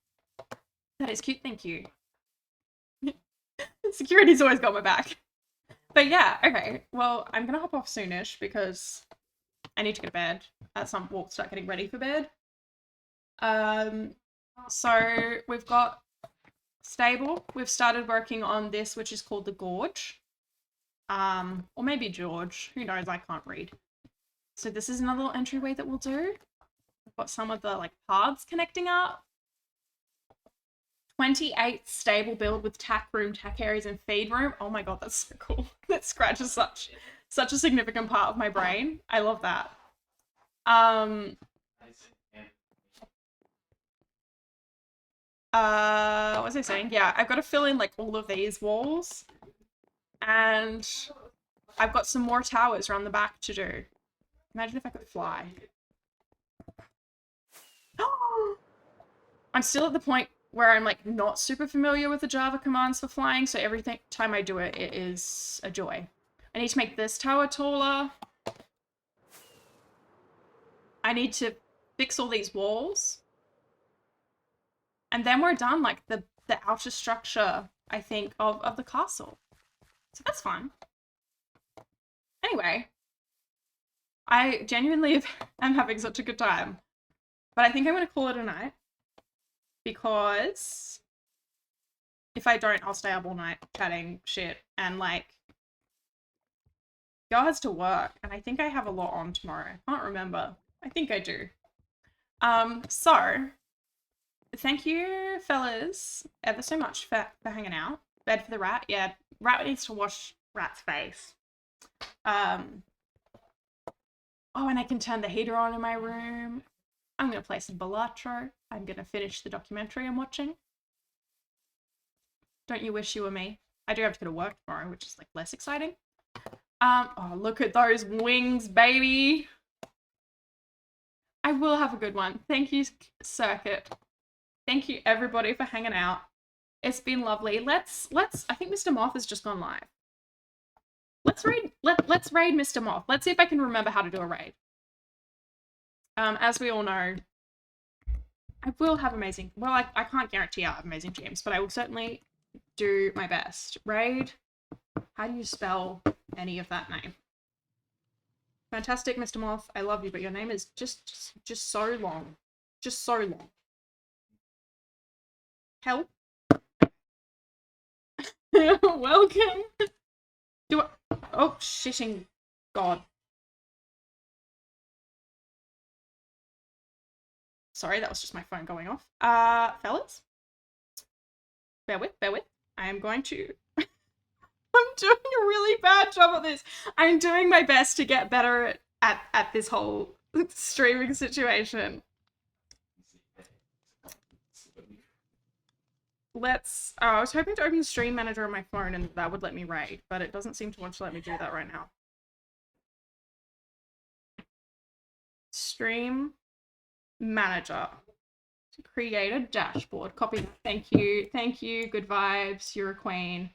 That is cute, thank you. Security's always got my back. But yeah, okay. Well, I'm gonna hop off soonish because I need to go to bed. We'll start getting ready for bed. So we've got stable. We've started working on this, which is called the gorge. Or maybe George. Who knows? I can't read. So this is another little entryway that we'll do. We've got some of the like paths connecting up. 28 stable build with tack room, tack areas, and feed room. Oh my god, that's so cool. That scratches such a significant part of my brain. I love that. What was I saying? Yeah, I've got to fill in like all of these walls. And I've got some more towers around the back to do. Imagine if I could fly. I'm still at the point where I'm like not super familiar with the Java commands for flying, so every time I do it, it is a joy. I need to make this tower taller. I need to fix all these walls. And then we're done, like the outer structure, I think, of the castle. So that's fun. Anyway, I genuinely am having such a good time. But I think I'm going to call it a night. Because if I don't, I'll stay up all night chatting shit. And like, girl has to work. And I think I have a lot on tomorrow. I can't remember. I think I do. So, thank you, fellas, ever so much for hanging out. Bed for the rat. Yeah, rat needs to wash rat's face. Oh, and I can turn the heater on in my room. I'm going to play some Balatro. I'm going to finish the documentary I'm watching. Don't you wish you were me? I do have to go to work tomorrow, which is like less exciting. Oh, look at those wings, baby. I will have a good one. Thank you, Circuit. Thank you, everybody, for hanging out. It's been lovely. Let's. I think Mr. Moth has just gone live. Let's raid Mr. Moth. Let's see if I can remember how to do a raid. As we all know, I will have amazing. Well, I can't guarantee I'll have amazing GMs, but I will certainly do my best. Raid. How do you spell any of that name? Fantastic, Mr. Moth. I love you, but your name is just so long. Just so long. Help. Welcome. Oh, shitting God. Sorry, that was just my phone going off. Fellas? Bear with. I am going to... I'm doing a really bad job at this. I'm doing my best to get better at this whole streaming situation. I was hoping to open Stream Manager on my phone and that would let me raid, but it doesn't seem to want to let me do that right now. Stream Manager. To create a dashboard. Copy that. Thank you. Thank you. Good vibes. You're a queen.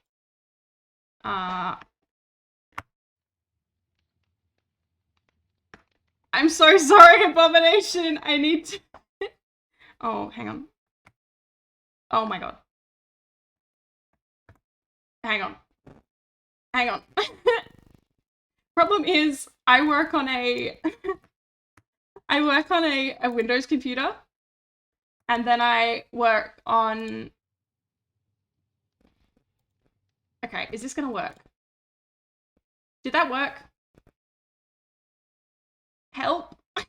I'm so sorry, Abomination. I need to... Oh, hang on. Oh my god. Hang on. Problem is, I work on a Windows computer, and then I work on... Okay, is this gonna work? Did that work? Help! When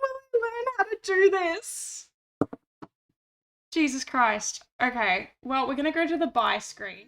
will I learn how to do this? Jesus Christ. Okay, well, we're gonna go to the buy screen.